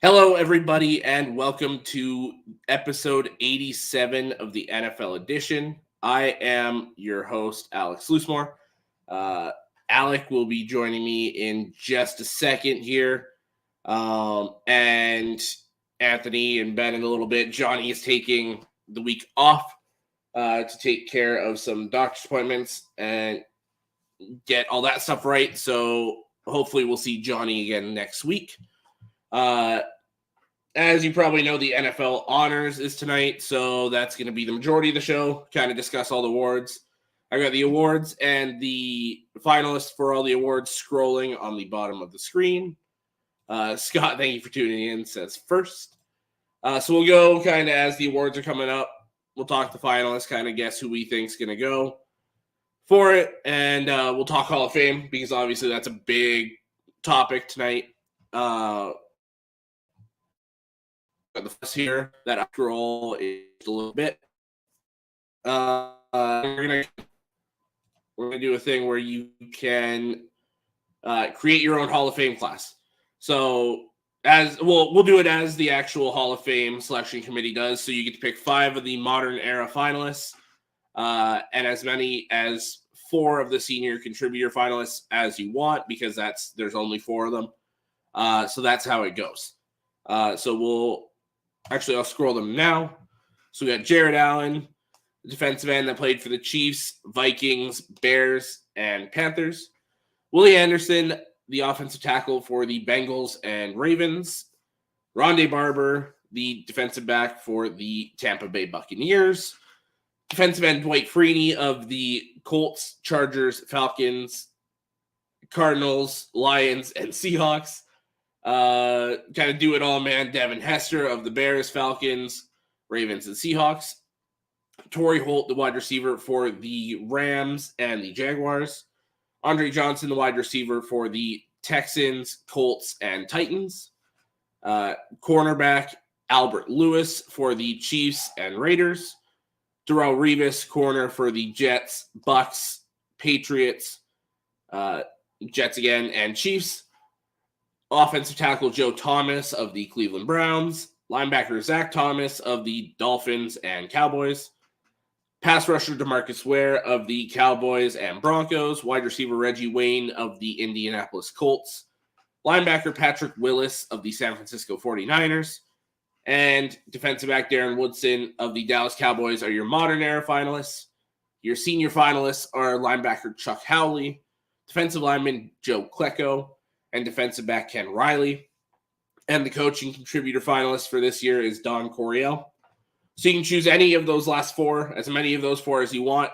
Hello, everybody, and welcome to episode 87 of the NFL edition. I am your host, Alex Loosemore. Alec will be joining me in just a second here. And Anthony and Ben in a little bit. Johnny is taking the week off to take care of some doctor's appointments and get all that stuff right. So hopefully we'll see Johnny again next week. As you probably know, the NFL Honors is tonight, so that's going to be the majority of the show, kind of discuss all the awards. I got the awards and the finalists for all the awards scrolling on the bottom of the screen. Scott, thank you for tuning in, says first. So we'll go kind of as the awards are coming up. We'll talk to the finalists, kind of guess who we think is going to go for it, and we'll talk Hall of Fame because obviously that's a big topic tonight. The first here that I scroll is a little bit. We're gonna do a thing where you can create your own Hall of Fame class. So we'll do it as the actual Hall of Fame selection committee does. So you get to pick 5 of the modern era finalists, and as many as 4 of the senior contributor finalists as you want, because there's only 4 of them. So that's how it goes. So I'll scroll them now. So we got Jared Allen, the defensive end that played for the Chiefs, Vikings, Bears, and Panthers. Willie Anderson, the offensive tackle for the Bengals and Ravens. Rondé Barber, the defensive back for the Tampa Bay Buccaneers. Defensive end Dwight Freeney of the Colts, Chargers, Falcons, Cardinals, Lions, and Seahawks. Kind of do it all, man. Devin Hester of the Bears, Falcons, Ravens, and Seahawks. Torrey Holt, the wide receiver for the Rams and the Jaguars. Andre Johnson, the wide receiver for the Texans, Colts, and Titans. Cornerback Albert Lewis for the Chiefs and Raiders. Darrelle Revis, corner for the Jets, Bucs, Patriots, Jets again, and Chiefs. Offensive tackle Joe Thomas of the Cleveland Browns. Linebacker Zach Thomas of the Dolphins and Cowboys. Pass rusher DeMarcus Ware of the Cowboys and Broncos. Wide receiver Reggie Wayne of the Indianapolis Colts. Linebacker Patrick Willis of the San Francisco 49ers. And defensive back Darren Woodson of the Dallas Cowboys are your modern era finalists. Your senior finalists are linebacker Chuck Howley, defensive lineman Joe Klecko, and defensive back Ken Riley. And the coaching contributor finalist for this year is Don Coryell. So you can choose any of those last 4, as many of those 4 as you want.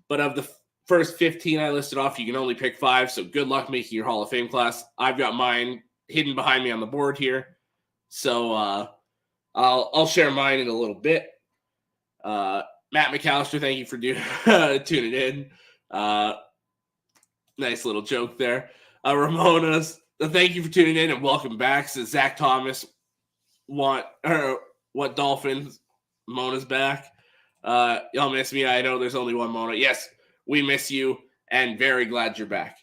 But of the first 15 I listed off, you can only pick 5. So good luck making your Hall of Fame class. I've got mine hidden behind me on the board here. So I'll share mine in a little bit. Matt McAllister, thank you for tuning in. Nice little joke there. Ramona's, thank you for tuning in and welcome back. Says Zach Thomas, what Dolphins? Mona's back. Y'all miss me. I know there's only one Mona. Yes, we miss you and very glad you're back.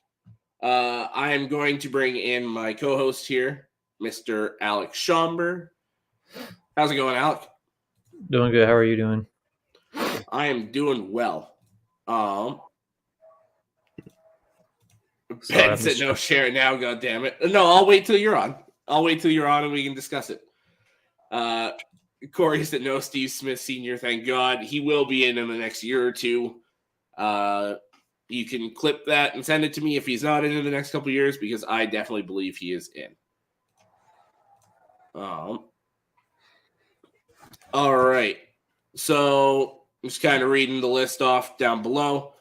I am going to bring in my co-host here, Mr. Alec Schomber. How's it going, Alec? Doing good. How are you doing? I am doing well. Ben said no, share it now, God damn it. No, I'll wait till you're on. And we can discuss it. Corey said no, Steve Smith Sr., thank God. He will be in the next year or two. You can clip that and send it to me if he's not in the next couple of years, because I definitely believe he is in. All right. So I'm just kind of reading the list off down below.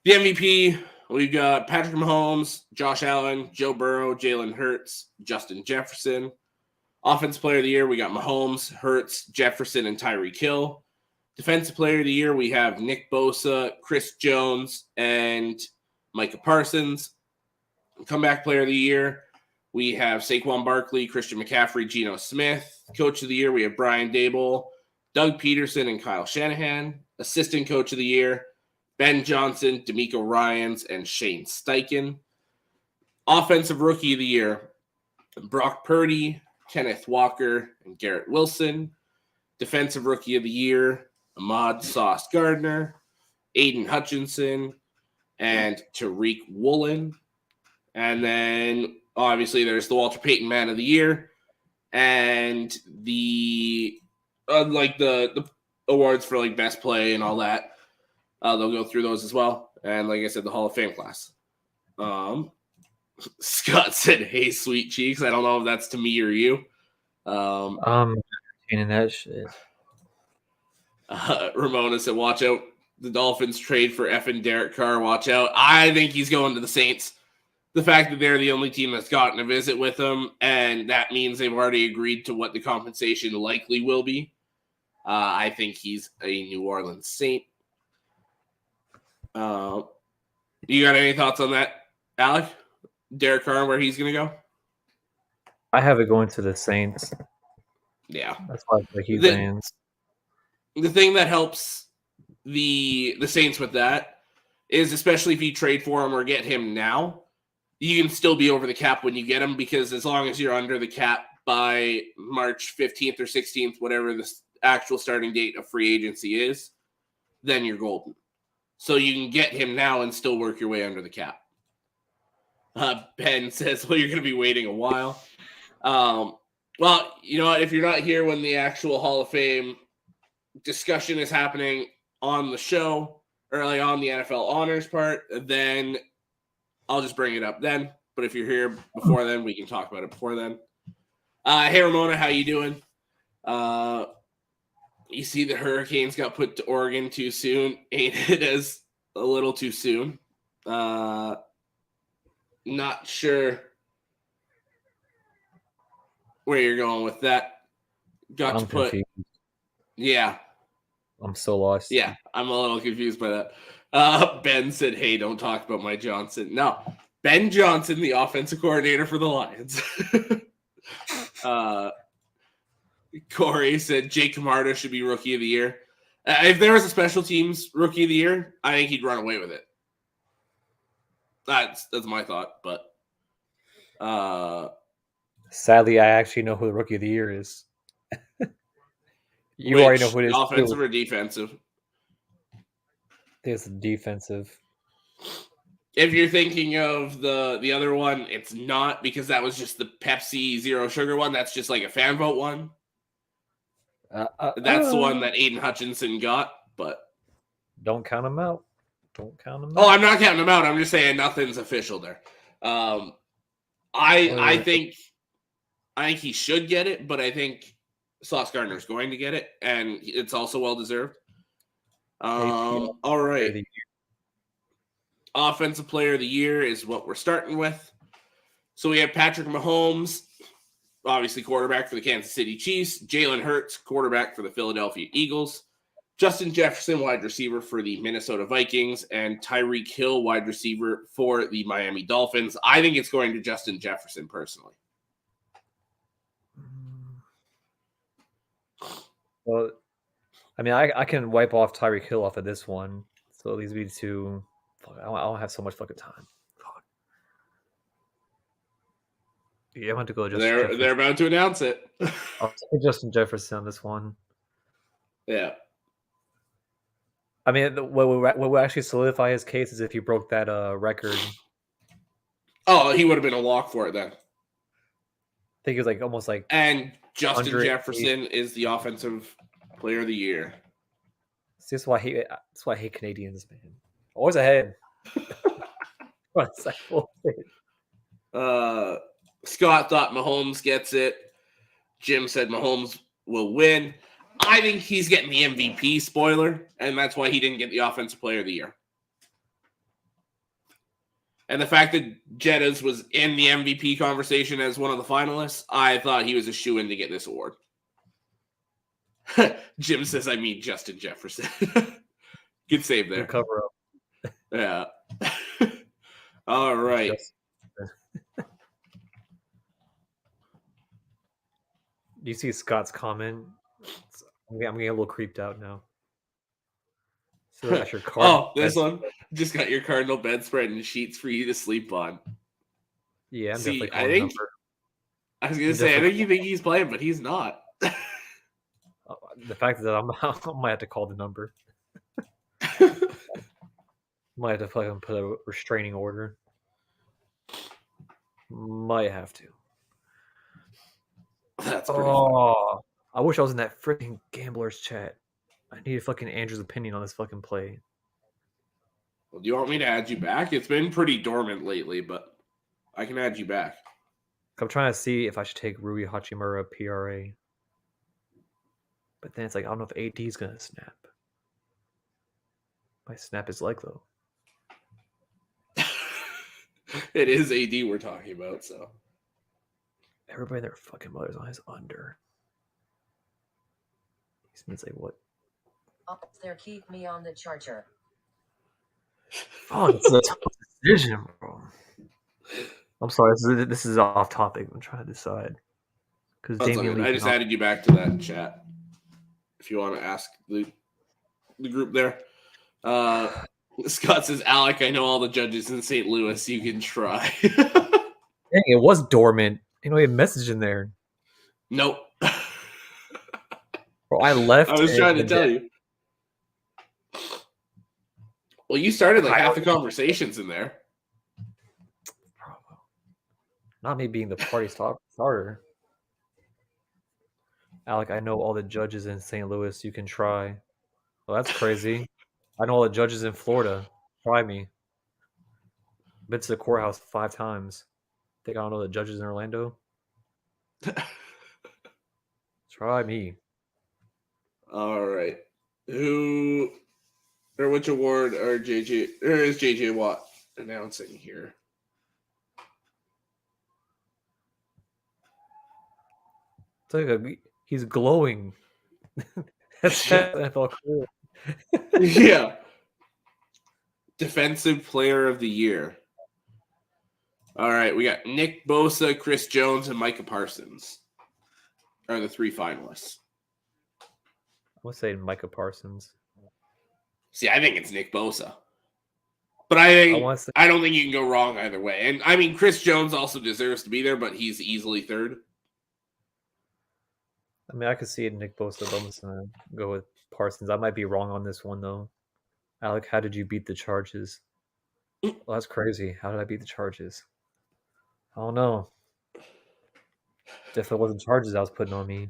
The MVP, we've got Patrick Mahomes, Josh Allen, Joe Burrow, Jalen Hurts, Justin Jefferson. Offensive Player of the Year, we got Mahomes, Hurts, Jefferson, and Tyreek Hill. Defensive Player of the Year, we have Nick Bosa, Chris Jones, and Micah Parsons. Comeback Player of the Year, we have Saquon Barkley, Christian McCaffrey, Geno Smith. Coach of the Year, we have Brian Daboll, Doug Peterson, and Kyle Shanahan. Assistant Coach of the Year, Ben Johnson, D'Amico Ryans, and Shane Steichen. Offensive Rookie of the Year, Brock Purdy, Kenneth Walker, and Garrett Wilson. Defensive Rookie of the Year, Ahmad Sauce Gardner, Aiden Hutchinson, and Tariq Woolen. And then obviously there's the Walter Payton Man of the Year and the the awards for like best play and all that. They'll go through those as well. And like I said, the Hall of Fame class. Scott said, "Hey, sweet cheeks." I don't know if that's to me or you. Entertaining that shit. Ramona said, "Watch out. The Dolphins trade for effing Derek Carr. Watch out." I think he's going to the Saints. The fact that they're the only team that's gotten a visit with him, and that means they've already agreed to what the compensation likely will be. I think he's a New Orleans Saint. You got any thoughts on that, Alec? Derek Carr, where he's going to go? I have it going to the Saints. Yeah. That's why the Hugh fans. The thing that helps the Saints with that is, especially if you trade for him or get him now, you can still be over the cap when you get him, because as long as you're under the cap by March 15th or 16th, whatever the actual starting date of free agency is, then you're golden. So you can get him now and still work your way under the cap. Ben says, well, you're going to be waiting a while. Well, you know what? If you're not here when the actual Hall of Fame discussion is happening on the show, or like on the NFL honors part, then I'll just bring it up then. But if you're here before then, we can talk about it before then. Hey, Ramona, how you doing? You see the Hurricanes got put to Oregon too soon. Ain't it as a little too soon? Not sure where you're going with that. I'm confused. Yeah. I'm so lost. Yeah, I'm a little confused by that. Ben said, hey, don't talk about my Johnson. No, Ben Johnson, the offensive coordinator for the Lions. Corey said Jake Camarda should be Rookie of the Year. If there was a special teams Rookie of the Year, I think he'd run away with it. That's my thought, but sadly, I actually know who the Rookie of the Year is. You already know who it is. Offensive too. or defensive? It's defensive. If you're thinking of the other one, it's not, because that was just the Pepsi Zero Sugar one. That's just like a fan vote one. That's the one that Aiden Hutchinson got, but don't count him out. Don't count him out. Oh, I'm not counting him out. I'm just saying nothing's official there. I think he should get it, but I think Sauce Gardner's going to get it, and it's also well deserved. All right. Offensive Player of the Year is what we're starting with. So we have Patrick Mahomes, obviously quarterback for the Kansas City Chiefs, Jalen Hurts, quarterback for the Philadelphia Eagles, Justin Jefferson, wide receiver for the Minnesota Vikings, and Tyreek Hill, wide receiver for the Miami Dolphins. I think it's going to Justin Jefferson personally. Well, I mean, I can wipe off Tyreek Hill off of this one. So it leads me to... I don't have so much fucking time. Fuck. Yeah, I want to go Justin Jefferson. They're about to announce it. I'll take Justin Jefferson on this one. Yeah. I mean, what would actually solidify his case is if he broke that record. Oh, he would have been a lock for it then. I think it was like almost like... And Justin Jefferson is the Offensive Player of the Year. That's why I hate Canadians, man. Always ahead. Scott thought Mahomes gets it. Jim said Mahomes will win. I think he's getting the MVP, spoiler, and that's why he didn't get the Offensive Player of the Year. And the fact that Jettas was in the MVP conversation as one of the finalists, I thought he was a shoo-in to get this award. Jim says, I mean Justin Jefferson. Good save there. Good cover up. Yeah. All right. Do you see Scott's comment? I'm getting a little creeped out now. So that's your card. Oh, this one. Just got your Cardinal bedspread and sheets for you to sleep on. Yeah, I'm definitely calling I was gonna say, I think you think he's playing, but he's not. The fact that I might have to call the number. Might have to fucking put a restraining order. Might have to. That's pretty funny. I wish I was in that freaking gamblers chat. I need fucking Andrew's opinion on this fucking play. Well, do you want me to add you back? It's been pretty dormant lately, but I can add you back. I'm trying to see if I should take Rui Hachimura PRA. But then it's like, I don't know if AD is going to snap. Might snap his leg, though. It is AD we're talking about, so. Everybody and their fucking mother's on his under. This means like what? Up there, keep me on the charger. Oh, it's a tough decision, bro. I'm sorry, this is off topic. I'm trying to decide. Because I just added you back to that chat. If you want to ask the group there. Scott says, Alec, I know all the judges in St. Louis. You can try. Dang, it was dormant. You know, he had a message in there. Nope. Bro, I left. I was trying to tell you. Well, you started like half the conversations in there. Not me being the party starter. Alec, I know all the judges in St. Louis. You can try. Well, that's crazy. I know all the judges in Florida. Try me. Been to the courthouse 5 times. Think I don't know the judges in Orlando? Try me. All right. Who or which award is JJ Watt announcing here? It's like he's glowing. That's NFL cool. Yeah. Defensive Player of the Year. All right, we got Nick Bosa, Chris Jones, and Micah Parsons are the 3 finalists. I would say Micah Parsons. See, I think it's Nick Bosa. But I don't think you can go wrong either way. And I mean, Chris Jones also deserves to be there, but he's easily 3rd. I mean, I could see it Nick Bosa, but I'm just going to go with Parsons. I might be wrong on this one, though. Alec, how did you beat the charges? Well, that's crazy. How did I beat the charges? I don't know. Definitely wasn't charges I was putting on me.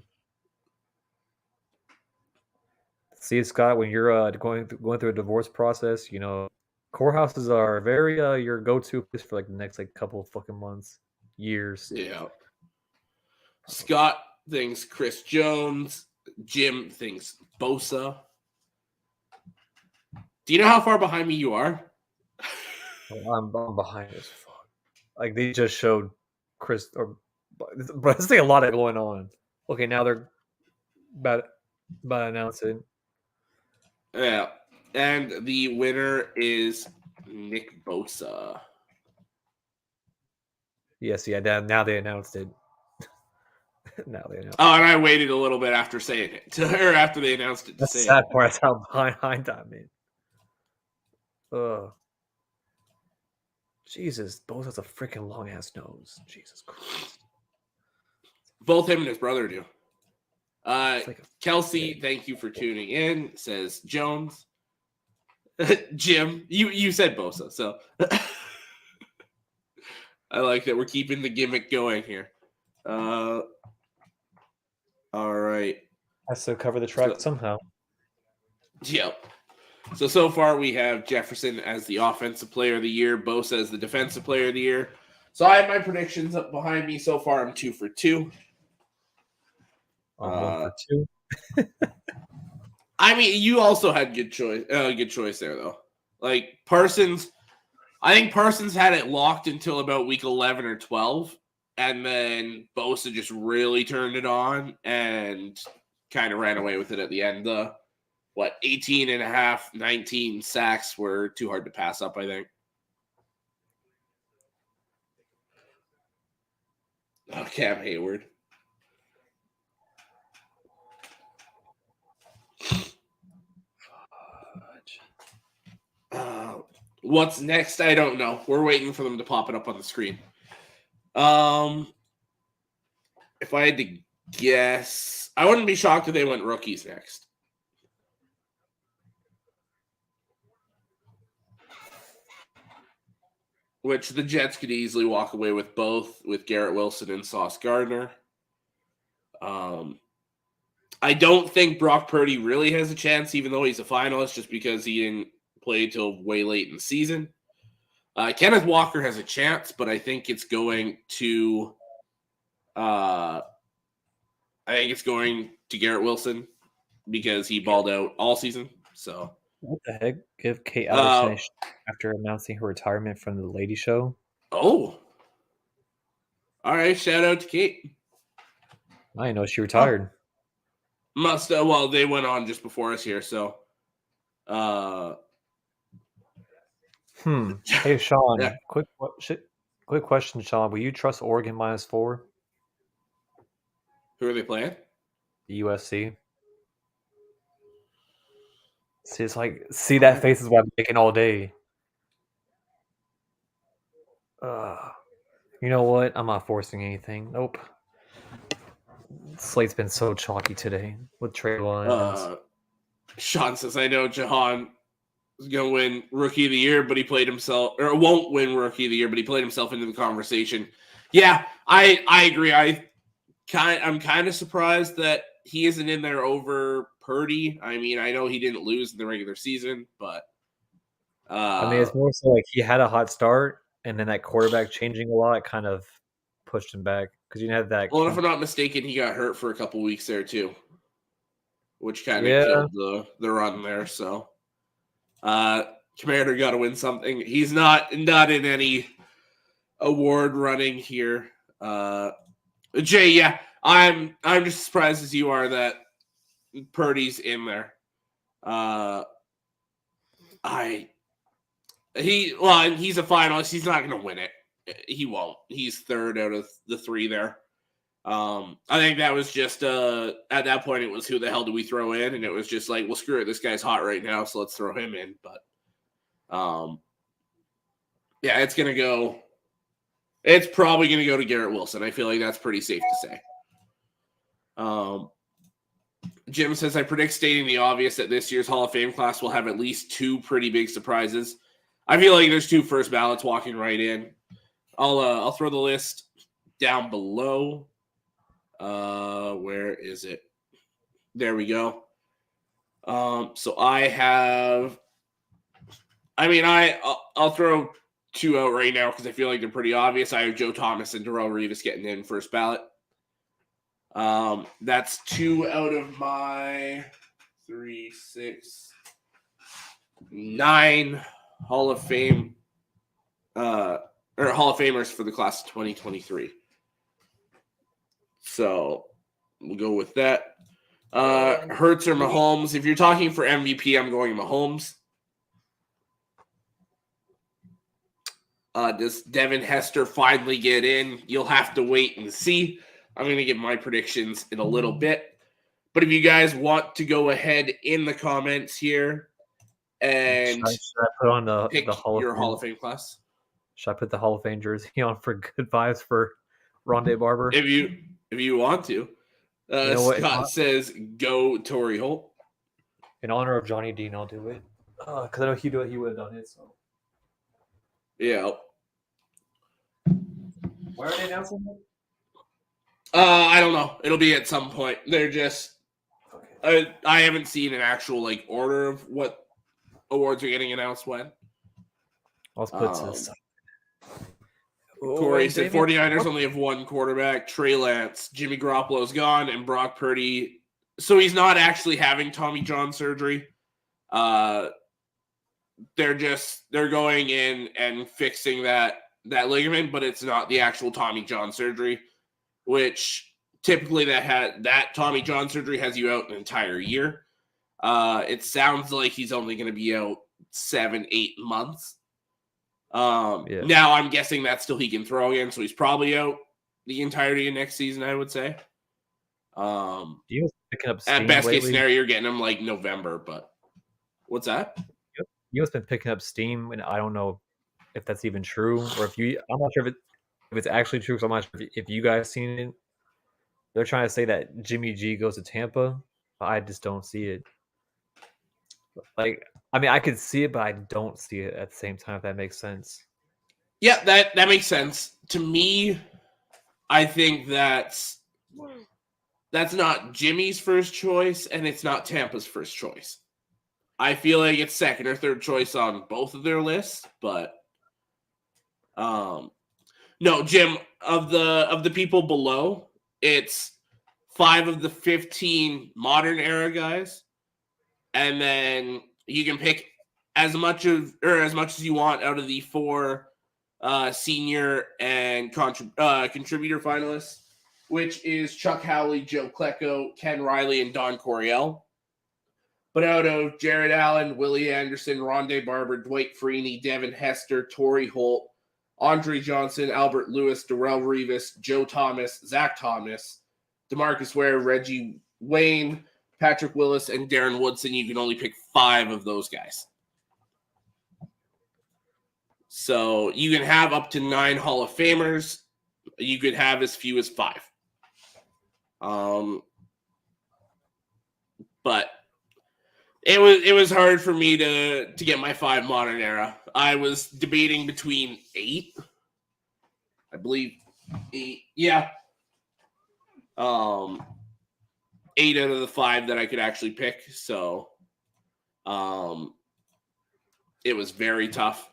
See, Scott, when you're going through a divorce process, you know, courthouses are very your go-to place for like the next like couple of fucking months, years. Yeah. Scott thinks Chris Jones. Jim thinks Bosa. Do you know how far behind me you are? I'm behind as fuck. Like they just showed Chris, but there's like a lot of going on. Okay, now they're about to announce it. Yeah, and the winner is Nick Bosa. Yes, yeah. Now they announced it. Now they announced. Oh, and I waited a little bit after saying it, or after they announced it. That's the sad part. That's how behind I'm in. Jesus, Bosa has a freaking long ass nose. Jesus Christ. Both him and his brother do. Like Kelsey, thank you for tuning in, says Jones. Jim, you said Bosa, so I like that we're keeping the gimmick going here. All right. Has to cover the track somehow. Yep. So far we have Jefferson as the offensive player of the year, Bosa as the defensive player of the year. So I have my predictions up behind me. So far I'm 2 for 2. I'm 1 for 2. I mean, you also had good choice there though. Like Parsons, I think Parsons had it locked until about week 11 or 12, and then Bosa just really turned it on and kind of ran away with it at the end. 18 and a half, 19 sacks were too hard to pass up, I think. Oh, Cam Hayward. What's next? I don't know. We're waiting for them to pop it up on the screen. if I had to guess, I wouldn't be shocked if they went rookies next. Which the Jets could easily walk away with both, with Garrett Wilson and Sauce Gardner. I don't think Brock Purdy really has a chance, even though he's a finalist, just because he didn't play till way late in the season. Kenneth Walker has a chance, but I think it's going to Garrett Wilson because he balled out all season. So What the heck? Give Kate Uh, Alderson a after announcing her retirement from the Lady Show. all right, shout out to Kate. I didn't know she retired. Well, they went on just before us here, so Hey Sean, Yeah. quick question, Sean. Will you trust Oregon -4? Who are they playing? The USC. See, it's like that face is what I'm making all day. You know what? I'm not forcing anything. Nope. Slate's been so chalky today with trade lines. Sean says, I know Jahan is going to win Rookie of the Year, but he played himself, or won't win Rookie of the Year, but he played himself into the conversation. Yeah, I agree. I'm kind of surprised that he isn't in there over Purdy. I mean, I know he didn't lose in the regular season, but I mean, it's more so like he had a hot start, and then that quarterback changing a lot kind of pushed him back because you didn't have that. well, if I'm not mistaken, he got hurt for a couple weeks there too, which kind of killed the run there. So, Commander got to win something. He's not in any award running here. Jay, yeah, I'm just surprised as you are that Purdy's in there. He's a finalist. He's not going to win it. He won't. He's third out of the three there. I think that was just at that point it was who the hell do we throw in, and it was just like, well, screw it, this guy's hot right now, so let's throw him in. But yeah, it's gonna go. It's probably gonna go to Garrett Wilson. I feel like that's pretty safe to say. Jim says, I predict stating the obvious that this year's Hall of Fame class will have at least two pretty big surprises. I feel like there's two first ballots walking right in. I'll throw the list down below. Where is it? There we go. So I'll throw two out right now because I feel like they're pretty obvious. I have Joe Thomas and Darrelle Revis getting in first ballot. That's 2 out of my 3, 6, 9 Hall of Fame or Hall of Famers for the class of 2023. So we'll go with that. Hurts or Mahomes. If you're talking for MVP, I'm going Mahomes. Does Devin Hester finally get in? You'll have to wait and see. I'm going to give my predictions in a little bit. But if you guys want to go ahead in the comments here and should I put on pick the Hall of Fame class? Should I put the Hall of Fame jersey on for good vibes for Rondé Barber? If you want to. You know Scott says, go Torrey Holt. In honor of Johnny Dean, I'll do it. Because I know he would have done it. So Yeah. Why are they announcing it? I don't know. It'll be at some point. They're just I haven't seen an actual like order of what awards are getting announced when. Let's put this. Corey said 49ers only have one quarterback, Trey Lance. Jimmy Garoppolo's gone, and Brock Purdy. So he's not actually having Tommy John surgery. They're going in and fixing that ligament, but it's not the actual Tommy John surgery, which typically that Tommy John surgery has you out an entire year. It sounds like he's only going to be out 7-8 months. Now I'm guessing that still he can throw again, so he's probably out the entirety of next season, I would say. He was picking up steam at best lately. Case scenario, you're getting him like November, but what's that? He has been picking up steam, and I don't know if that's even true, or I'm not sure if it's actually true, because I'm not sure if you guys seen it, they're trying to say that Jimmy G goes to Tampa, but I just don't see it. Like, I mean, I could see it, but I don't see it at the same time, if that makes sense. Yeah, that makes sense. To me, I think that's not Jimmy's first choice, and it's not Tampa's first choice. I feel like it's second or third choice on both of their lists, but no, Jim, of the people below, it's 5 of the 15 modern era guys, and then you can pick as much as you want out of the 4 senior and contributor finalists, which is Chuck Howley, Joe Klecko, Ken Riley, and Don Coryell. But out of Jared Allen, Willie Anderson, Rondé Barber, Dwight Freeney, Devin Hester, Torrey Holt, Andre Johnson, Albert Lewis, Darrell Revis, Joe Thomas, Zach Thomas, DeMarcus Ware, Reggie Wayne, Patrick Willis, and Darren Woodson, you can only pick 5 of those guys. So you can have up to 9 Hall of Famers. You could have as few as 5. But it was hard for me to get my 5 modern era. I was debating between 8. I believe 8. Yeah. 8 out of the 5 that I could actually pick. So it was very tough.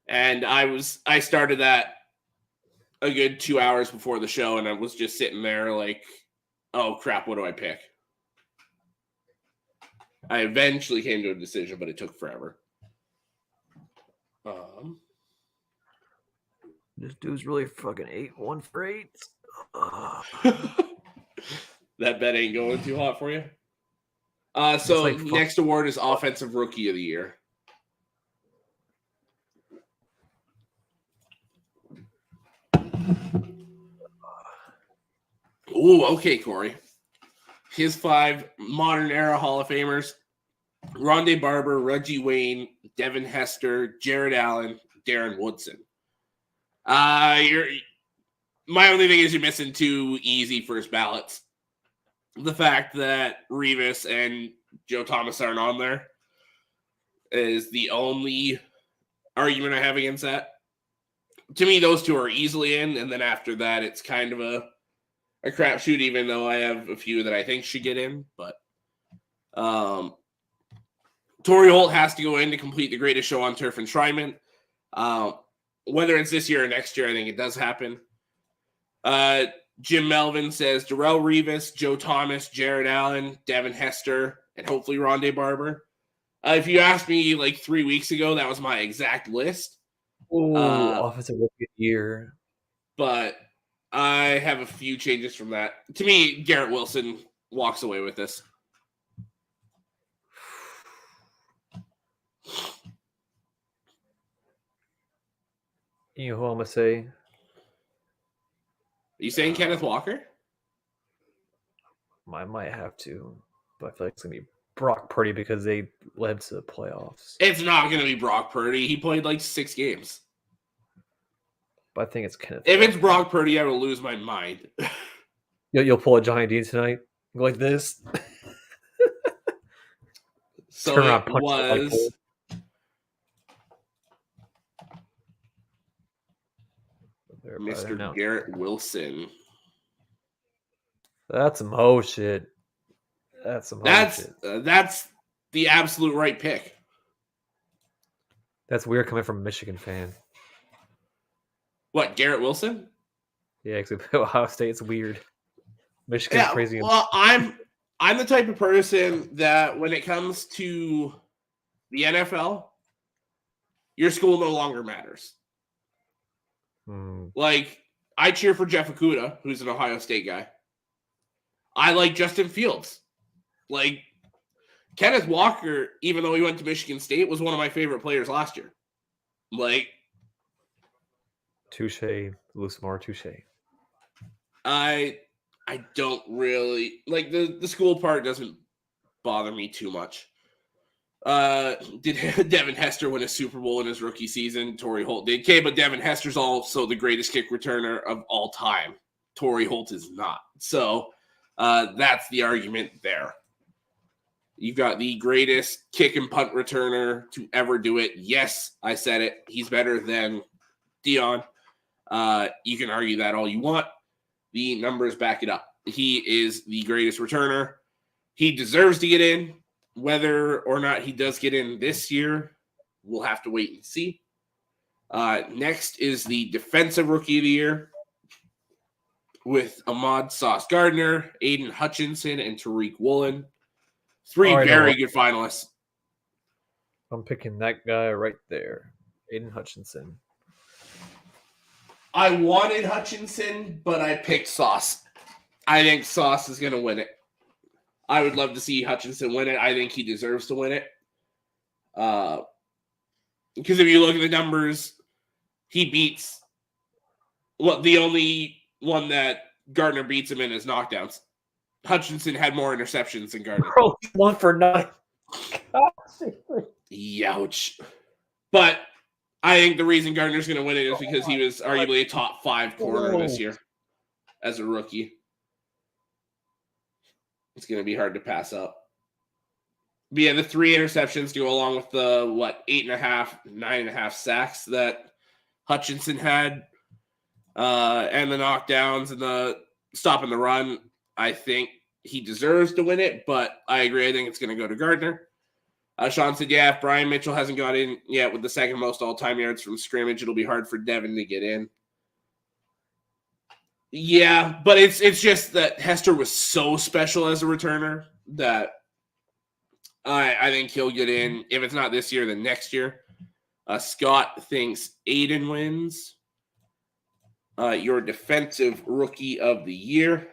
And I started that a good 2 hours before the show, and I was just sitting there like, oh crap, what do I pick? I eventually came to a decision, but it took forever. This dude's really fucking 8-1 for 8. That bet ain't going too hot for you. So like next award is Offensive Rookie of the Year. Ooh, okay, Corey. His 5 modern era Hall of Famers: Rondé Barber, Reggie Wayne, Devin Hester, Jared Allen, Darren Woodson. My only thing is you're missing 2 easy first ballots. The fact that Revis and Joe Thomas aren't on there is the only argument I have against that. To me, those 2 are easily in, and then after that, it's kind of a crapshoot, even though I have a few that I think should get in. But Torrey Holt has to go in to complete the greatest show on turf enshrinement. Whether it's this year or next year, I think it does happen. Jim Melvin says Darrell Revis, Joe Thomas, Jared Allen, Devin Hester, and hopefully Rondé Barber. If you asked me like 3 weeks ago, that was my exact list. Ooh, Offensive Rookie of the Year. But I have a few changes from that. To me, Garrett Wilson walks away with this. You know who I'm going to say? Are you saying Kenneth Walker? I might have to, but I feel like it's going to be Brock Purdy because they led to the playoffs. It's not going to be Brock Purdy. He played like 6 games. But I think it's Kenneth If Walker. it's Brock Purdy, I will lose my mind. You'll pull a Johnny Dean tonight? Go like this? So Turn around, it punch was... Mr. Garrett Wilson. That's some hoe shit. That's some hoe shit. That's the absolute right pick. That's weird coming from a Michigan fan. What, Garrett Wilson? Yeah, except Ohio State's weird. Michigan's crazy. Well, I'm the type of person that when it comes to the NFL, your school no longer matters. Like, I cheer for Jeff Okudah, who's an Ohio State guy. I like Justin Fields. Like, Kenneth Walker, even though he went to Michigan State, was one of my favorite players last year. Like, touche, Lusmar, touche. I don't really like the school part doesn't bother me too much. Did Devin Hester win a Super Bowl in his rookie season? Torrey Holt did. Okay, but Devin Hester's also the greatest kick returner of all time. Torrey Holt is not. So that's the argument there. You've got the greatest kick and punt returner to ever do it. Yes, I said it. He's better than Dion. You can argue that all you want. The numbers back it up. He is the greatest returner. He deserves to get in. Whether or not he does get in this year, we'll have to wait and see. Next is the Defensive Rookie of the Year with Ahmad Sauce Gardner, Aiden Hutchinson, and Tariq Woolen. Three very good finalists. I'm picking that guy right there, Aiden Hutchinson. I wanted Hutchinson, but I picked Sauce. I think Sauce is going to win it. I would love to see Hutchinson win it. I think he deserves to win it. Because if you look at the numbers, he beats the only one that Gardner beats him in is knockdowns. Hutchinson had more interceptions than Gardner. Bro, 1 for 9. Youch. But I think the reason Gardner's going to win it is because he was arguably a top 5 corner this year as a rookie. It's going to be hard to pass up. But yeah, the 3 interceptions go along with the, 8.5, 9.5 sacks that Hutchinson had, and the knockdowns and the stopping the run. I think he deserves to win it, but I agree. I think it's going to go to Gardner. Sean said, yeah, if Brian Mitchell hasn't got in yet with the second most all-time yards from scrimmage, it'll be hard for Devin to get in. Yeah, but it's just that Hester was so special as a returner that I think he'll get in. If it's not this year, then next year. Scott thinks Aiden wins. Your Defensive Rookie of the Year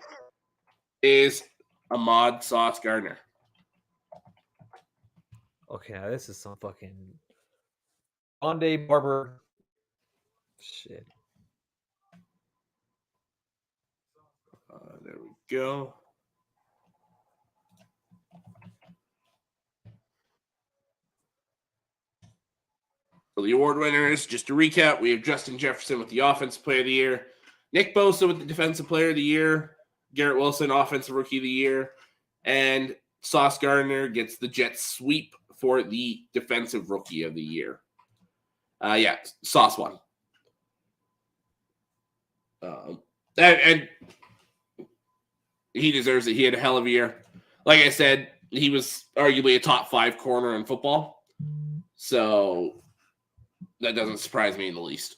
is Ahmad Sauce Gardner. Okay, now this is some fucking Monday Barber shit. There we go. For the award winners, just to recap, we have Justin Jefferson with the Offensive Player of the Year, Nick Bosa with the Defensive Player of the Year, Garrett Wilson, Offensive Rookie of the Year, and Sauce Gardner gets the Jets sweep for the Defensive Rookie of the Year. Sauce won. And he deserves it. He had a hell of a year. Like I said, he was arguably a top 5 corner in football. So that doesn't surprise me in the least.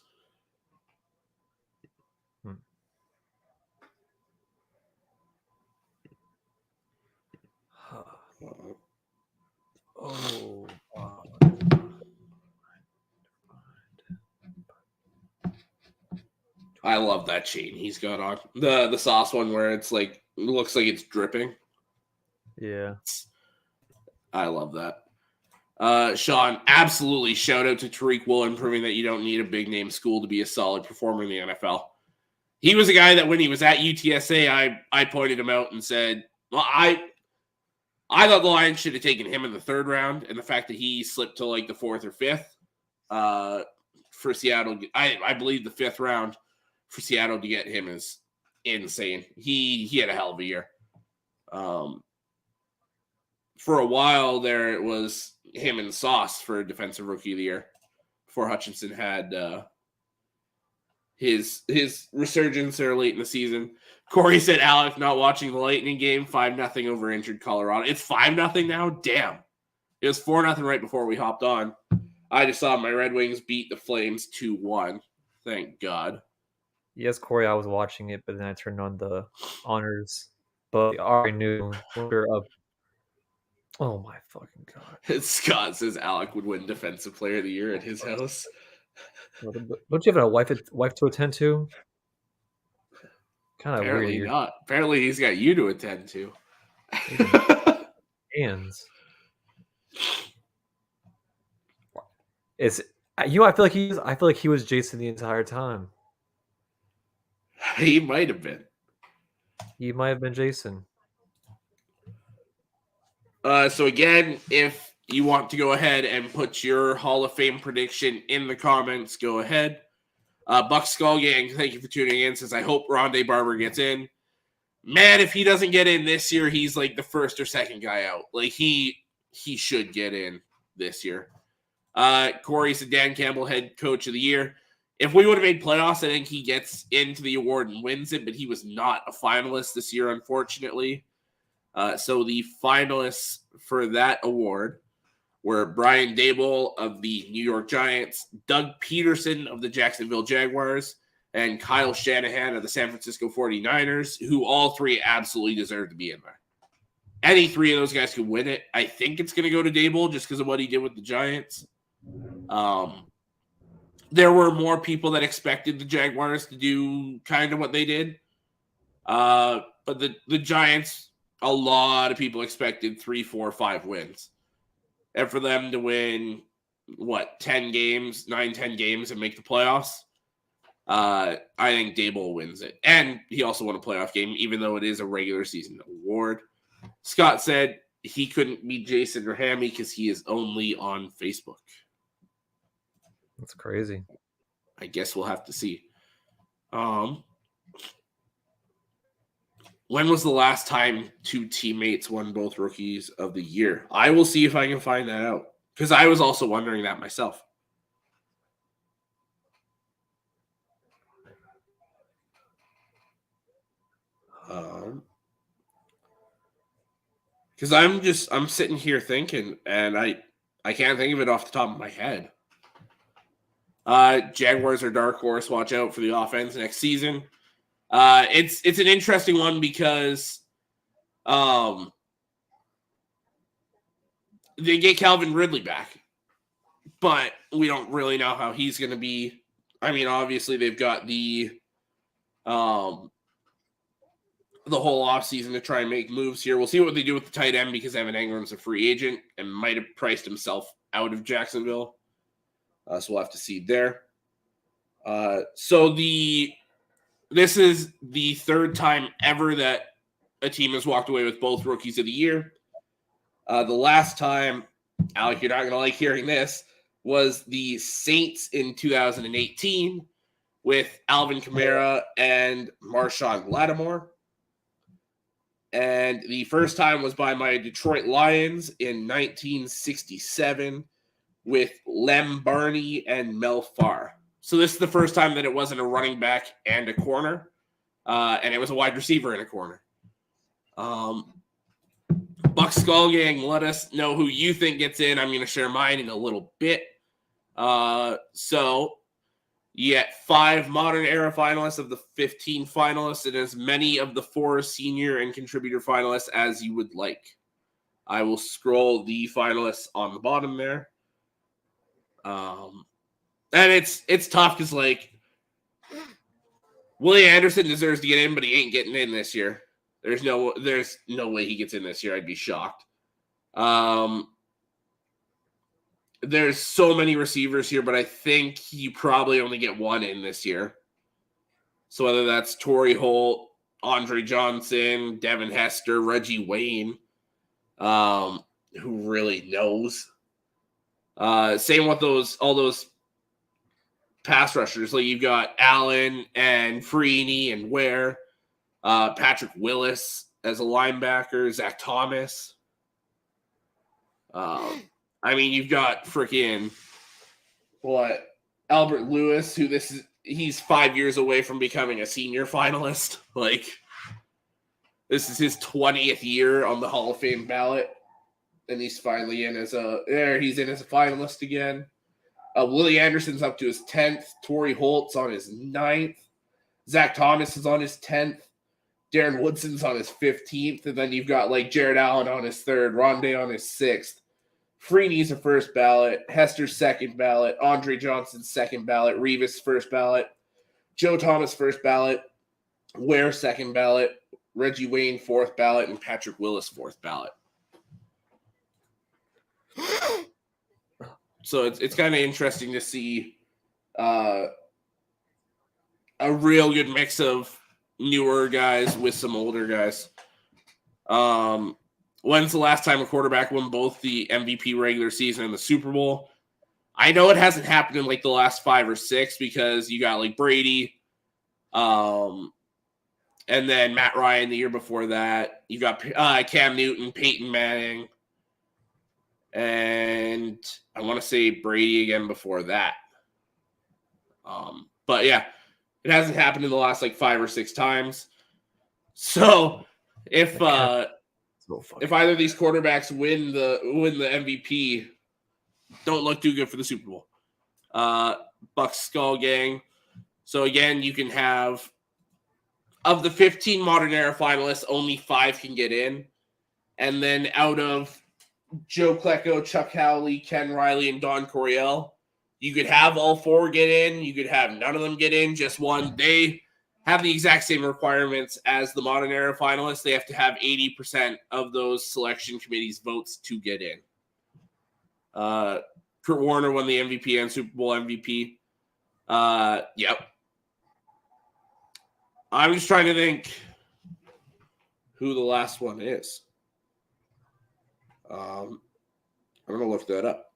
Oh, wow. I love that chain he's got on. The Sauce one where it's like, it looks like it's dripping. Yeah. I love that. Sean, absolutely shout out to Tariq Woolen, proving that you don't need a big name school to be a solid performer in the NFL. He was a guy that when he was at UTSA, I pointed him out and said, well, I thought the Lions should have taken him in the 3rd round, and the fact that he slipped to like the 4th or 5th for Seattle, I believe the 5th round for Seattle to get him is insane. He had a hell of a year. For a while there, it was him and Sauce for Defensive Rookie of the Year before Hutchinson had his resurgence there late in the season. Corey said Alec not watching the Lightning game, 5-0 over injured Colorado. It's 5-0 now? Damn. It was 4-0 right before we hopped on. I just saw my Red Wings beat the Flames 2-1. Thank God. Yes, Corey, I was watching it, but then I turned on the honors. But I already knew we were up. Oh my fucking God. Scott says Alec would win Defensive Player of the Year at his house. Don't you have a wife to attend to? Kind of Apparently weird. not. Apparently he's got you to attend to. Hands. I feel like he was Jason the entire time. He might have been. He might have been Jason. So again, if you want to go ahead and put your Hall of Fame prediction in the comments, go ahead. Bucs Skull Gang, thank you for tuning in. Says, I hope Rondé Barber gets in. Man, if he doesn't get in this year, he's like the first or second guy out. Like he should get in this year. Corey said Dan Campbell, head coach of the year. If we would have made playoffs, I think he gets into the award and wins it, but he was not a finalist this year, unfortunately. So the finalists for that award were Brian Daboll of the New York Giants, Doug Peterson of the Jacksonville Jaguars, and Kyle Shanahan of the San Francisco 49ers, who all three absolutely deserve to be in there. Any three of those guys could win it. I think it's going to go to Daboll just because of what he did with the Giants. There were more people that expected the Jaguars to do kind of what they did. But the Giants, a lot of people expected 3, 4, 5 wins. And for them to win, 10 games, 9, 10 games and make the playoffs, I think Daboll wins it. And he also won a playoff game, even though it is a regular season award. Scott said he couldn't meet Jason or Hammy because he is only on Facebook. That's crazy. I guess we'll have to see. When was the last time 2 teammates won both rookies of the year? I will see if I can find that out because I was also wondering that myself. Because I'm sitting here thinking, and I can't think of it off the top of my head. Jaguars are dark horse. Watch out for the offense next season. It's an interesting one because they get Calvin Ridley back, but we don't really know how he's going to be. I mean, obviously they've got the whole offseason to try and make moves here. We'll see what they do with the tight end because Evan Engram's a free agent and might have priced himself out of Jacksonville. So we'll have to see there. This is the third time ever that a team has walked away with both rookies of the year. The last time, Alec, you're not going to like hearing this, was the Saints in 2018 with Alvin Kamara and Marshawn Lattimore. And the first time was by my Detroit Lions in 1967 with Lem Barney and Mel Farr. So this is the first time that it wasn't a running back and a corner, and it was a wide receiver and a corner. Bucs Skull Gang, let us know who you think gets in. I'm going to share mine in a little bit. So you get 5 modern era finalists of the 15 finalists and as many of the 4 senior and contributor finalists as you would like. I will scroll the finalists on the bottom there. And it's tough because, like, Willie Anderson deserves to get in, but he ain't getting in this year. There's no way he gets in this year. I'd be shocked. There's so many receivers here, but I think you probably only get one in this year. So whether that's Torrey Holt, Andre Johnson, Devin Hester, Reggie Wayne, who really knows. Same with all those pass rushers. Like you've got Allen and Freeney and Ware, Patrick Willis as a linebacker, Zach Thomas. I mean, you've got freaking Albert Lewis, he's 5 years away from becoming a senior finalist. Like, this is his 20th year on the Hall of Fame ballot. And he's finally in he's in as a finalist again. Willie Anderson's up to his 10th. Torrey Holt's on his 9th. Zach Thomas is on his 10th. Darren Woodson's on his 15th. And then you've got like Jared Allen on his 3rd. Rondé on his 6th. Freeney's a first ballot. Hester's second ballot. Andre Johnson's second ballot. Revis first ballot. Joe Thomas first ballot. Ware second ballot. Reggie Wayne fourth ballot. And Patrick Willis fourth ballot. So it's kind of interesting to see a real good mix of newer guys with some older guys. When's the last time a quarterback won both the MVP regular season and the Super Bowl? I know it hasn't happened in like the last 5 or 6 because you got like Brady, and then Matt Ryan the year before that. You got Cam Newton, Peyton Manning, and I want to say Brady again before that. But yeah, it hasn't happened in the last like 5 or 6 times. So if either of these quarterbacks win the MVP, don't look too good for the Super Bowl. Bucs Skull Gang. So again, you can have of the 15 modern era finalists, only 5 can get in. And then out of Joe Klecko, Chuck Howley, Ken Riley, and Don Coryell, you could have all 4 get in. You could have none of them get in, just one. They have the exact same requirements as the modern era finalists. They have to have 80% of those selection committees' votes to get in. Kurt Warner won the MVP and Super Bowl MVP. Yep. I'm just trying to think who the last one is. I'm going to look that up.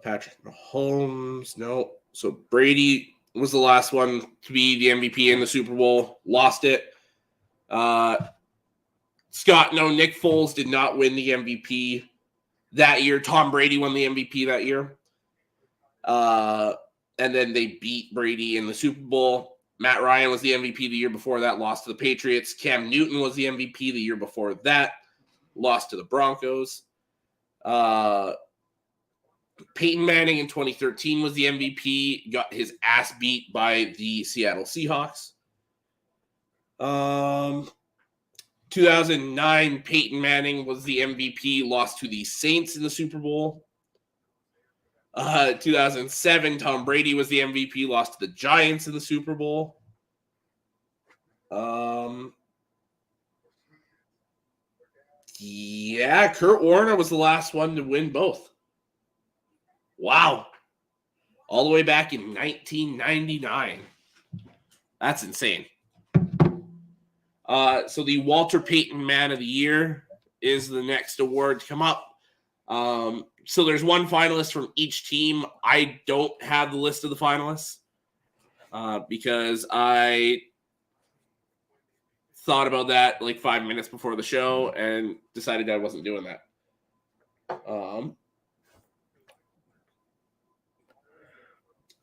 Patrick Mahomes, no. So Brady was the last one to be the MVP in the Super Bowl, lost it. Scott, no, Nick Foles did not win the MVP that year. Tom Brady won the MVP that year. And then they beat Brady in the Super Bowl. Matt Ryan was the MVP the year before that, lost to the Patriots. Cam Newton was the MVP the year before that, lost to the Broncos. Peyton Manning in 2013 was the MVP, got his ass beat by the Seattle Seahawks. 2009, Peyton Manning was the MVP, lost to the Saints in the Super Bowl. 2007, Tom Brady was the MVP, lost to the Giants in the Super Bowl. Yeah, Kurt Warner was the last one to win both. Wow. All the way back in 1999. That's insane. So the Walter Payton Man of the Year is the next award to come up. So there's one finalist from each team. I don't have the list of the finalists because I thought about that like 5 minutes before the show and decided I wasn't doing that.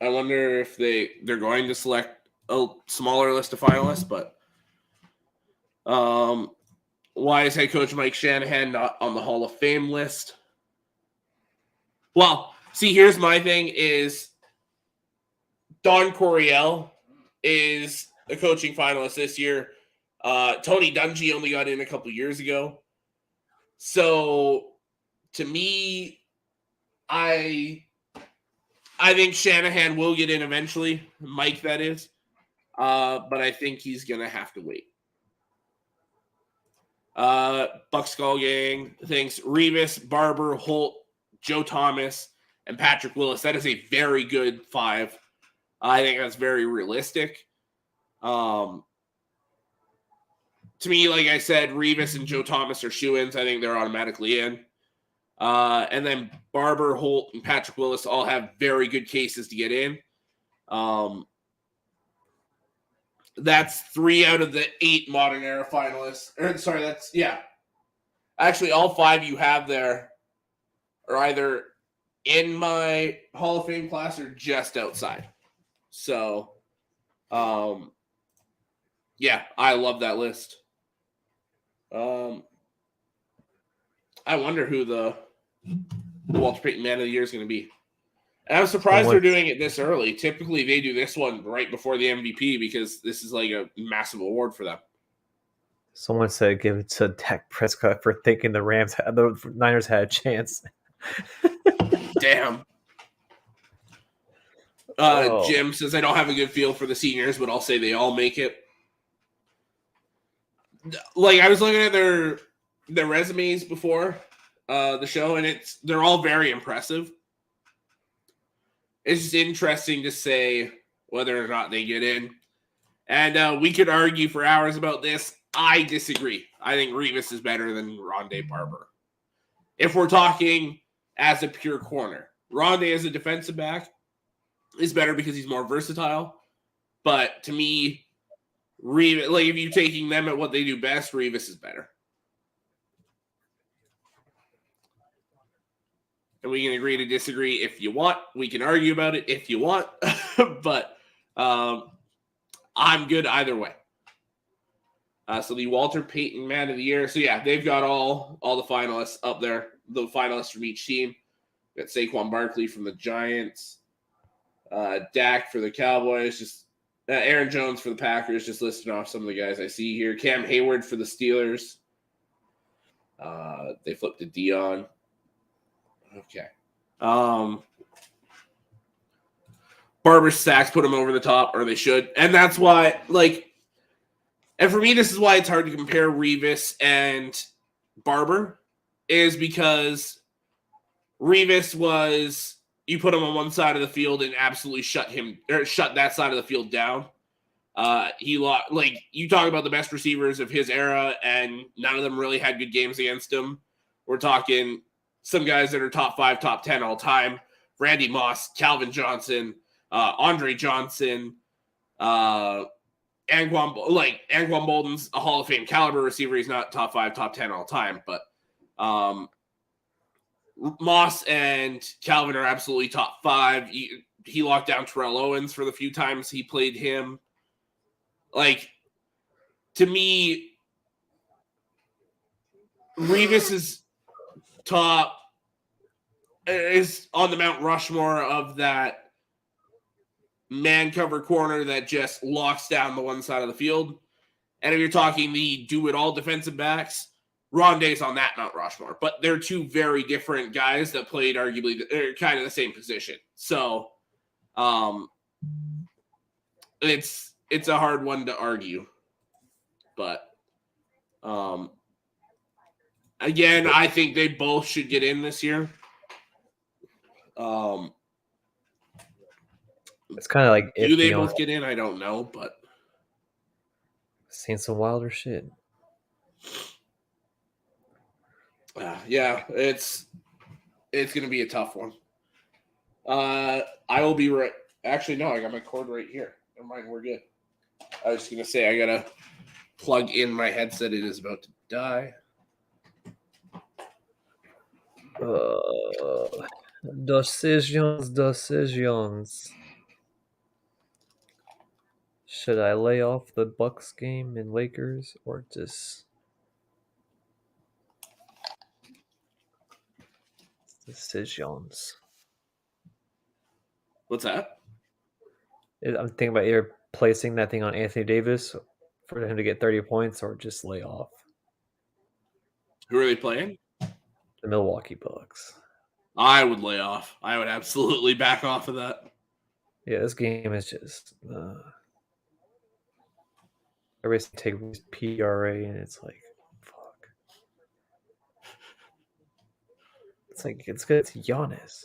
I wonder if they're going to select a smaller list of finalists, but why is head coach Mike Shanahan not on the Hall of Fame list? Well, see, here's my thing is Don Coryell is a coaching finalist this year. Tony Dungy only got in a couple years ago. So to me, I think Shanahan will get in eventually. Mike, that is. But I think he's going to have to wait. Bucs Skull Gang thinks Revis, Barber, Holt, Joe Thomas, and Patrick Willis. That is a very good 5. I think that's very realistic. To me, like I said, Revis and Joe Thomas are shoo-ins. I think they're automatically in. And then Barber, Holt, and Patrick Willis all have very good cases to get in. That's 3 out of the 8 modern era finalists. Actually, all 5 you have there are either in my Hall of Fame class or just outside. So, yeah, I love that list. I wonder who the Walter Payton Man of the Year is going to be. And I'm surprised they're doing it this early. Typically, they do this one right before the MVP because this is like a massive award for them. Someone said give it to Dak Prescott for thinking the Niners had a chance. Damn. Jim says, I don't have a good feel for the seniors, but I'll say they all make it. Like, I was looking at their resumes before the show, and they're all very impressive. it's just interesting to say whether or not they get in. And we could argue for hours about this. I disagree. I think Revis is better than Rondé Barber. If we're talking as a pure corner, Rondé as a defensive back is better because he's more versatile. But to me, Revis, like if you're taking them at what they do best, Revis is better. And we can agree to disagree if you want. We can argue about it if you want. But I'm good either way. So the Walter Payton Man of the Year. So yeah, they've got all the finalists up there. The finalists from each team. Got Saquon Barkley from the Giants. Dak for the Cowboys. Just Aaron Jones for the Packers. Just listing off some of the guys I see here. Cam Hayward for the Steelers. They flipped to Dion. Okay. Barber's sacks put him over the top, or they should. And that's why, and for me, this is why it's hard to compare Revis and Barber, is because Revis was, you put him on one side of the field and absolutely shut that side of the field down. You talk about the best receivers of his era, and none of them really had good games against him. We're talking some guys that are top 5, top 10 all time. Randy Moss, Calvin Johnson, Andre Johnson, Anquan Bolden's a Hall of Fame caliber receiver. He's not top 5, top 10 all time, but Moss and Calvin are absolutely top 5. He locked down Terrell Owens for the few times he played him. To me, Revis is on the Mount Rushmore of that man cover corner that just locks down the one side of the field. And if you're talking the do-it-all defensive backs, Rondé's on that Mount Rushmore. But they're two very different guys that played arguably kind of the same position. So it's a hard one to argue. But again, I think they both should get in this year. It's kind of like, do they both get in? I don't know, but seen some wilder shit. Yeah, it's gonna be a tough one. I will be right. Actually, no, I got my cord right here. Never mind, we're good. I was gonna say I gotta plug in my headset. It is about to die. Decisions. Should I lay off the Bucs game and Lakers or just decisions? What's that? I'm thinking about either placing that thing on Anthony Davis for him to get 30 points or just lay off. Who are they playing? The Milwaukee Bucks. I would lay off. I would absolutely back off of that. Yeah, this game is just everybody's taking PRA and it's like, fuck. It's like, it's good to Giannis.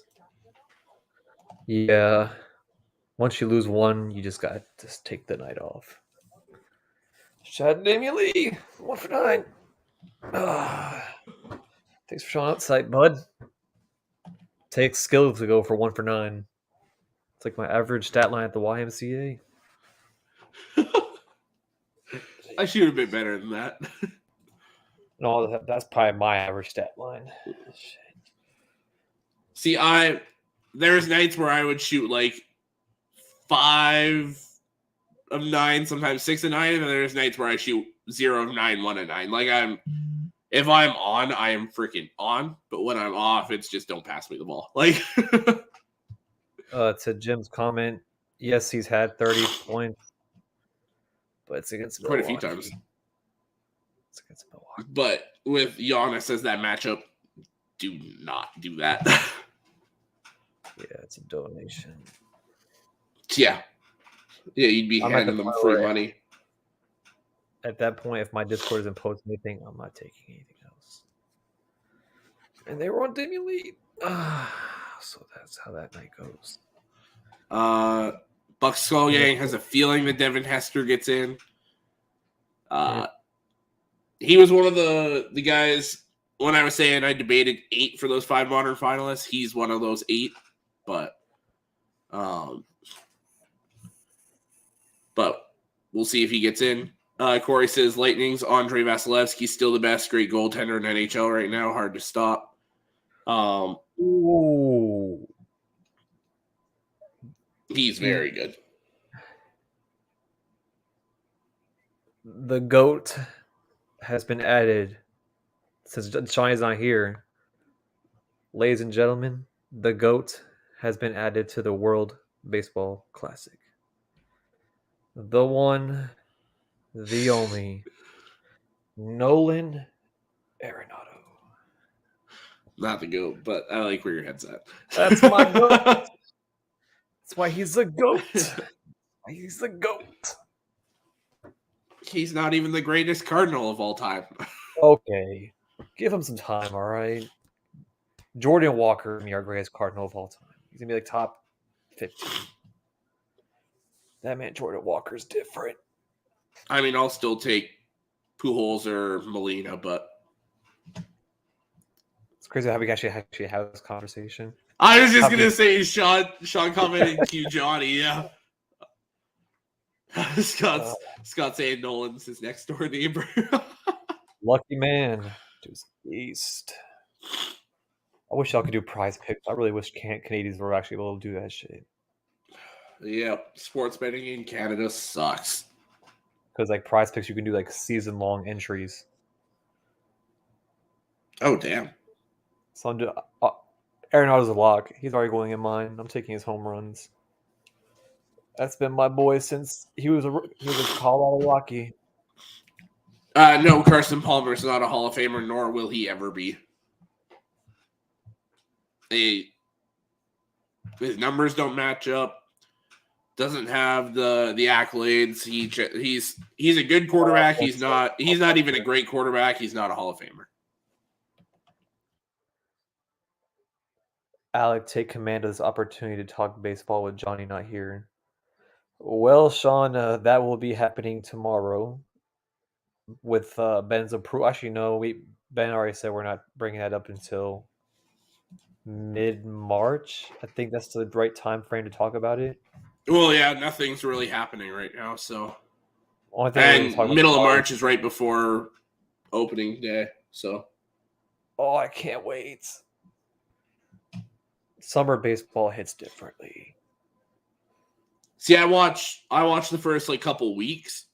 Yeah. Once you lose one, you just got to take the night off. Shot Damian Lee. 1 for 9. Thanks for showing up, sight, bud. Takes skill to go for 1 for 9. It's like my average stat line at the YMCA. I shoot a bit better than that. No, that's probably my average stat line. Shit. See, there's nights where I would shoot like 5 of 9, sometimes 6 of 9, and then there's nights where I shoot 0 of 9, 1 of 9. If I'm on, I am freaking on, but when I'm off, it's just don't pass me the ball. To Jim's comment, yes, he's had 30 points, but it's against quite Milwaukee. a few times. It's against Milwaukee. But with Giannis as that matchup, do not do that. Yeah, it's a donation. Yeah, you'd be handing them free money. At that point, if my Discord isn't posting anything, I'm not taking anything else. And they were on Damian Lee. So that's how that night goes. Buck Skullgang has a feeling that Devin Hester gets in. He was one of the guys when I was saying I debated 8 for those 5 modern finalists. He's one of those 8, but we'll see if he gets in. Corey says Lightning's Andre Vasilevsky's still the best great goaltender in NHL right now. Hard to stop. Ooh. He's very good. The GOAT has been added since Johnny's not here. Ladies and gentlemen, the GOAT has been added to the World Baseball Classic. The one, the only, Nolan Arenado. Not the GOAT, but I like where your head's at. That's my GOAT. That's why he's the GOAT. He's the GOAT. He's not even the greatest Cardinal of all time. Okay. Give him some time, all right? Jordan Walker, our greatest Cardinal of all time. He's going to be like top 15. That man, Jordan Walker's different. I mean, I'll still take Pujols or Molina, but it's crazy how we actually have this conversation. I was just going to say Sean commented to Johnny, yeah. Scott's saying Nolan's his next door neighbor. Lucky man. Just beast. I wish y'all could do prize picks. I really wish Canadians were actually able to do that shit. Yeah, sports betting in Canada sucks. Because like prize picks, you can do like season-long entries. Oh, damn. So I'm just, Arenado's a lock. He's already going in mine. I'm taking his home runs. That's been my boy since he was a Colorado Rocky. No, Carson Palmer is not a Hall of Famer, nor will he ever be. His numbers don't match up. Doesn't have the accolades. He's a good quarterback. He's not even a great quarterback. He's not a Hall of Famer. Alec, take command of this opportunity to talk baseball with Johnny not here. Well, Sean, that will be happening tomorrow with Ben's approval. Actually, no, Ben already said we're not bringing that up until mid-March. I think that's the right time frame to talk about it. Well, yeah, nothing's really happening right now, so. Only thing And middle of March is right before opening day, so. Oh, I can't wait. Summer baseball hits differently. See, I watch the first couple weeks,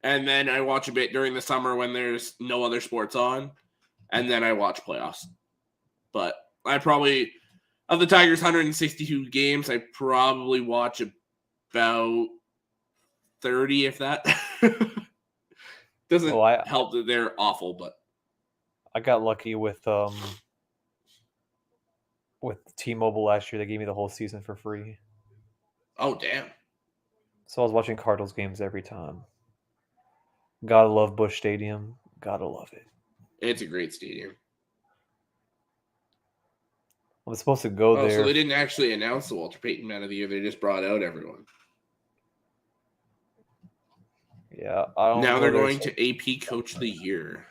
and then I watch a bit during the summer when there's no other sports on, and then I watch playoffs. But I probably, of the Tigers' 162 games, I probably watch about 30, if that. Doesn't help that they're awful, but I got lucky with T-Mobile last year. They gave me the whole season for free. Oh, damn. So I was watching Cardinals games every time. Gotta love Busch Stadium. Gotta love it. It's a great stadium. I'm supposed to go there. So they didn't actually announce the Walter Payton Man of the Year. They just brought out everyone. Yeah, I don't know. Now they're going to AP Coach of the Year.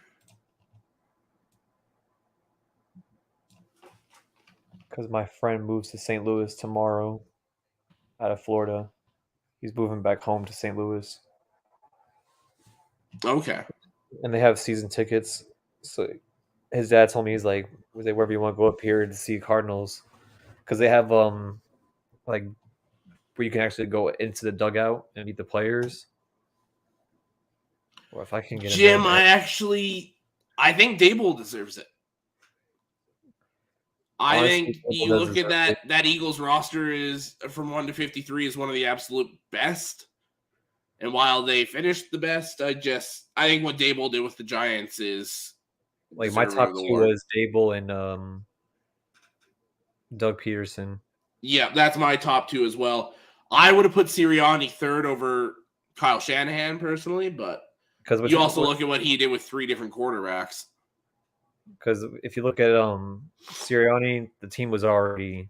Because my friend moves to St. Louis tomorrow out of Florida. He's moving back home to St. Louis. Okay. And they have season tickets. So his dad told me, he's like, wherever you want to go up here to see Cardinals. Because they have where you can actually go into the dugout and meet the players. Or if I can get Jim, I think Dable deserves it. I think you look at that Eagles roster is from 1 to 53 is one of the absolute best. And while they finished the best, I think what Dable did with the Giants is my top 2 was Dable and Doug Peterson. Yeah, that's my top 2 as well. I would have put Sirianni third over Kyle Shanahan personally, but you also look at what he did with 3 different quarterbacks. Because if you look at Sirianni, the team was already,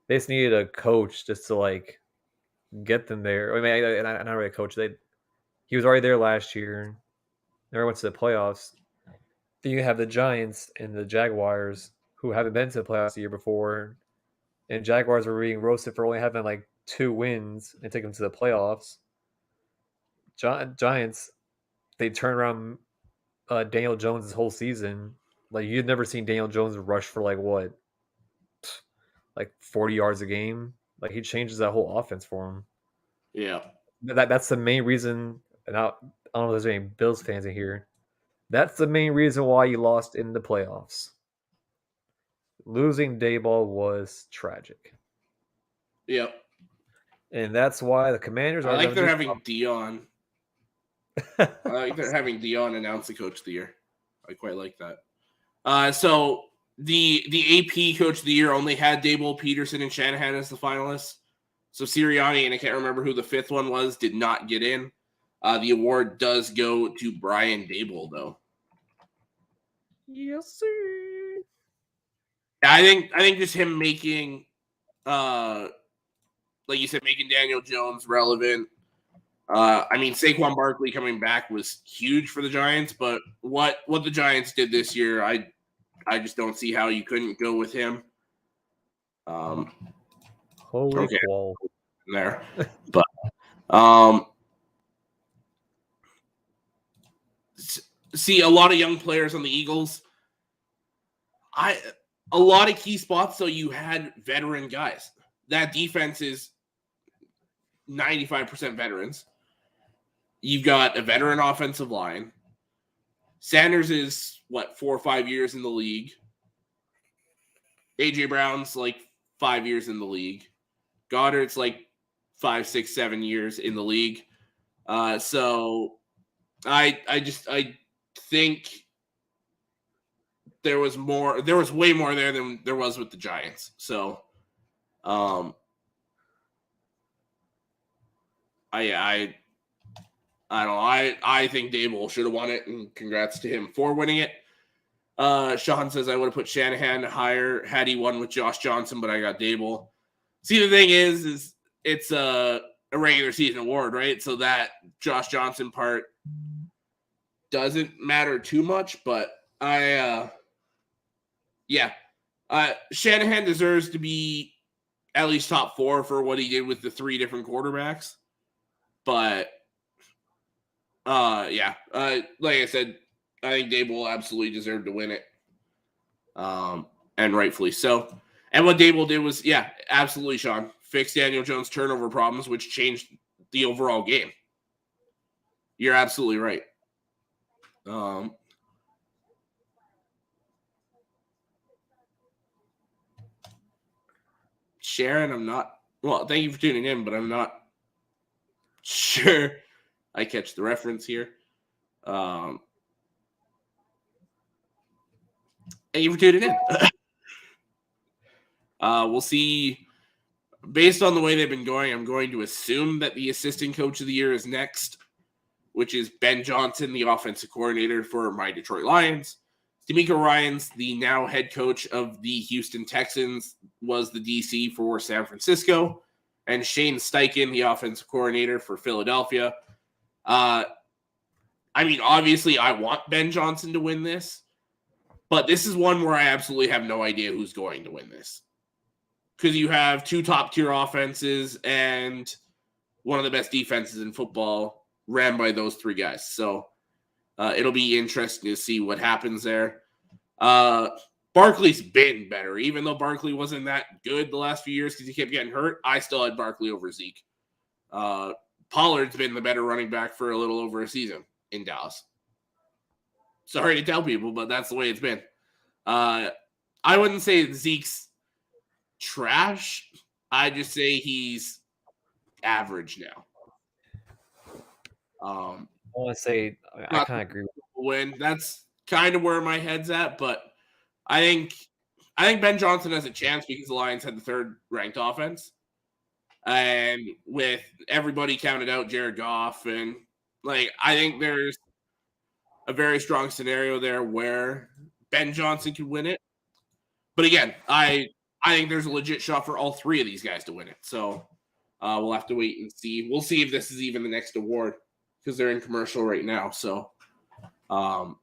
They just needed a coach just to like get them there. I mean, not really a coach. He was already there last year. Never went to the playoffs. Then you have the Giants and the Jaguars who haven't been to the playoffs the year before, and Jaguars were being roasted for only having like 2 wins and take them to the playoffs. Giants, they turned around Daniel Jones' whole season. Like you'd never seen Daniel Jones rush for like what, like 40 yards a game. Like he changes that whole offense for him. Yeah. That's the main reason. And I don't know if there's any Bills fans in here. That's the main reason why you lost in the playoffs. Losing Dayball was tragic. Yep. And that's why the Commanders I are like they're gonna having Dion. I like they're having Dion announce the coach of the year. I quite like that. So the AP coach of the year only had Daboll, Peterson, and Shanahan as the finalists. So Sirianni, and I can't remember who the 5th one was, did not get in. The award does go to Brian Daboll, though. Yes, sir. I think just him making, like you said, making Daniel Jones relevant. I mean, Saquon Barkley coming back was huge for the Giants, but what the Giants did this year, I just don't see how you couldn't go with him. Holy okay. qual. There, but see a lot of young players on the Eagles. A lot of key spots, so you had veteran guys. That defense is 95% veterans. You've got a veteran offensive line. Sanders is, 4 or 5 years in the league. A.J. Brown's like 5 years in the league. Goddard's like 5, 6, 7 years in the league. So I think there was way more there than there was with the Giants. So I don't know. I think Daboll should have won it, and congrats to him for winning it. Sean says I would have put Shanahan higher had he won with Josh Johnson, but I got Daboll. See, the thing is it's a regular season award, right? So that Josh Johnson part doesn't matter too much, but Shanahan deserves to be at least top 4 for what he did with the 3 different quarterbacks. But like I said, I think Daboll absolutely deserved to win it. And rightfully so. And what Daboll did was, absolutely, Sean, fix Daniel Jones' turnover problems, which changed the overall game. You're absolutely right. Sharon, thank you for tuning in, but I'm not sure I catch the reference here. Thank you for tuning in. We'll see. Based on the way they've been going, I'm going to assume that the assistant coach of the year is next, which is Ben Johnson, the offensive coordinator for my Detroit Lions. D'Amico Ryans, the now head coach of the Houston Texans, was the DC for San Francisco. And Shane Steichen, the offensive coordinator for Philadelphia. I mean, obviously, I want Ben Johnson to win this. But this is one where I absolutely have no idea who's going to win this. Because you have 2 top-tier offenses and one of the best defenses in football ran by those 3 guys. So it'll be interesting to see what happens there. Barkley's been better. Even though Barkley wasn't that good the last few years because he kept getting hurt, I still had Barkley over Zeke. Pollard's been the better running back for a little over a season in Dallas. Sorry to tell people, but that's the way it's been. I wouldn't say Zeke's trash. I just say he's average now. I want to say I kind of agree with win. That's kind of where my head's at, but I think Ben Johnson has a chance because the Lions had the 3rd ranked offense. And with everybody counted out, Jared Goff, and I think there's a very strong scenario there where Ben Johnson could win it. But again, I I think there's a legit shot for all three of these guys to win it. So we'll have to wait and see. We'll see if this is even the next award because they're in commercial right now. So, oh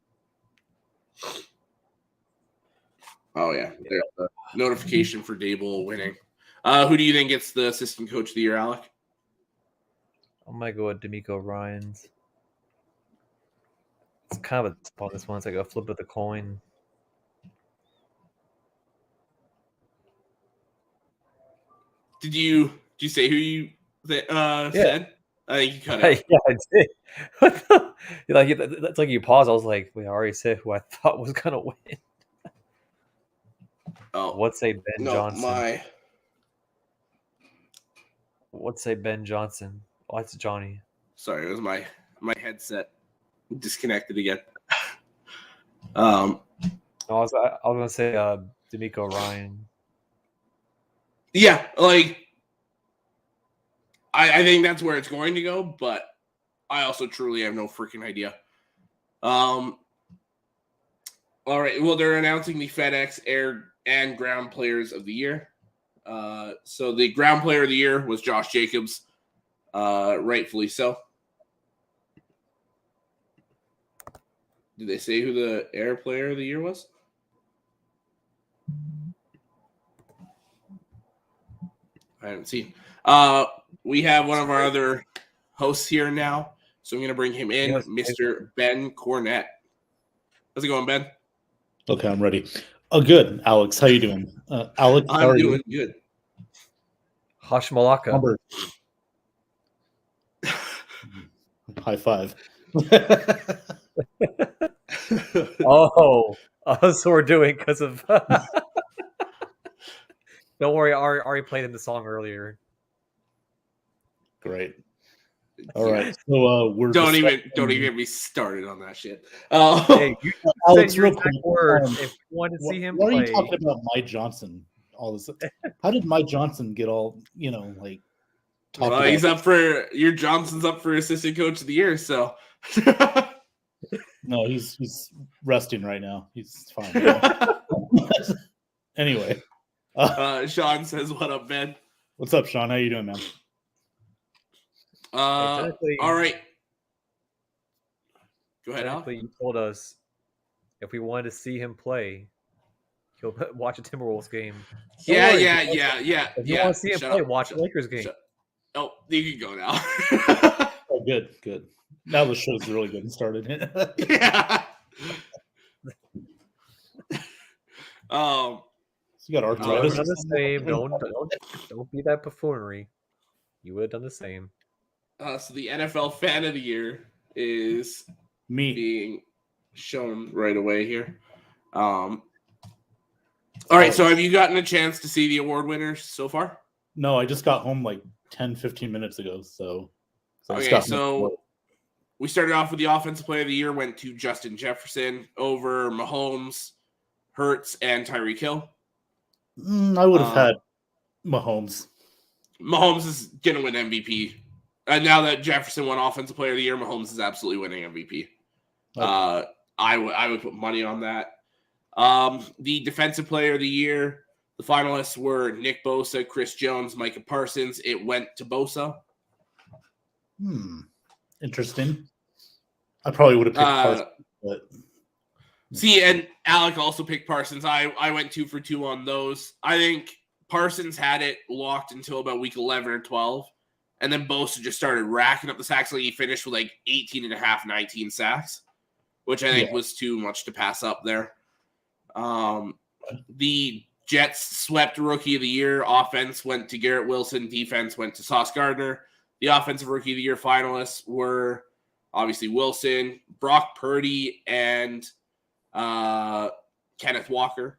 yeah, there's the notification for Dable winning. Who do you think gets the assistant coach of the year, Alec? I might go with D'Amico Ryans. It's kind of a spot this one. It's like a flip of the coin. Did you say who you said? I think you cut out. Yeah, I did. What the- like that's like you paused. I was like, wait, I already said who I thought was gonna win. Oh, What say Ben no, Johnson? What say Ben Johnson? Oh, it's Johnny. Sorry, it was my headset disconnected again. I was gonna say D'Amico Ryan. Yeah, like I think that's where it's going to go, but I also truly have no freaking idea. All right, well, they're announcing the FedEx Air and Ground Players of the Year. So the Ground Player of the Year was Josh Jacobs, rightfully so. Did they say who the Air Player of the Year was? I haven't seen. We have one of our other hosts here now, so I'm going to bring him in, Yes. Mr. Ben Cornett. How's it going, Ben? Okay, I'm ready. Oh, good, Alex. How you doing, Alex? How I'm are doing you? good. Hashmalaka. Number. High five. Oh, so we're doing because of. Don't worry, I already played him the song earlier. Great. All right. So we're Don't even get me started on that shit. Oh, Hey, you Alex, said your real exact quick, words. If you want to see him why play, are you talking about Mike Johnson? All this. How did Mike Johnson get all like? Talked well, he's about? up for your Johnson's up for assistant coach of the year. So No, he's resting right now. He's fine. Anyway, Sean says, "What up, Ben?" what's up, Sean? How you doing, man? technically- all right. Go ahead, Al. technically, you told us if we wanted to see him play, he'll watch a Timberwolves game. Don't Yeah. worry, If you want to see him Shut play, up. watch a Lakers game. Oh, you can go now. Oh, good. Now the show's really getting started. Yeah. So you got You would have arthritis. done the same. Don't be that buffoonery. You would have done the same. So the NFL Fan of the Year is Me. being shown right away here. All right, so have you gotten a chance to see the award winners so far? No, I just got home like 10, 15 minutes ago. So I just Okay, got so we started off with the Offensive Player of the Year, went to Justin Jefferson over Mahomes, Hurts, and Tyreek Hill. I would have had Mahomes. Mahomes is going to win MVP. And now that Jefferson won Offensive Player of the Year, Mahomes is absolutely winning MVP. Okay. I would put money on that. The Defensive Player of the Year, the finalists were Nick Bosa, Chris Jones, Micah Parsons. It went to Bosa. Interesting. I probably would have picked Parsons, but see, and Alec also picked Parsons. I went 2 for 2 on those. I think Parsons had it locked until about week 11 or 12. And then Bosa just started racking up the sacks. Like he finished with like 18 and a half, 19 sacks, which I think was too much to pass up there. The Jets swept Rookie of the Year. Offense went to Garrett Wilson. Defense went to Sauce Gardner. The Offensive Rookie of the Year finalists were obviously Wilson, Brock Purdy, and Kenneth Walker.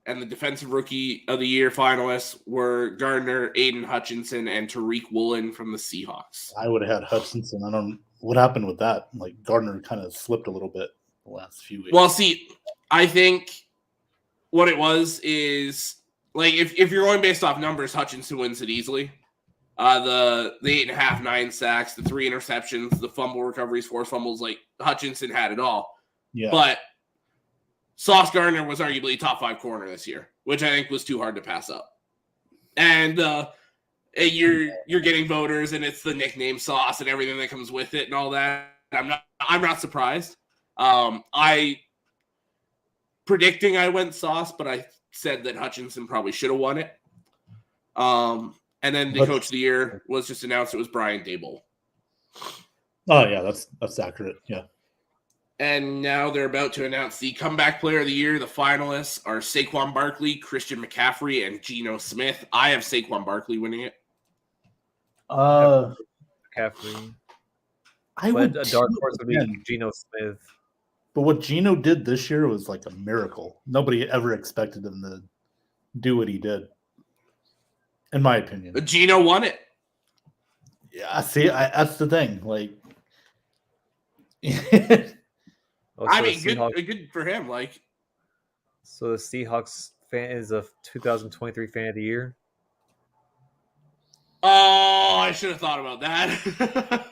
And the Defensive Rookie of the Year finalists were Gardner, Aiden Hutchinson, and Tariq Woolen from the Seahawks. I would have had Hutchinson. I don't know what happened with that. Like Gardner kind of slipped a little bit the last few weeks. Well, see, I think what it was is like if you're going based off numbers, Hutchinson wins it easily. The 8.5, 9 sacks, the 3 interceptions, the fumble recoveries, 4 fumbles, like Hutchinson had it all. Yeah. But Sauce Gardner was arguably top 5 corner this year, which I think was too hard to pass up. And you're getting voters, and it's the nickname Sauce and everything that comes with it and all that. I'm not surprised. I predicting I went Sauce, but I said that Hutchinson probably should have won it. And then the coach of the year was just announced. It was Brian Daboll. Oh yeah, that's accurate. Yeah. And now they're about to announce the comeback player of the year. The finalists are Saquon Barkley, Christian McCaffrey, and Geno Smith. I have Saquon Barkley winning it. McCaffrey. I But would a dark too, horse would be again. Geno Smith. But what Geno did this year was like a miracle. Nobody ever expected him to do what he did, in my opinion. Geno won it. Yeah, see, that's the thing. Like, Oh, I so mean, the Seahawks, good for him. Like, so the Seahawks fan is a 2023 fan of the year. oh, I should have thought about that.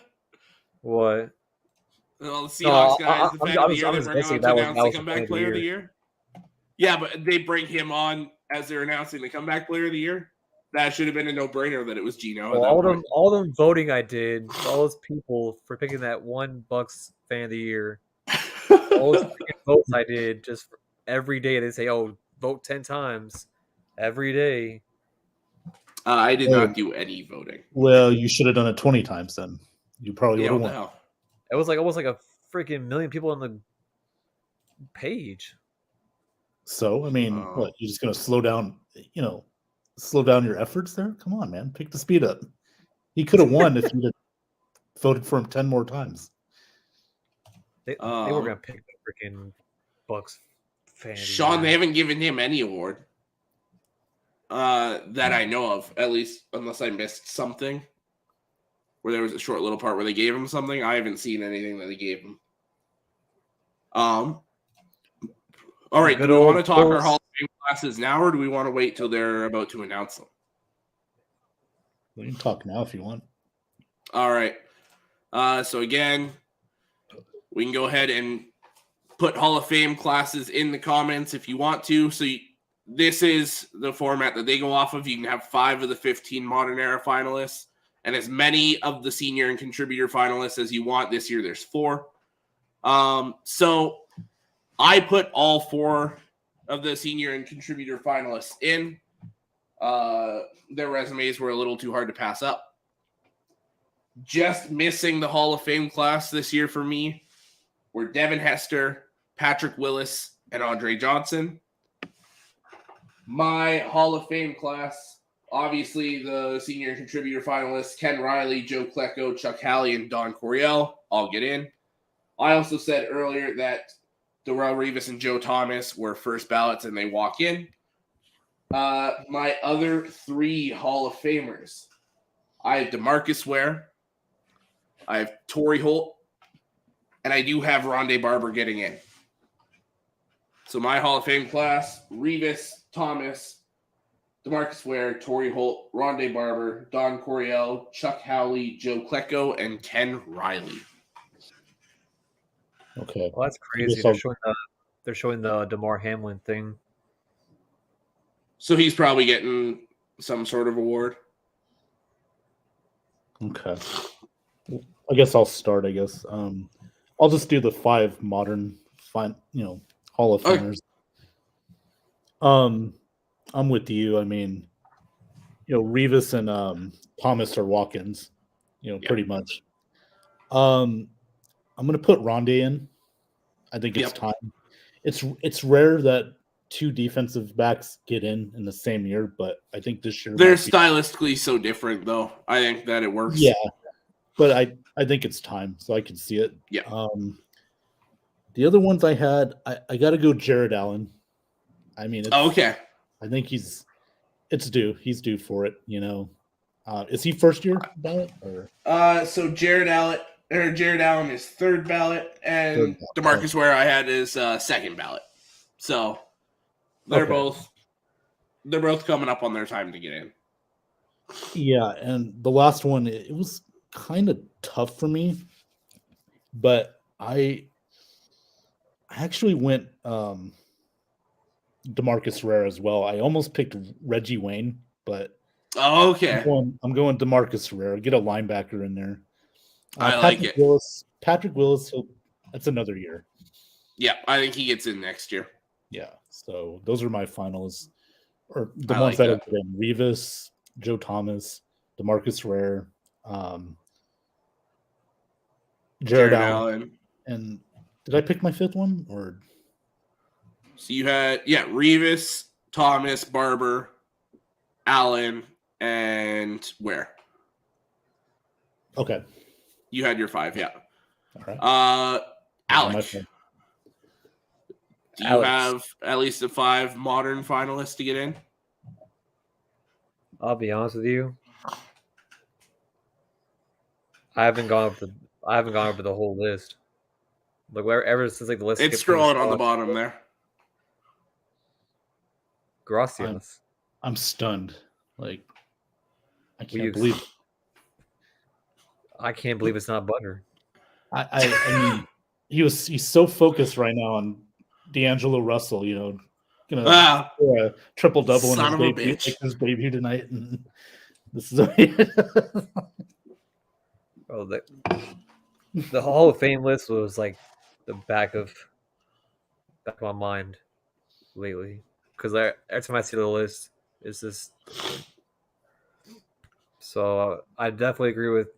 What? Well, the Seahawks No, guy is the fan of the year. I'm They just bring guessing on to that was announce the the comeback fan of the player of the year. Yeah, but they bring him on as they're announcing the comeback player of the year. That should have been a no-brainer that it was Geno. Well, all them voting I did, all those people for picking that one Bucs fan of the year, all those freaking votes I did just for every day. They say, "Oh, vote 10 times every day." I did not do any voting. well, you should have done it 20 times then. You probably Yeah, would what have the won. hell? It was like almost like a freaking million people on the page. So, I mean, what? You're just going to slow down your efforts there? Come on, man. Pick the speed up. He could have won if you'd have voted for him 10 more times. They were gonna pick the freaking Bucs fan. of the Sean, year. they haven't given him any award that I know of, at least unless I missed something where there was a short little part where they gave him something. I haven't seen anything that they gave him. All right, Good do we want to old talk our Bulls. Hall of Fame classes now, or do we want to wait till they're about to announce them? You can talk now if you want. All right. So again, we can go ahead and put Hall of Fame classes in the comments if you want to. So this is the format that they go off of. You can have 5 of the 15 modern era finalists and as many of the senior and contributor finalists as you want. This year there's 4. So I put all 4 of the senior and contributor finalists in. Their resumes were a little too hard to pass up. Just missing the Hall of Fame class this year for me were Devin Hester, Patrick Willis, and Andre Johnson. My Hall of Fame class, obviously the senior contributor finalists, Ken Riley, Joe Klecko, Chuck Halley, and Don Coryell all get in. I also said earlier that Darrell Revis and Joe Thomas were first ballots and they walk in. My other 3 Hall of Famers, I have DeMarcus Ware, I have Torrey Holt, and I do have Rondé Barber getting in. So my Hall of Fame class, Revis, Thomas, DeMarcus Ware, Torrey Holt, Rondé Barber, Don Coryell, Chuck Howley, Joe Klecko, and Ken Riley. Okay. Well, that's crazy. They're showing the DeMar Hamlin thing. So he's probably getting some sort of award. Okay. I guess I'll start, I'll just do the 5 modern Hall of Famers. Okay. I'm with you. I mean, Revis and Thomas are walk-ins, pretty much. I'm gonna put Rondé in. I think it's time. It's rare that 2 defensive backs get in the same year, but I think this year they're stylistically so different, though. I think that it works. Yeah, but I think it's time, so I can see it. Yeah. The other ones I had, I got to go Jared Allen. I mean, okay. I think it's due. He's due for it. Is he first year ballot or? So Jared Allen is 3rd ballot, and DeMarcus Ware I had is 2nd ballot. So they're both coming up on their time to get in. Yeah, and the last one, it was kind of tough for me, but I actually went DeMarcus Rare as well. I almost picked Reggie Wayne, but Oh, okay. I'm going DeMarcus Rare. Get a linebacker in there. I like Patrick it. Willis. Patrick Willis. That's another year. Yeah, I think he gets in next year. Yeah. So those are my finals, or the I ones like that that. have been Revis, Joe Thomas, DeMarcus Rare, Jared Allen, and did I pick my fifth one or? So you had Revis, Thomas, Barber, Allen, and where? Okay. You had your 5, yeah. All right. Alec, My do phone. you Alex. have at least a 5 modern finalists to get in? I'll be honest with you. I haven't gone over the whole list. Like ever since like the list. It's skipped from scrolling on the bottom there. Gracias. I'm stunned. Like I Will can't you- believe it. I can't believe it's not butter. I mean, he's so focused right now on D'Angelo Russell. You know, gonna Wow. score a triple double in Son his of a debut, bitch. like his debut tonight, and this is. Oh, the Hall of Fame list was like the back of my mind lately, because every time I see the list, it's just. So I definitely agree with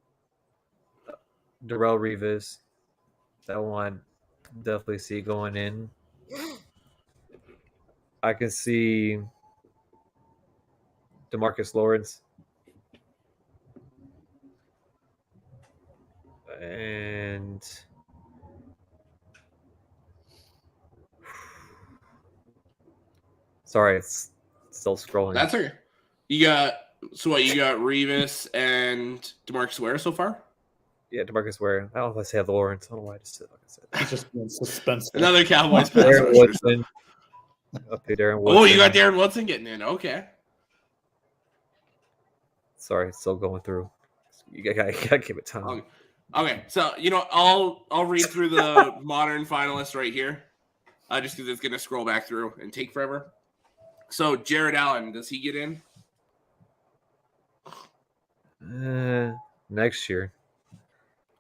Darrell Revis. That one I definitely see going in. I can see DeMarcus Lawrence. And sorry, it's still scrolling. That's okay. You got Revis and DeMarcus Ware so far? Yeah, DeMarcus Ware. I don't know if I say Lawrence. I don't know why I just said like I said. He's just being suspenseful. Another Cowboys pass Darren rusher. Woodson. Okay, Darren Woodson. Oh, you got Darren Woodson getting in. Okay. Sorry, it's still going through. You gotta give it time. Okay, so I'll read through the modern finalists right here, just because it's gonna scroll back through and take forever. So Jared Allen, does he get in? Next year.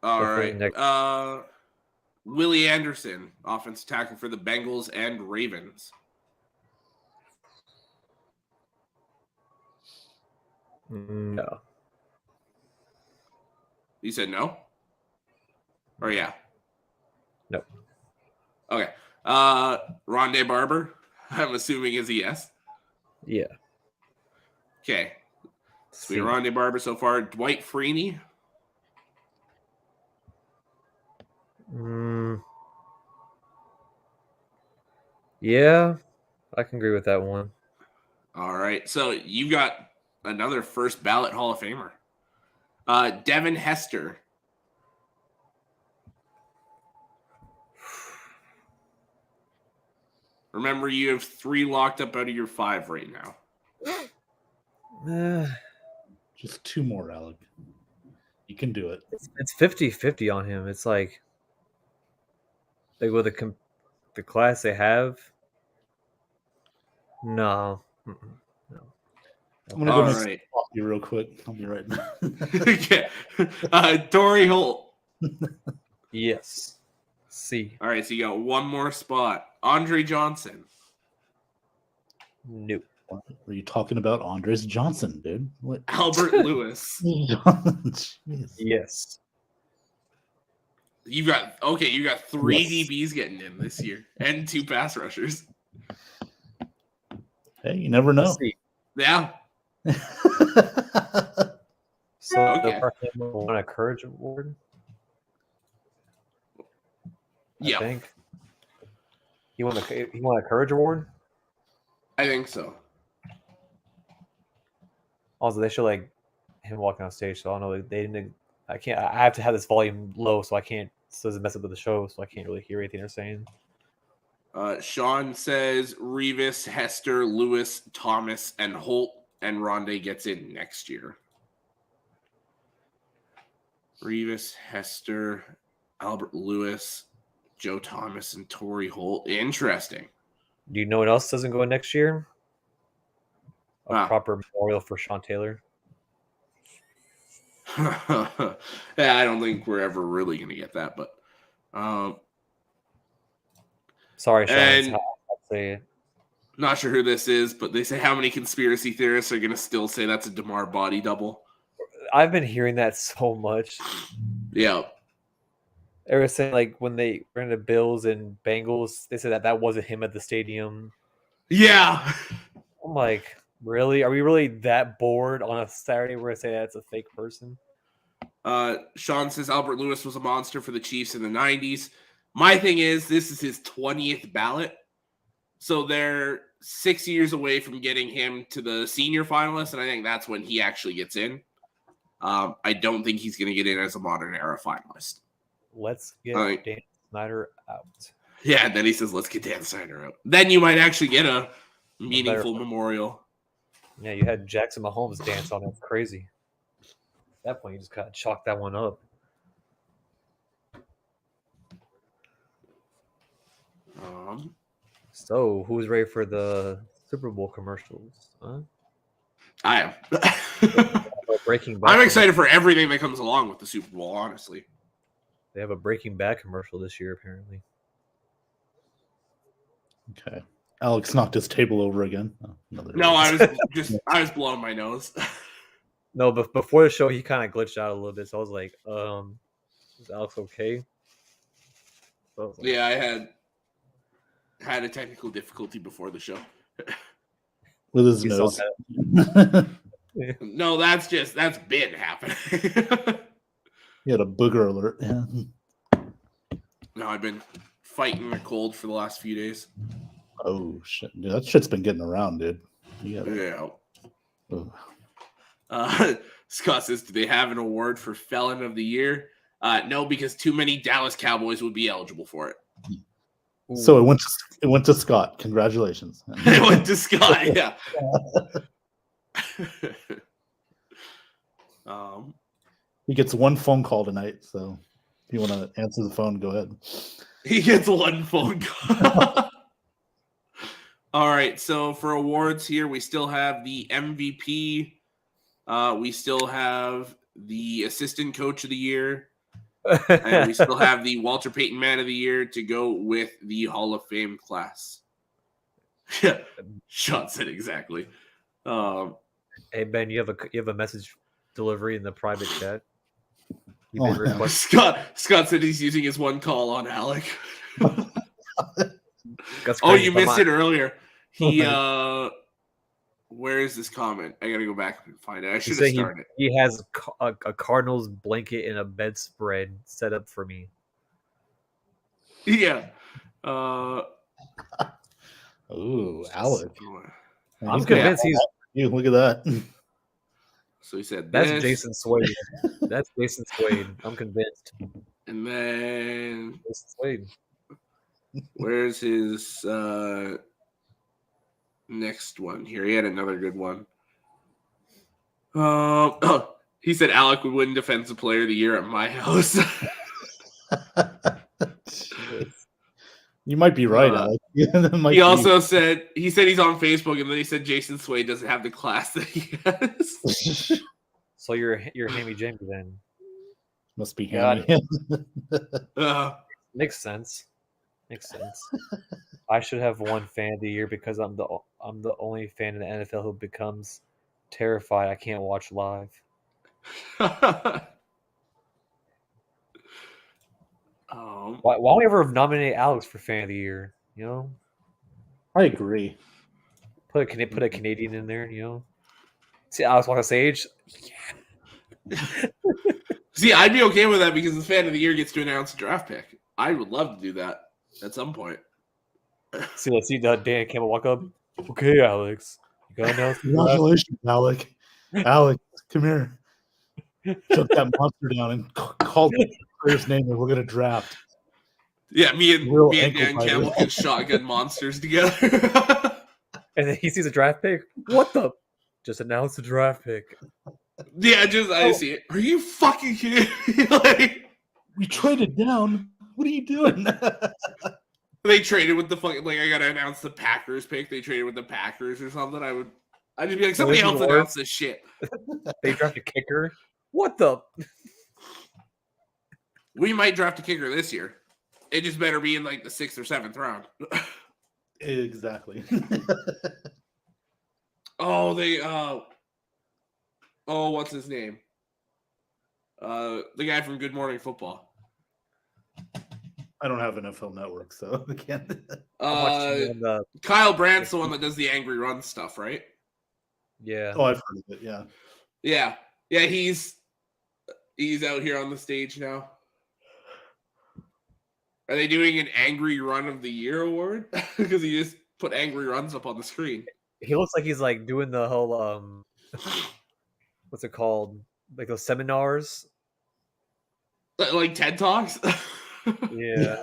All Definitely right. Willie Anderson, offensive tackle for the Bengals and Ravens. No. You said no? Or yeah? No. Okay. Rondé Barber, I'm assuming is a yes. Yeah. Okay. Sweet Rondé Barber so far. Dwight Freeney. Yeah, I can agree with that one. All right. So you got another first ballot Hall of Famer. Devin Hester. Remember, you have 3 locked up out of your 5 right now. Just 2 more, Alec. You can do it. It's 50-50 on him. It's like with the class they have. No. No. I'm gonna go make coffee real quick. I'll be right back. Okay. Torrey Holt. Yes. C. All right, so you got 1 more spot. Andre Johnson. Nope. What are you talking about? Andres Johnson, dude. What? Albert Lewis. Yes. You got 3 DBs getting in this year and 2 pass rushers. Hey, you never know. Yeah. So Okay. the won a Courage Award. Yeah. I think he won a Courage Award. I think so. Also, they show like him walking on stage, so I don't know. They didn't. I can't. I have to have this volume low, so I can't. So it doesn't mess up with the show, so I can't really hear anything they're saying. Sean says Revis, Hester, Lewis, Thomas, and Holt, and Rondé gets in next year. Revis, Hester, Albert Lewis, Joe Thomas, and Torrey Holt. Interesting. Do you know what else doesn't go next year? A Wow. proper memorial for Sean Taylor. Yeah, I don't think we're ever really going to get that, but Sorry, Sean. That's And- how I say it. not sure who this is, but they say how many conspiracy theorists are going to still say that's a DeMar body double. I've been hearing that so much. Yeah. They were saying like when they ran the Bills and Bengals, they said that wasn't him at the stadium. Yeah. I'm like, really? Are we really that bored on a Saturday where I say that's a fake person? Sean says Albert Lewis was a monster for the Chiefs in the 90s. My thing is, this is his 20th ballot. So they're 6 years away from getting him to the senior finalist, and I think that's when he actually gets in. I don't think he's going to get in as a modern era finalist. Let's get Alright. Dan Snyder out. Yeah, and then he says, let's get Dan Snyder out. Then you might actually get a meaningful memorial. Yeah, you had Jackson Mahomes dance on it. It's crazy. At that point, you just kind of chalk that one up. So, who's ready for the Super Bowl commercials? Huh? I am. Breaking Bad. I'm excited for everything that comes along with the Super Bowl, honestly. They have a Breaking Bad commercial this year, apparently. Okay. Alex knocked his table over again. Oh, No, I was blowing my nose. No, but before the show, he kind of glitched out a little bit. So I was like, is Alex okay? So I was like, Yeah, I had a technical difficulty before the show. with his You saw nose. No, that's been happening. He had a booger alert. Yeah. No, I've been fighting a cold for the last few days. Oh shit, dude, that shit's been getting around, dude. Yeah. Oh. Scott says, do they have an award for Felon of the Year? No, because too many Dallas Cowboys would be eligible for it. So it went to Scott. Congratulations. It went to Scott, yeah. He gets one phone call tonight, so if you want to answer the phone, go ahead. He gets one phone call. All right, so for awards here, we still have the MVP. We still have the Assistant Coach of the Year. And we still have the Walter Payton Man of the Year to go with the Hall of Fame class. Yeah, Sean said exactly. Hey Ben, you have a message delivery in the private chat. Oh, yeah. Scott said he's using his one call on Alec. That's Oh, crazy. you missed it earlier. He where is this comment? I gotta go back and find it. I should have started. He has a Cardinals blanket and a bedspread set up for me. Yeah. Ooh, Alex. I'm convinced he's. You look at that. So he said That's this, Jason Swade. That's Jason Swade. I'm convinced. and then Jason Swade. where's his next one here? He had another good one. He said Alec would win Defensive Player of the Year at my house. You might be right, Alex. He also said he's on Facebook, and then he said Jason Swade doesn't have the class that he has. So you're Hammy Jamie then. Must be Got Hammy. Makes sense. Makes sense. I should have won Fan of the Year because I'm the only fan in the NFL who becomes terrified I can't watch live. Why don't we ever nominate Alex for Fan of the Year? You know, I agree. put a Canadian in there. You know, see Alex walk on stage. See, I'd be okay with that because the Fan of the Year gets to announce a draft pick. I would love to do that at some point. Let's see Dan Campbell walk up. Okay, Alex, you got announce. Congratulations, Alec. Alex, come here. Shut that monster down and call the player's name, and we're gonna draft. Yeah, me and Dan biter. Campbell can shotgun monsters together. And then he sees a draft pick. What the? Just announce the draft pick. Yeah, I see it. Are you fucking kidding me? Like, We traded down. What are you doing? they traded with the fucking I gotta announce the Packers pick. They traded with the Packers or something. I'd just be like, somebody else announce this shit. They draft a kicker. What the? We might draft a kicker this year. It just better be in the 6th or 7th round. Exactly. Oh, what's his name? The guy from Good Morning Football. I don't have NFL Network, so I can't. Kyle Brandt's the one that does the angry run stuff, right? Yeah. Oh, I've heard of it. Yeah. Yeah. He's out here on the stage now. Are they doing an Angry Run of the Year award? Because he just put angry runs up on the screen. He looks like he's doing the whole what's it called? Like those seminars. Like TED Talks? Yeah.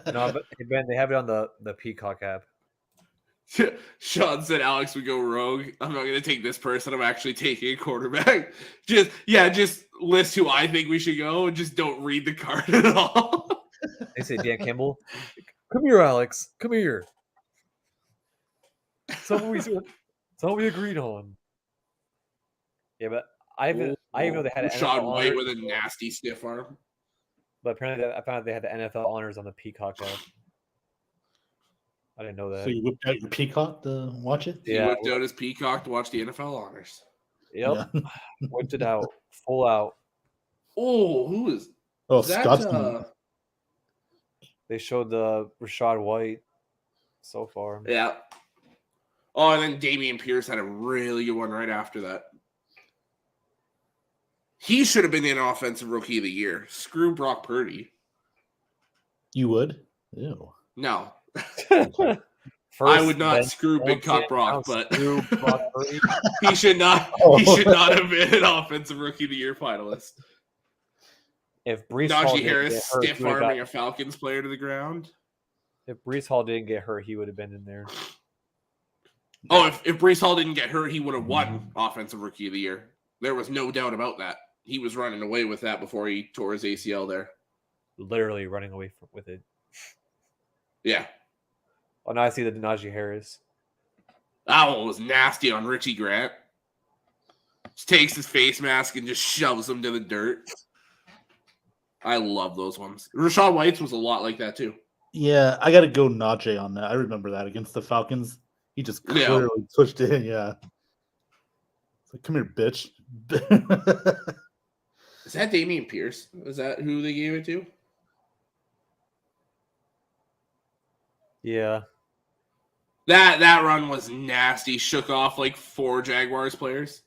No, but Ben, they have it on the Peacock app. Sean said Alex would go rogue. I'm not gonna take this person. I'm actually taking a quarterback. Just list who I think we should go and just don't read the card at all. They say Dan Campbell. Come here, Alex. Come here. Something we agreed on. Yeah, but I didn't know they had an Sean NFL White honors, with a nasty stiff arm. but apparently I found out they had the NFL honors on the Peacock app. I didn't know that. So you whipped out your Peacock to watch it? He whipped out his Peacock to watch the NFL honors. Yep. Yeah. Whipped it out. Full out. Oh, who is? Oh, is that, Scotsman. They showed the Rashad White so far. Yeah. Oh, and then Dameon Pierce had a really good one right after that. He should have been in Offensive Rookie of the Year. Screw Brock Purdy. You would? Ew. No. First, I would not screw Big Cock Brock, but he should not. Oh. He should not have been an Offensive Rookie of the Year finalist. If Breece Hall Najee Harris hurt, stiff arming a Falcons player to the ground. If Breece Hall didn't get hurt, he would have been in there. Oh, if Breece Hall didn't get hurt, he would have won Offensive Rookie of the Year. There was no doubt about that. He was running away with that before he tore his ACL there. Literally running away with it. Yeah. Oh, now I see the Najee Harris. That one was nasty on Richie Grant. Just takes his face mask and just shoves him to the dirt. I love those ones. Rashad White's was a lot like that too. Yeah, I got to go Najee on that. I remember that against the Falcons. He just clearly pushed in. Yeah. It's like, come here, bitch. Is that Dameon Pierce? Is that who they gave it to? Yeah. That run was nasty. Shook off 4 Jaguars players.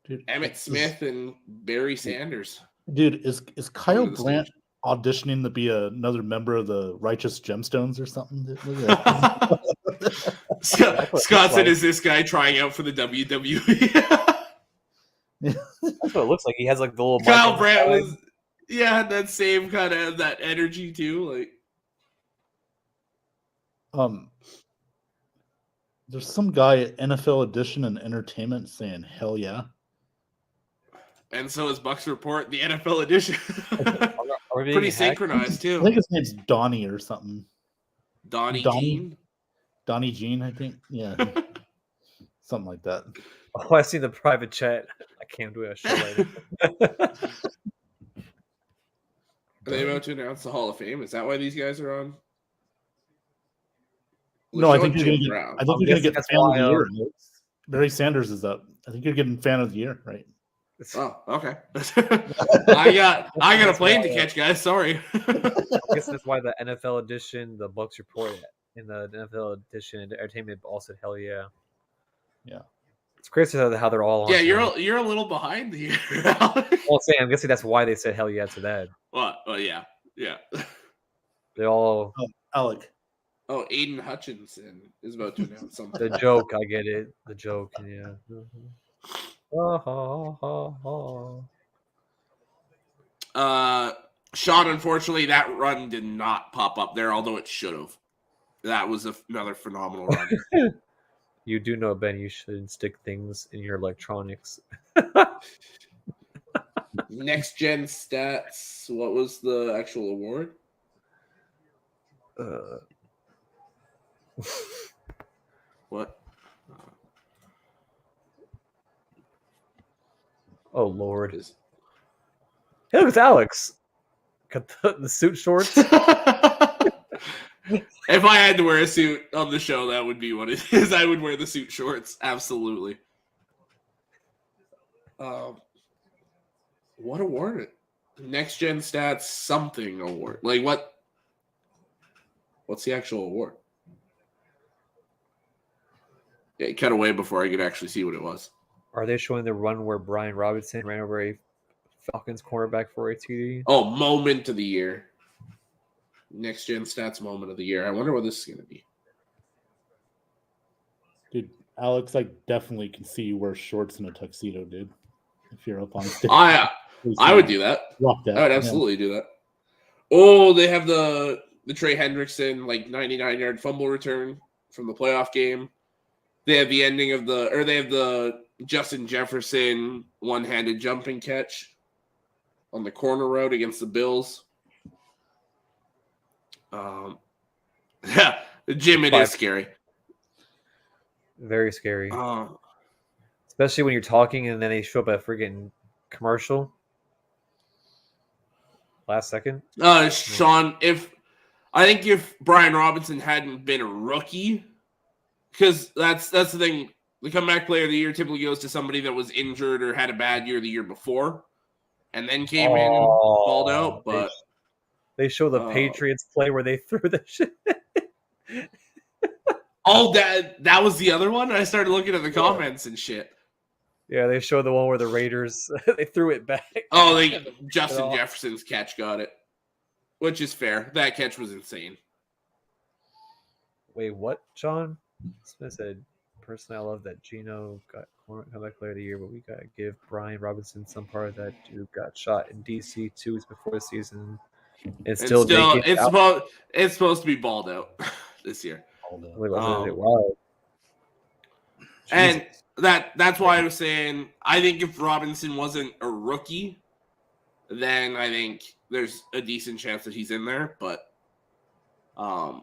Dude, Emmitt Smith and Barry Sanders. Dude, is Kyle Brandt auditioning to be another member of the Righteous Gemstones or something? Scott said, "Is this guy trying out for the WWE?" That's what it looks like. He has the little. Kyle Brandt was, had that same kind of that energy too. There's some guy at NFL Edition and Entertainment saying, "Hell yeah." And so is Bucs Report, the NFL edition. Are we pretty synchronized too. I think his name's Donnie or something. Donnie Jean? Donnie Jean, I think. Yeah. Something like that. Oh, I see the private chat. I can't do a show later. Are they about to announce the Hall of Fame? Is that why these guys are on? No, I think you're going to get fan of the year. Barry Sanders is up. I think you're getting fan of the year, right? Oh, okay. I got a plane to catch, guys. Sorry. I guess that's why the NFL edition, the Bucs Report, and the NFL edition, the Entertainment all said hell yeah. Yeah. It's crazy how they're all on. Yeah, you're a little behind here. Well, I'm guessing that's why they said hell yeah to that. Well, yeah. They all. Oh, Alec. Oh, Aiden Hutchinson is about to announce something. The joke, I get it. The joke, yeah. Sean, unfortunately, that run did not pop up there, although it should have. That was another phenomenal run. You do know, Ben, you shouldn't stick things in your electronics. Next gen stats. What was the actual award? What? Oh Lord! Is... Hey, look, it's Alex. Got the suit shorts. If I had to wear a suit on the show, that would be what it is. I would wear the suit shorts. Absolutely. What award? Next Gen Stats something award. Like what? What's the actual award? Yeah, it cut away before I could actually see what it was. Are they showing the run where Brian Robinson ran over a Falcons cornerback for a TD? Oh, moment of the year. Next Gen Stats moment of the year. I wonder what this is going to be. Dude, Alex, I definitely can see you wear shorts and a tuxedo, dude. If you're up on stage. I would do that. Rock that. I would absolutely do that. Oh, they have the Trey Hendrickson, like 99-yard fumble return from the playoff game. They have the ending of they have the Justin Jefferson one-handed jumping catch on the corner road against the Bills. Yeah, Jim, it is scary. Very scary. Especially when you're talking and then they show up a freaking commercial. Last second. Sean, I think if Brian Robinson hadn't been a rookie, because that's the thing, the comeback player of the year typically goes to somebody that was injured or had a bad year the year before, and then came in balled out. But they show the Patriots play where they threw the shit. Oh, that was the other one. I started looking at the comments and shit. Yeah, they show the one where the Raiders they threw it back. Oh, Justin Jefferson's catch got it, which is fair. That catch was insane. Wait, what, John? Smith said, personally, I love that Gino got comeback player of the year, but we got to give Brian Robinson some part of that dude got shot in DC 2 weeks before the season. It's supposed to be balled out this year. Wait, wow. And that's why I was saying, I think if Robinson wasn't a rookie, then I think there's a decent chance that he's in there. But the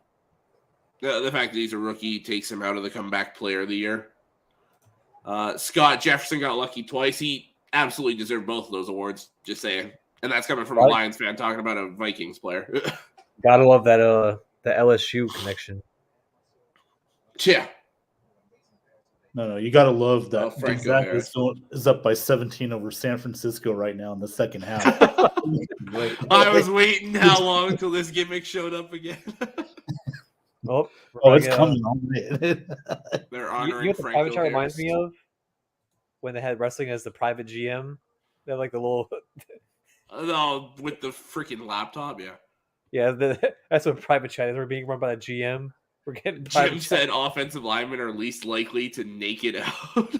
fact that he's a rookie takes him out of the comeback player of the year. Scott Jefferson got lucky twice. He absolutely deserved both of those awards, just saying. And that's coming from a Lions fan talking about a Vikings player. Gotta love that the LSU connection. Yeah. No, you gotta love that. Franco is up by 17 over San Francisco right now in the second half. I was waiting how long until this gimmick showed up again. It's coming on. They're honoring you know what the Franco private chat Harris. reminds me of? When they had wrestling as the private GM. They had like the little Oh, with the freaking laptop, yeah. Yeah, that's what private chat is. We're being run by the GM. We're getting Jim said offensive linemen are least likely to naked out.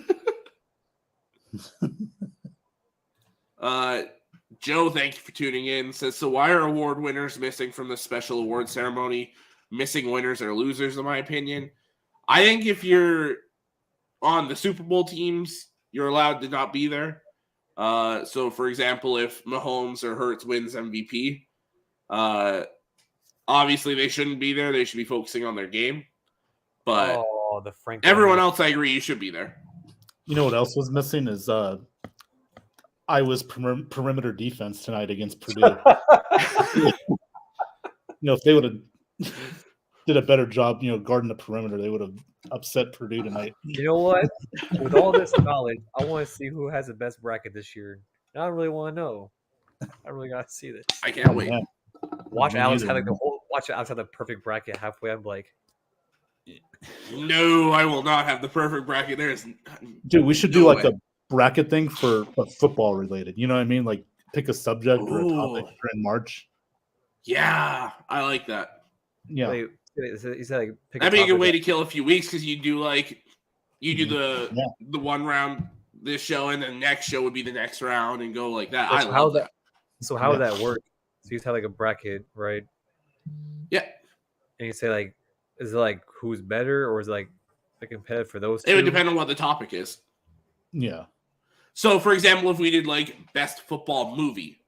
Joe, thank you for tuning in. Says, so why are award winners missing from the special award ceremony? Missing winners are losers, in my opinion. I think if you're on the Super Bowl teams, you're allowed to not be there. So, for example, if Mahomes or Hurts wins MVP, obviously they shouldn't be there. They should be focusing on their game. But everyone else, I agree, you should be there. You know what else was missing is Iowa's perimeter defense tonight against Purdue. If they would have did a better job, guarding the perimeter, they would have upset Purdue tonight. You know what? With all this knowledge, I want to see who has the best bracket this year. I don't really want to know. I really got to see this. I can't wait. Yeah. Watch Alex have the perfect bracket halfway. I'm like, no, I will not have the perfect bracket. Dude, we should do a bracket thing for football related. You know what I mean? Like pick a subject or a topic during March. Yeah, I like that. Yeah. Wait, he said like pick that'd be a good way to kill a few weeks because you do the one round this show and the next show would be the next round and go like that. So how would that work? So you have like a bracket, right? Yeah. And you say like, is it like who's better or is it like competitive for those two? It would depend on what the topic is. Yeah. So for example, if we did like best football movie,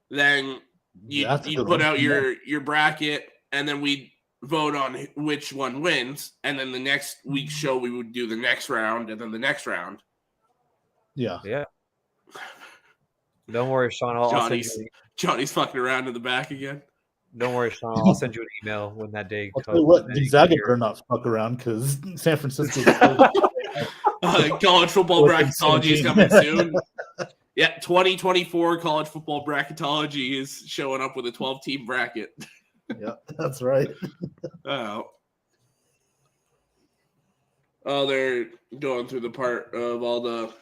then you put out your bracket and then we vote on which one wins, and then the next week's show we would do the next round, and then the next round. Yeah. Yeah. Don't worry, Sean. I'll send you. Johnny's fucking around in the back again. Don't worry, Sean. I'll send you an email when that day I'll comes. tell you what, Gonzaga better not fuck around because San Francisco. College football bracketology is coming soon. Yeah, 2024 college football bracketology is showing up with a 12-team bracket. Yeah, that's right. Oh, they're going through the part of all the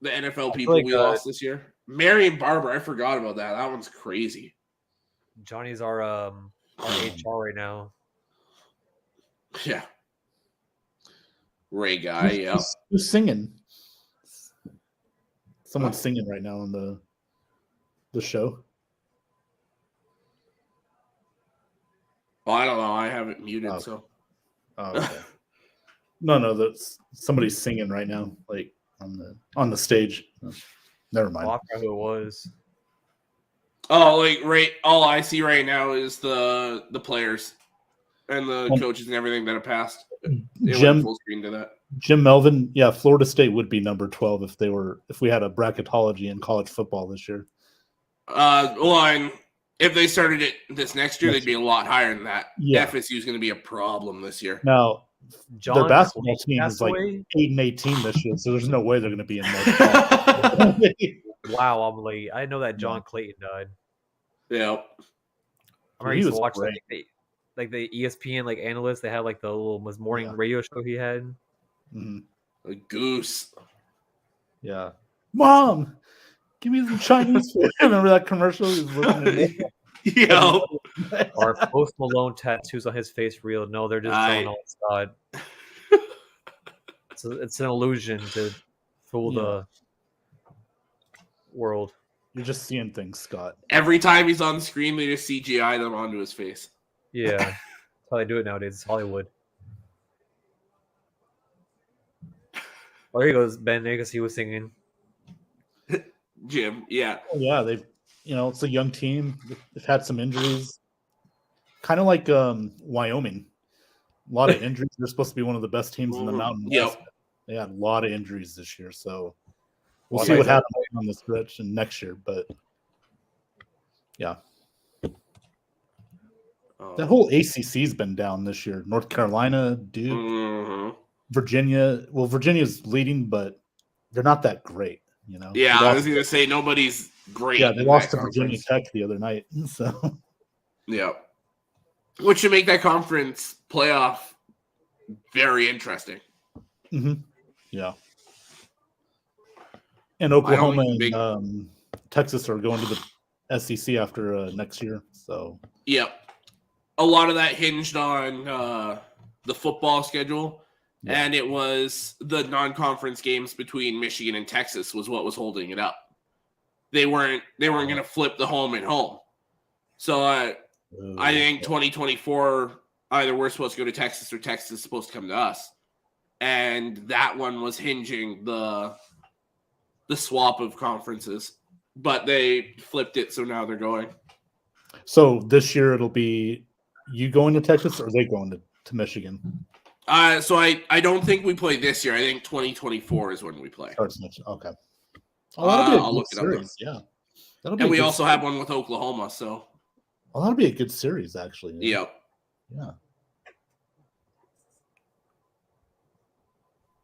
NFL people like, we lost this year. Marion Barber, I forgot about that. That one's crazy. Johnny's our HR right now. Yeah. Ray guy, yeah. Who's singing? Someone's singing right now on the show. Well, I don't know. I have it muted, so. Oh, okay. No, that's somebody's singing right now, like on the stage. Never mind. Oh, I forgot who it was. Oh, like right. All I see right now is the players and the coaches and everything that have passed. It went full screen to that. Jim Melvin, yeah, Florida State would be number 12 if we had a bracketology in college football this year. And if they started it this next year, they'd be a lot higher than that. Yeah. FSU is going to be a problem this year. Now, their basketball team is like away? 8-18 this year, so there's no way they're going to be in there. Wow, I'm late. I didn't know that John Clayton died. Yeah. I remember He used to was watch great. like the ESPN like analysts. They had like the little morning radio show he had. Mm-hmm. A goose. Yeah. Mom, give me some Chinese food. Remember that commercial? He was looking at Yeah. Are Post Malone tattoos on his face real? No, they're just showing all God. It's an illusion to fool the world. You're just seeing things, Scott. Every time he's on the screen, they just CGI them onto his face. Yeah. That's how they do it nowadays. It's Hollywood. Oh, here he goes, Ben, because he was singing. Jim, yeah. Oh, yeah, it's a young team. They've had some injuries. Kind of like Wyoming. A lot of injuries. They're supposed to be one of the best teams in the Mountain West. Yep. They had a lot of injuries this year, so we'll see what happens on the stretch and next year. But yeah, that whole ACC's been down this year. North Carolina, Duke, Virginia. Well, Virginia's leading, but they're not that great. Yeah, I was going to say nobody's great. Yeah, they lost to Virginia Tech the other night. So yeah, which should make that conference playoff very interesting. Mm-hmm. Yeah. And Oklahoma and Texas are going to the SEC after next year. So yep, a lot of that hinged on the football schedule, and it was the non-conference games between Michigan and Texas was what was holding it up. They weren't going to flip the home and home. So I think 2024 either we're supposed to go to Texas or Texas is supposed to come to us. And that one was hinging the swap of conferences, but they flipped it, so now they're going. So this year it'll be you going to Texas or are they going to Michigan? So I don't think we play this year. I think 2024 is when we play. Okay. Oh, that'll be a I'll good look it up. series. Yeah. And we also have one with Oklahoma, so. Well, that'll be a good series, actually. Yep. Yeah.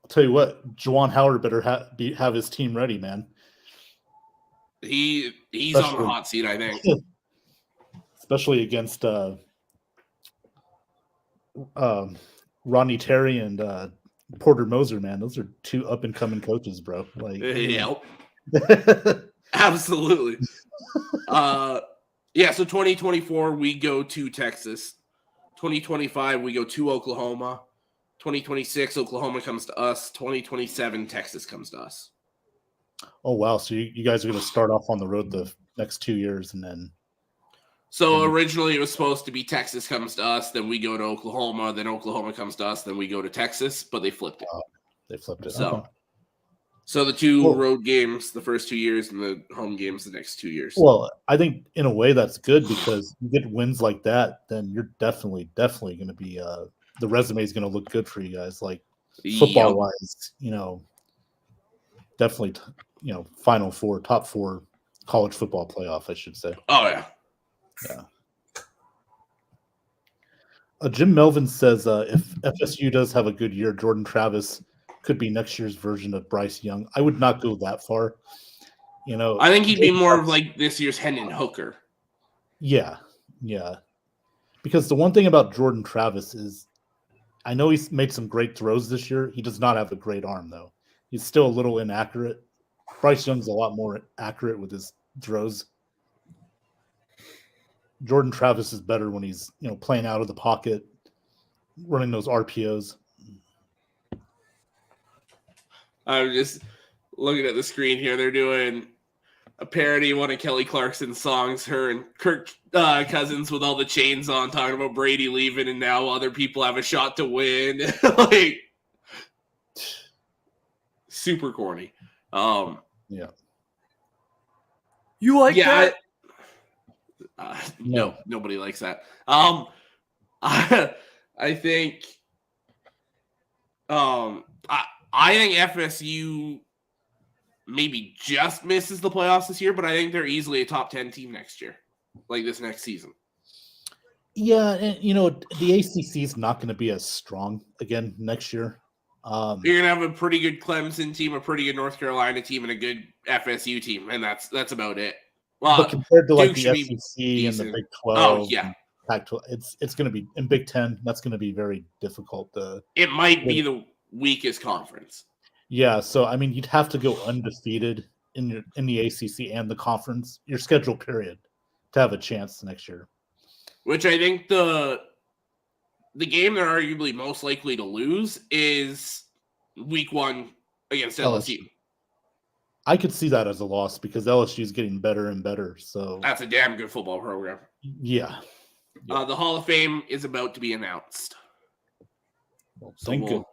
I'll tell you what, Juwan Howard better have his team ready, man. He's on the hot seat, I think. Especially against Rodney Terry and Porter Moser, man. Those are two up and coming coaches, bro. Like, yep. Absolutely. So 2024 we go to Texas. 2025 we go to Oklahoma. 2026 Oklahoma comes to us. 2027 Texas comes to us. Oh wow! So you guys are going to start off on the road the next 2 years, and then. So originally it was supposed to be Texas comes to us, then we go to Oklahoma, then Oklahoma comes to us, then we go to Texas, but they flipped it. They flipped it. So, okay. So the two Well- road games the first 2 years and the home games the next 2 years. Well, I think in a way that's good because you get wins like that, then you're definitely going to be the resume is going to look good for you guys. Like football Yep. wise, definitely, Final Four, top 4 college football playoff, I should say. Oh yeah. Yeah. Jim Melvin says if FSU does have a good year, Jordan Travis could be next year's version of Bryce Young. I would not go that far. I think he'd be Jordan more of Travis- like this year's Hendon Hooker. Yeah. Because the one thing about Jordan Travis is I know he's made some great throws this year. He does not have a great arm, though. He's still a little inaccurate. Bryce Young's a lot more accurate with his throws. Jordan Travis is better when he's, playing out of the pocket, running those RPOs. I'm just looking at the screen here. They're doing a parody of one of Kelly Clarkson's songs, her and Kirk Cousins with all the chains on, talking about Brady leaving and now other people have a shot to win. Like, super corny. Yeah. You like Yeah. that? No, nobody likes that. I think I think FSU maybe just misses the playoffs this year, but I think they're easily a top 10 team next year, like this next season. Yeah, and the ACC is not going to be as strong again next year. You're gonna have a pretty good Clemson team, a pretty good North Carolina team, and a good FSU team, and that's about it. Well, but compared to like Duke the should be SEC and the decent. Big 12, Oh, yeah. and Pac-12, it's going to be in Big 10. That's going to be very difficult. It might be the weakest conference. Yeah, so I mean, you'd have to go undefeated in the ACC and the conference, your schedule period, to have a chance next year. Which I think the game they're arguably most likely to lose is week 1 against LSU. I could see that as a loss because LSU is getting better and better. So That's a damn good football program. yeah. The Hall of Fame is about to be announced. Well, So thank you.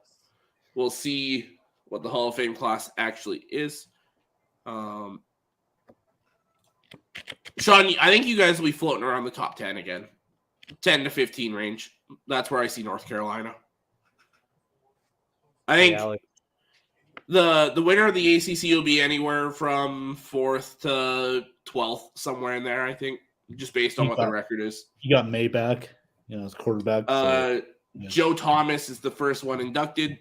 we'll see what the Hall of Fame class actually is. Sean, I think you guys will be floating around the top 10 again. 10 to 15 range. That's where I see North Carolina. I think the winner of the ACC will be anywhere from 4th to 12th, somewhere in there, I think, just based on what the record is. You got May back, as quarterback. So, yeah. Joe Thomas is the first one inducted.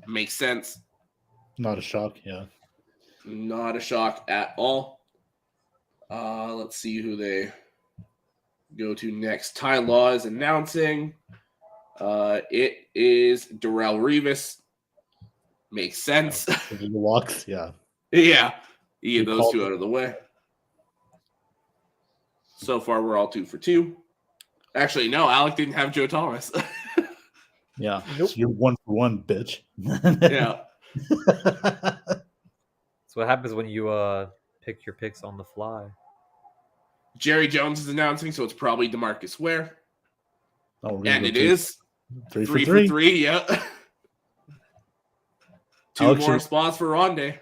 Makes sense. Not a shock, yeah. Not a shock at all. Let's see who they go to next. Ty Law is announcing. It is Darrelle Revis. Makes sense. The walks, yeah. Yeah. You get Good those call. two out of the way. So far, we're all 2 for 2. Actually, no, Alec didn't have Joe Thomas. Yeah. Nope. So you're 1 for 1, bitch. Yeah. That's what happens when you pick your picks on the fly. Jerry Jones is announcing, so it's probably DeMarcus Ware. Oh, we're gonna And go it three- is 3 3 for 3. for 3, yeah. 2 Alex, more you're- spots for Rondé.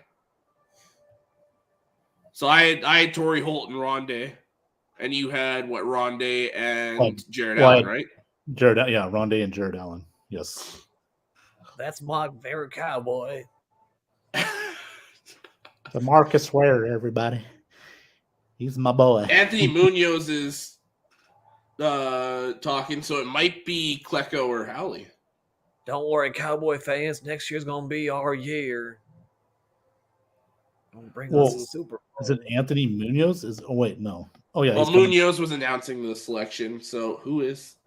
So I had Torrey Holt and Rondé. And you had, Rondé and Jared Allen, right? Rondé and Jared Allen. Yes. That's my favorite cowboy. The Marcus Ware, everybody. He's my boy. Anthony Munoz is talking, so it might be Klecko or Howley. Don't worry, Cowboy fans. Next year's gonna be our year. Don't bring us to the Super Bowl. Is it Anthony Munoz? No. Oh yeah. Well, he's coming. Munoz was announcing the selection, so who is?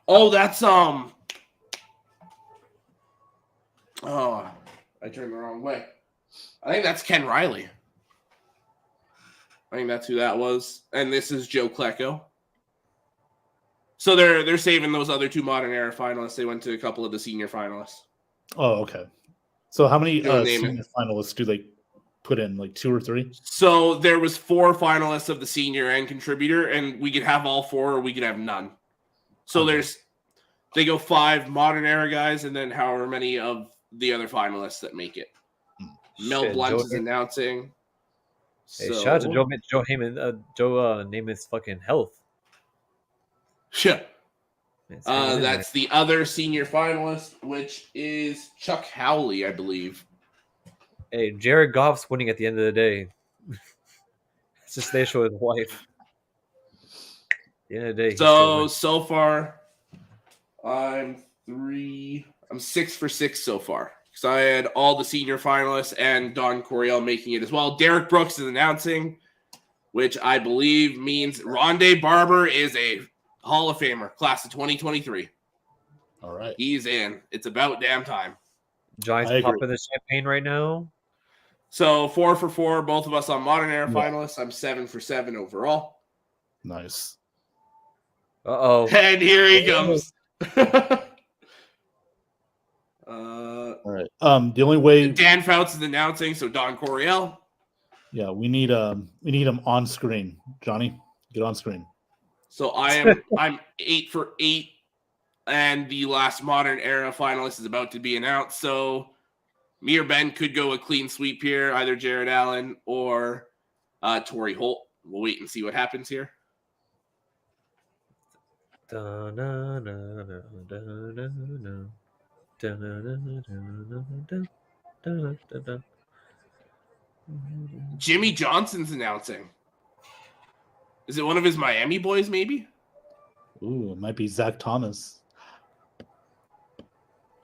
Oh, that's Oh, I turned the wrong way. I think that's Ken Riley. I think that's who that was, and this is Joe Klecko. So they're saving those other 2 modern era finalists. They went to a couple of the senior finalists. Oh, okay. So how many Don't name senior finalists do they put in? Like 2 or 3? So there was 4 finalists of the senior and contributor, and we could have all 4 or we could have none. So Okay. they go 5 modern era guys, and then however many of the other finalists that make it. Mel Shit, Blunt Joe is announcing. Hey, So, shout out to Joe Heyman. Joe Namath's fucking health. yeah. It's hanging in there. That's the other senior finalist, which is Chuck Howley, I believe. Hey, Jared Goff's winning at the end of the day. It's just they show his wife. At the end of the day, he's still winning. So far, I'm 6 for 6 so far. Because I had all the senior finalists and Don Coryell making it as well. Derek Brooks is announcing, which I believe means Rondé Barber is a Hall of Famer, class of 2023. All right. He's in. It's about damn time. Giants I agree. popping the champagne right now. So 4 for 4, both of us on modern era Yeah. finalists. I'm 7 for 7 overall. Nice. Uh-oh. And here he comes. All right. The only way, Dan Fouts is announcing, so Don Coryell. yeah, we need him on screen. Johnny, get on screen. So I'm 8 for 8, and the last modern era finalist is about to be announced. So me or Ben could go a clean sweep here, either Jared Allen or Torrey Holt. We'll wait and see what happens here. Jimmy Johnson's announcing. Is it one of his Miami boys, maybe? Ooh, it might be Zach Thomas.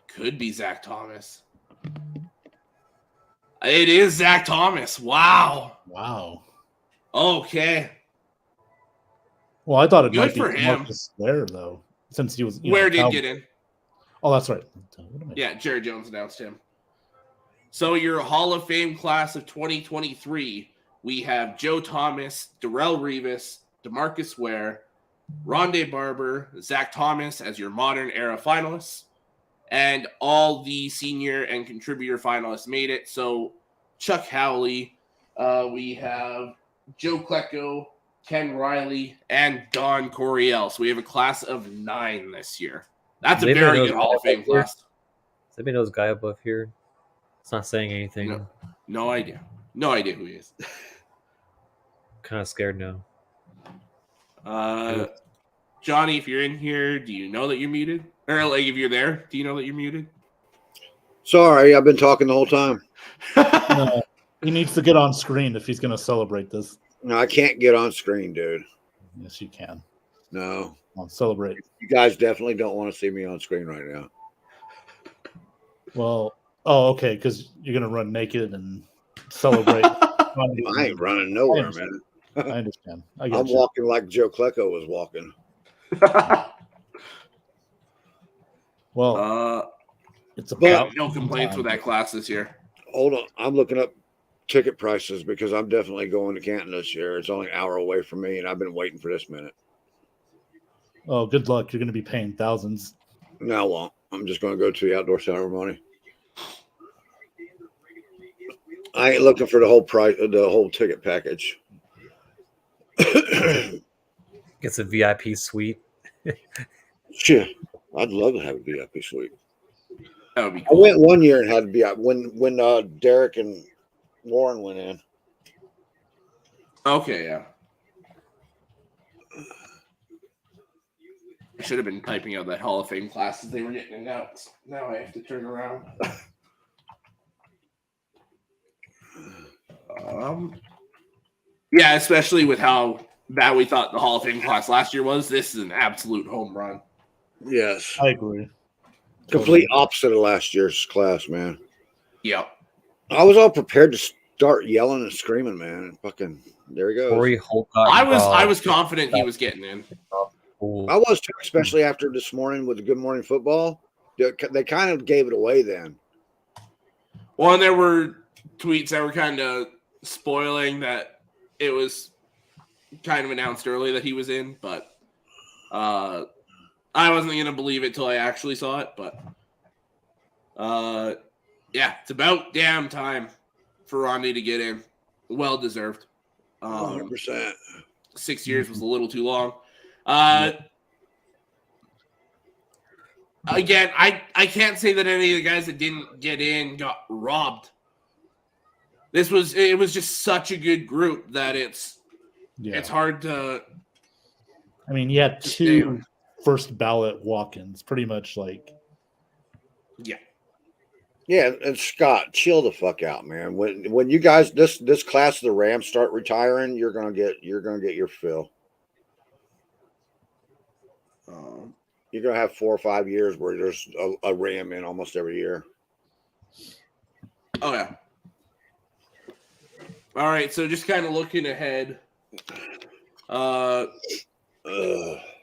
Could be Zach Thomas. It is Zach Thomas. Wow. Wow. Okay. Well, I thought it Good might be for him. Marcus Ware, though, since he was. Where did get in? Oh, that's right. What am I- Yeah, Jerry Jones announced him. So your Hall of Fame class of 2023, we have Joe Thomas, Darrell Revis, DeMarcus Ware, Rondé Barber, Zach Thomas as your modern era finalists, and all the senior and contributor finalists made it. So Chuck Howley, we have Joe Klecko, Ken Riley, and Don Coryell. So we have a class of 9 this year. That's a They very made good those Hall of Fame guys up here. class. Does anybody know this guy above here? It's not saying anything. No. No idea. No idea who he is. Kind of scared now. Johnny, if you're in here, do you know that you're muted? Or like if you're there, do you know that you're muted? Sorry, I've been talking the whole time. No, he needs to get on screen if he's going to celebrate this. No, I can't get on screen, dude. Yes, you can. No. Come on, celebrate. You guys definitely don't want to see me on screen right now. Well, okay, because you're going to run naked and celebrate. I ain't running nowhere, man. I understand. I'm walking like Joe Klecko was walking. Well, it's but- about no complaints with that class this year. Hold on. I'm looking up ticket prices because I'm definitely going to Canton this year. It's only an hour away from me, and I've been waiting for this minute. Oh, good luck. You're going to be paying thousands. No, I won't. I'm just going to go to the outdoor ceremony. I ain't looking for the whole price, the whole ticket package. Gets a VIP suite. Shit, I'd love to have a VIP suite. That would be I cool. went one year and had to be out when Derek and Warren went in. Okay, yeah. I should have been typing out that Hall of Fame classes they were getting announced. Now I have to turn around. Yeah, especially with how bad we thought the Hall of Fame class last year was. This is an absolute home run. Yes, I agree. complete opposite of last year's class, man. Yep. I was all prepared to start yelling and screaming, man. Fucking there he goes. Corey Holt got I involved. was confident he was getting in. Ooh. I was too, especially after this morning with the Good Morning Football. They kind of gave it away then. Well, and there were tweets that were kind of spoiling that it was kind of announced early that he was in, but I wasn't going to believe it till I actually saw it. But yeah, it's about damn time for Rondé to get in. Well deserved. 100%. 6 years was a little too long. again, I can't say that any of the guys that didn't get in got robbed. It was just such a good group that it's hard to. I mean, you had to two stay on. first ballot walk-ins, pretty much like. Yeah. Yeah, and Scott, chill the fuck out, man. When you guys this class of the Rams start retiring, you're gonna get your fill. You're gonna have 4 or 5 years where there's a Ram in almost every year. Oh yeah. All right, so just kind of looking ahead.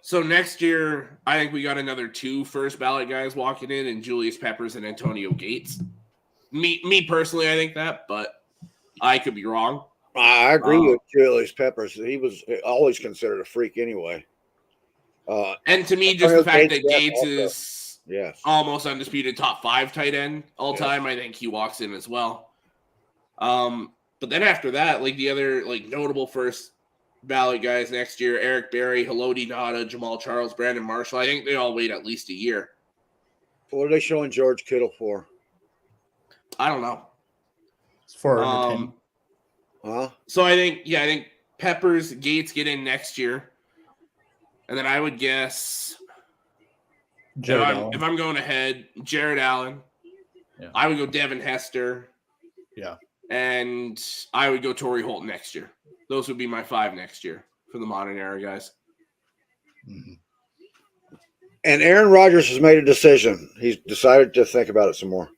So next year, I think we got another 2 first ballot guys walking in, and Julius Peppers and Antonio Gates. Me personally, I think that, but I could be wrong. I agree with Julius Peppers. He was always considered a freak anyway. And to me, just the fact that yes, Gates also. is Yes. almost undisputed top 5 tight end all time, I think he walks in as well. But then after that, like the other like notable first ballot guys next year, Eric Berry, Haloti Ngata, Jamal Charles, Brandon Marshall, I think they all wait at least a year. What are they showing George Kittle for? I don't know. It's for entertainment. Huh? So I think Peppers, Gates get in next year. And then I would guess if I'm going ahead, Jared Allen. Yeah. I would go Devin Hester. Yeah. And I would go Torrey Holt next year. Those would be my 5 next year for the modern era guys. Mm-hmm. And Aaron Rodgers has made a decision. He's decided to think about it some more.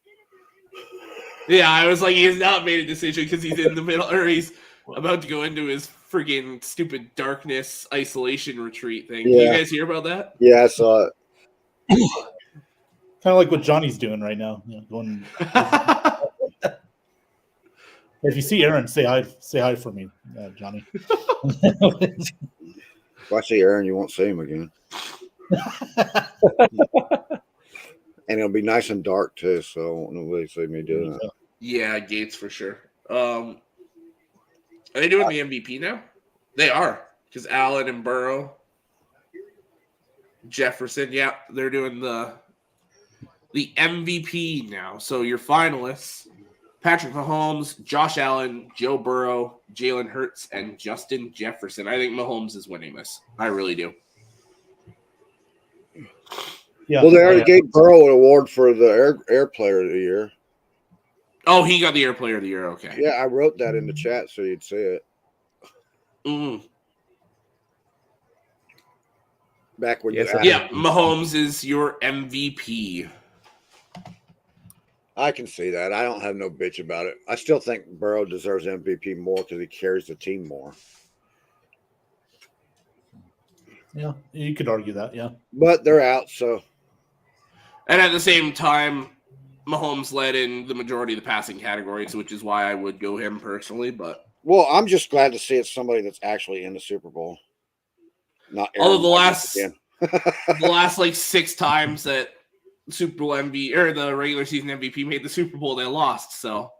Yeah, I was like, he has not made a decision because he's in the middle, or he's about to go into his friggin' stupid darkness isolation retreat thing. Yeah. Did you guys hear about that? Yeah, I saw it. Kind of like what Johnny's doing right now. You know, going. If you see Aaron, say hi for me, Johnny. If I see Aaron, you won't see him again. And it'll be nice and dark too, so I won't nobody see me doing it. Yeah, Gates for sure. Are they doing the MVP now? They are, because Allen and Burrow, Jefferson, yeah, they're doing the MVP now. So your finalists: Patrick Mahomes, Josh Allen, Joe Burrow, Jalen Hurts, and Justin Jefferson. I think Mahomes is winning this. I really do. Yeah. Well, they already gave Burrow an award for the Air Player of the Year. Oh, he got the Air Player of the Year. Okay. Yeah, I wrote that in the chat so you'd see it. Mm. Back when Yes, you asked. Yeah, Mahomes is your MVP. I can see that. I don't have no bitch about it. I still think Burrow deserves MVP more because he carries the team more. Yeah, you could argue that. Yeah. But they're out, so. And at the same time, Mahomes led in the majority of the passing categories, which is why I would go him personally. But Well, I'm just glad to see it's somebody that's actually in the Super Bowl. Not Aaron although the Rodgers again. last like 6 times that Super Bowl MVP or the regular season MVP made the Super Bowl, they lost. So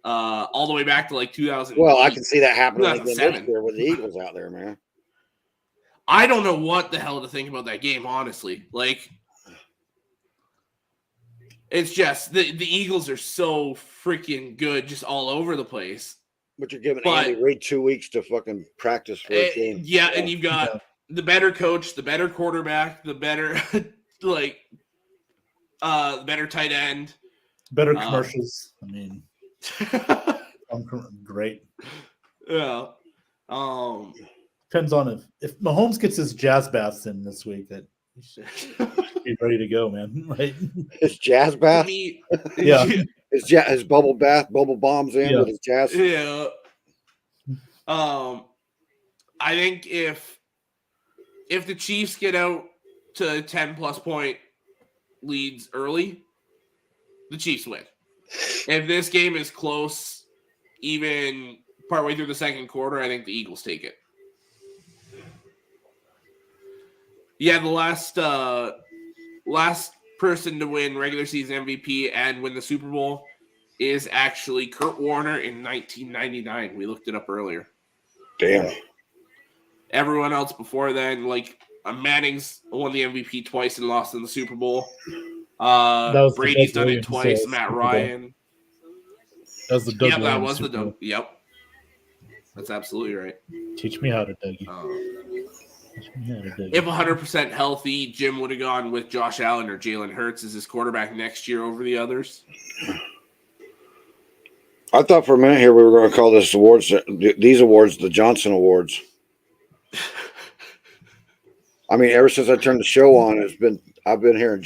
all the way back to like 2000. Well, I can see that happening again this 2007. year with the Eagles out there, man. I don't know what the hell to think about that game, honestly. Like, it's just the Eagles are so freaking good, just all over the place. But you're giving Andy Reid 2 weeks to fucking practice for a game. Yeah, and you've got the better coach, the better quarterback, the better the better tight end, better commercials. I mean, great. Yeah. Depends on if Mahomes gets his jazz baths in this week, that he should be ready to go, man. Right? His jazz bath? Yeah. His bubble bath, bubble bombs in with his jazz. Yeah. I think if the Chiefs get out to 10+ point leads early, the Chiefs win. If this game is close, even partway through the second quarter, I think the Eagles take it. Yeah, the last person to win regular season MVP and win the Super Bowl is actually Kurt Warner in 1999. We looked it up earlier. Damn. Everyone else before then, like Manning's won the MVP twice and lost in the Super Bowl. was the Brady's Doug done it Williams, twice. Matt Super Bowl. Ryan. That was the Doug Yep, that Williams was the Super Bowl. Doug. Yep. That's absolutely right. Teach me how to Dougie. Teach me how to Dougie. If 100% healthy, Jim would have gone with Josh Allen or Jalen Hurts as his quarterback next year over the others. I thought for a minute here we were going to call these awards the Johnson Awards. I mean, ever since I turned the show on, I've been hearing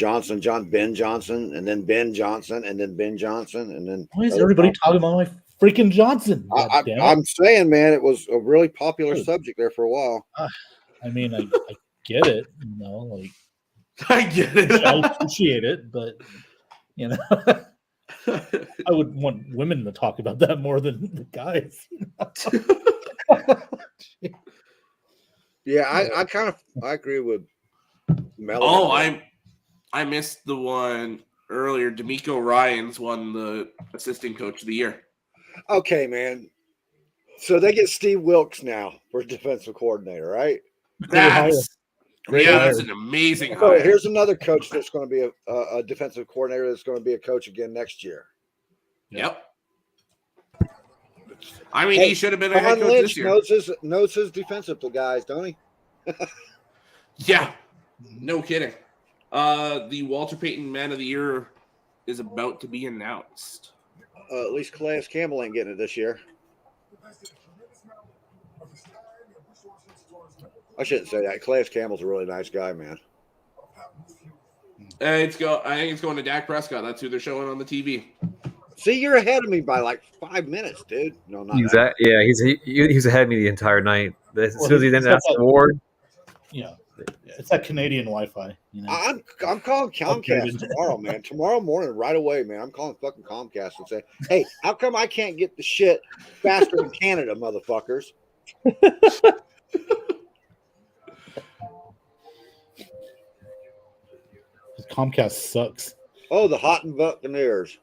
Ben Johnson, and then Ben Johnson, and then Ben Johnson, and then. Why is everybody talking about my freaking Johnson? God damn it. I'm saying, man, it was a really popular subject there for a while. I mean, I get it, like I get it. I appreciate it, but I would want women to talk about that more than the guys. Yeah, I agree with Melody. Oh, I missed the one earlier. D'Amico Ryans won the assistant coach of the year. Okay, man. So they get Steve Wilkes now for defensive coordinator, right? That's Great that's hire. an amazing So hire. here's another coach that's going to be a defensive coordinator that's going to be a coach again next year. Yep. I mean, Hey, he should have been a head Ron coach Lynch this year. knows his defensive guys, don't he? Yeah, no kidding. The Walter Payton Man of the Year is about to be announced. At least Calais Campbell ain't getting it this year. I shouldn't say that. Calais Campbell's a really nice guy, man. I think it's going to Dak Prescott. That's who they're showing on the TV. See, you're ahead of me by like 5 minutes, dude. No, not that. Exactly. Yeah, he's ahead of me the entire night. As soon as he then asked the award, Yeah, it's that Canadian Wi-Fi. I'm calling Comcast tomorrow, man. Tomorrow morning, right away, man. I'm calling fucking Comcast and say, hey, how come I can't get the shit faster than Canada, motherfuckers? Comcast sucks. Oh, the Hot Buccaneers.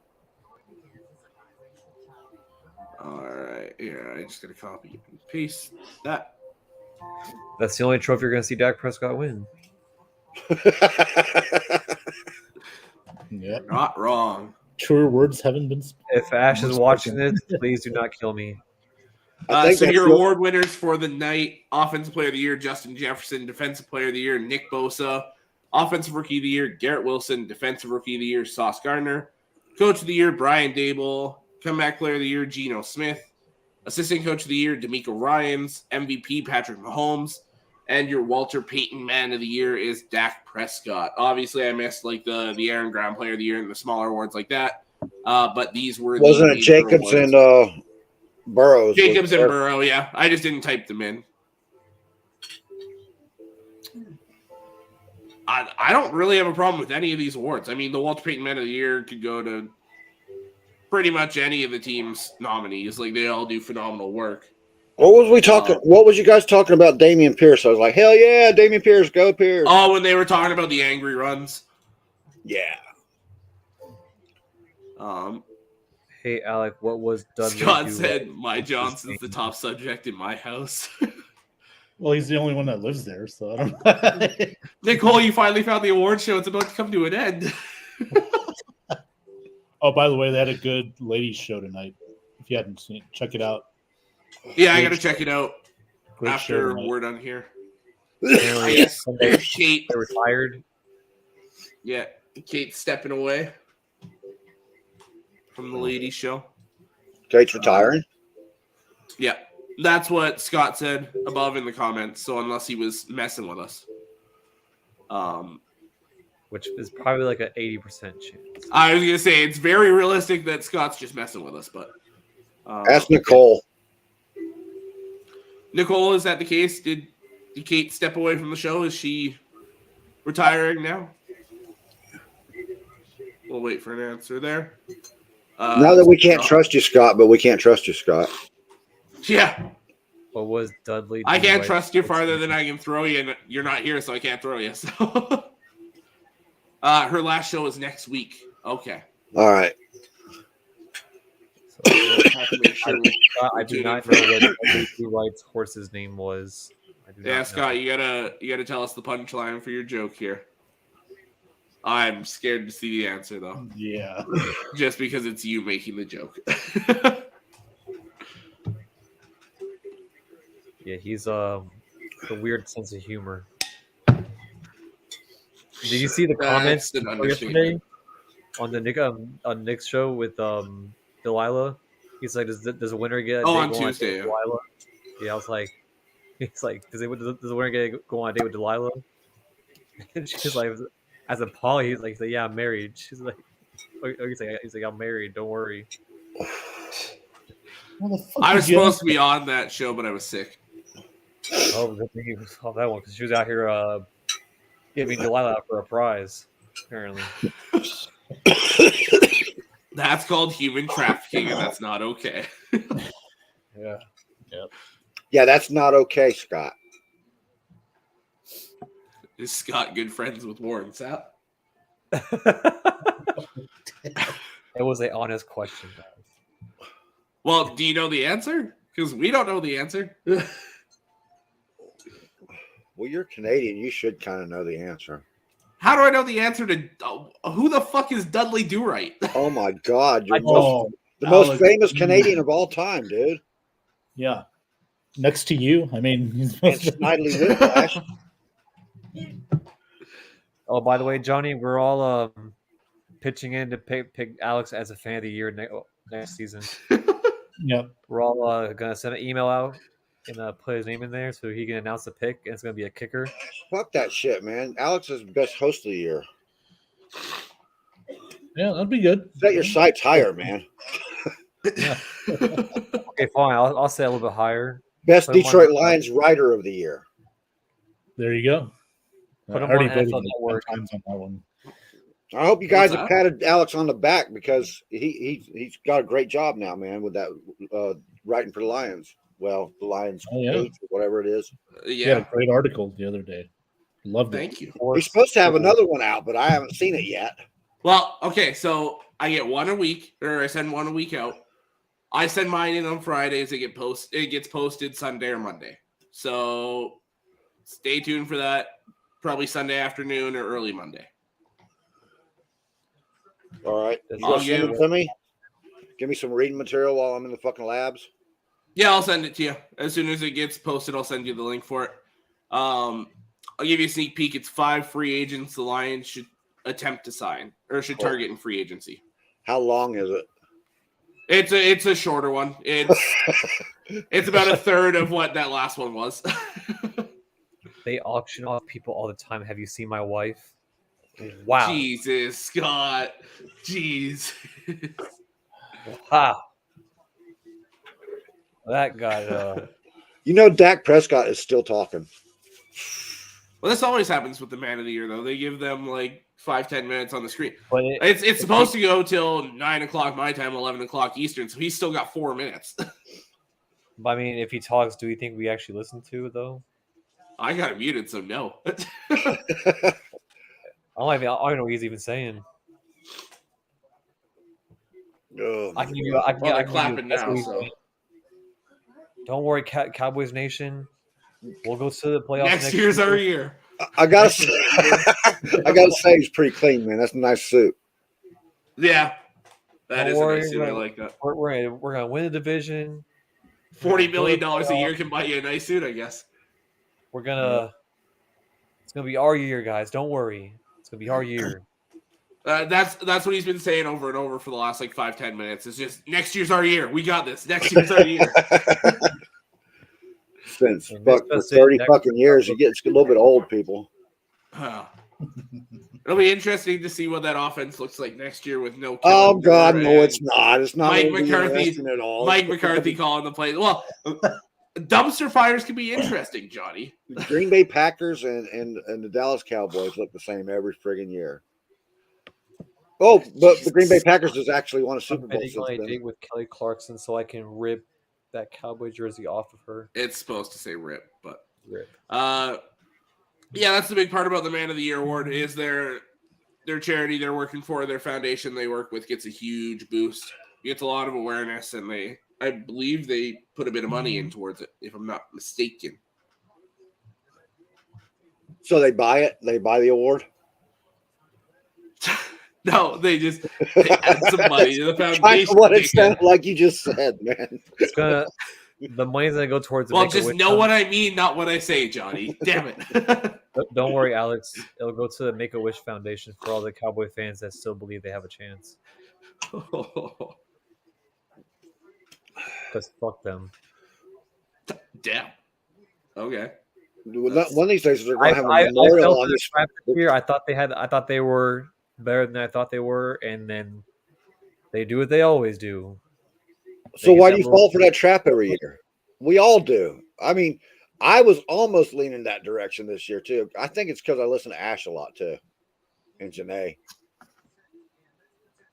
All right, here I just gotta copy and paste that. that's the only trophy you're going to see Dak Prescott win. Yep. Not wrong. Truer words haven't been spoken. If Ash is watching this, please do not kill me. I think So that's your the- award winners for the night: Offensive Player of the Year, Justin Jefferson; Defensive Player of the Year, Nick Bosa; Offensive Rookie of the Year, Garrett Wilson; Defensive Rookie of the Year, Sauce Gardner; Coach of the Year, Brian Dable; Comeback Player of the Year, Geno Smith; Assistant Coach of the Year, D'Amico Ryans; MVP, Patrick Mahomes; and your Walter Payton Man of the Year is Dak Prescott. Obviously, I missed like the Aaron Brown Player of the Year and the smaller awards like that. But these were Wasn't the it Jacobs awards. and Burrows? Jacobs and Burrow, yeah. I just didn't type them in. I don't really have a problem with any of these awards. I mean, the Walter Payton Man of the Year could go to pretty much any of the team's nominees. Like, they all do phenomenal work. What was we talking? What was you guys talking about? Damian Pierce. I was like, hell yeah, Damian Pierce, go Pierce. Oh, when they were talking about the angry runs. Yeah. Hey, Alec, what was Dudley? Scott said, "My Johnson's the top subject in my house." Well, he's the only one that lives there, so I don't. Nicole, you finally found the award show. It's about to come to an end. Oh, by the way, they had a good ladies show tonight. If you hadn't seen it, check it out. Yeah, I got to check it out Great show after tonight. we're done here. Apparently, Yes, Sunday, Kate. they retired. Yeah, Kate's stepping away from the ladies show. Kate's retiring. Yeah, that's what Scott said above in the comments. So unless he was messing with us, Which is probably like an 80% chance. I was gonna say it's very realistic that Scott's just messing with us. But Ask Nicole. Nicole, is that the case? Did Kate step away from the show? Is she retiring now? We'll wait for an answer there. Now that we can't trust you, Scott, but we can't trust you, Scott. Yeah, What was Dudley? I do can't right trust you for farther season? than I can throw you, and you're not here, so I can't throw you. So, her last show is next week. Okay. All right. We'll have to make sure we I do tune in not for know that. what Dudley Do Right's horse's name was. I do Yeah, not know. Scott, you gotta tell us the punchline for your joke here. I'm scared to see the answer though, Yeah. just because it's you making the joke. Yeah, he's a weird sense of humor. Did you see the comments That's an yesterday understatement. on the Nick's show with Delilah? He's like, does a winner get a Oh, date on go on a date Tuesday, with yeah. Delilah? Yeah, I was like, he's like, does the winner get go on a date with Delilah? And she's like, as a Polly, he's like, yeah, I'm married. She's like, he's like, I'm married. Don't worry. What the fuck I did was you supposed ask to be on that show, but I was sick. Oh, good thing you saw that one because she was out here giving Delilah out for a prize. Apparently, That's called human trafficking, and that's not okay. yeah. Yeah, that's not okay, Scott. Is Scott good friends with Warren Sapp? It was an honest question, guys. Well, do you know the answer? Because we don't know the answer. Well, you're Canadian. You should kind of know the answer. How do I know the answer to who the fuck is Dudley Do Right? Oh my God, you're Oh, the most Alex. famous Canadian of all time, dude. Yeah. Next to you. I mean, he's And supposed to Snidely Whiplash. Oh, by the way, Johnny, we're all pitching in to pick Alex as a fan of the year next season. Yep. We're all gonna send an email out and put his name in there so he can announce the pick, and it's gonna be a kicker. Fuck that shit, man. Alex is the best host of the year. Yeah, that'd be good. Set your sights higher, man. Yeah. Okay, fine. I'll say a little bit higher. Best Put him on Detroit the- Lions writer of the year. There you go. Put I him already on voted NFL like 10 Network. times on that one. I hope you guys What's have that? patted Alex on the back because he's got a great job now, man, with that writing for the Lions. Well, the Lions Oh, yeah. 8 or whatever it is. He had a Yeah, great article the other day. Loved it. thank you. He's supposed to have another one out, but I haven't seen it yet. Well, okay, so I get one a week, or I send one a week out. I send mine in on Fridays. It gets posted Sunday or Monday. So stay tuned for that. Probably Sunday afternoon or early Monday. All right. You I'll gonna send give- it to me? Give me some reading material while I'm in the fucking labs. Yeah, I'll send it to you. As soon as it gets posted, I'll send you the link for it. I'll give you a sneak peek. It's 5 free agents the Lions should attempt to sign or should Cool. target in free agency. How long is it? It's a shorter one. It's about a third of what that last one was. They auction off people all the time. Have you seen my wife? Wow. Jesus, Scott. Jeez. Wow. That got You know, Dak Prescott is still talking. Well, this always happens with the man of the year, though. They give them like 5-10 minutes on the screen. but It's supposed to go till 9 o'clock my time, 11 o'clock Eastern, so he's still got 4 minutes. I mean, if he talks, do you think we actually listen to it though? I got it muted, so no. I don't know what he's even saying. Oh, I can give you. I can, Well, I they're can clapping give you, that's now, what he's so saying. Don't worry, Cowboys Nation. We'll go to the playoffs next year's our year. I gotta say, I gotta say, he's pretty clean, man. That's a nice suit. Yeah. That Don't is worry, a nice suit. I man. like that. We're gonna win the division. $40 million a year can buy you a nice suit, I guess. We're gonna. It's gonna be our year, guys. Don't worry. It's gonna be our year. That's what he's been saying over and over for the last like 5-10 minutes. It's just next year's our year. We got this. Next year's our year. Since And fuck this for 30 next- fucking years, you get a little bit old, people. It'll be interesting to see what that offense looks like next year with no. Oh Kellen God, Moore no, and it's not. It's not. Mike gonna be McCarthy- interesting at all. Mike McCarthy calling the plays. Well, dumpster fires can be interesting, Johnny. The Green Bay Packers and the Dallas Cowboys look the same every friggin' year. Oh, but the Green Bay Packers has actually won a I'm Super Bowl betting since on a then. date with Kelly Clarkson so I can rip that Cowboy jersey off of her. It's supposed to say rip, but Rip. yeah, that's the big part about the Man of the Year award is their charity they're working for, their foundation they work with gets a huge boost, gets a lot of awareness, and I believe they put a bit of money in towards it, if I'm not mistaken. So they buy it. They buy the award. No, they add some money to the Kind foundation. of what it dickhead. sounded like you just said, man. It's gonna the money's gonna go towards the Well, Make-A-Wish just know what I mean, not what I say, Johnny. Damn it. Don't worry, Alex. It'll go to the Make-A-Wish Foundation for all the Cowboy fans that still believe they have a chance. Because fuck them. Damn. Okay. One of these days they're going I, to have a I memorial felt on the this. trap this year. I thought they were better than I thought they were, and then they do what they always do. So get why that do you little- fall for that trap every year? We all do. I mean, I was almost leaning that direction this year too. I think it's because I listen to Ash a lot too, and Janae.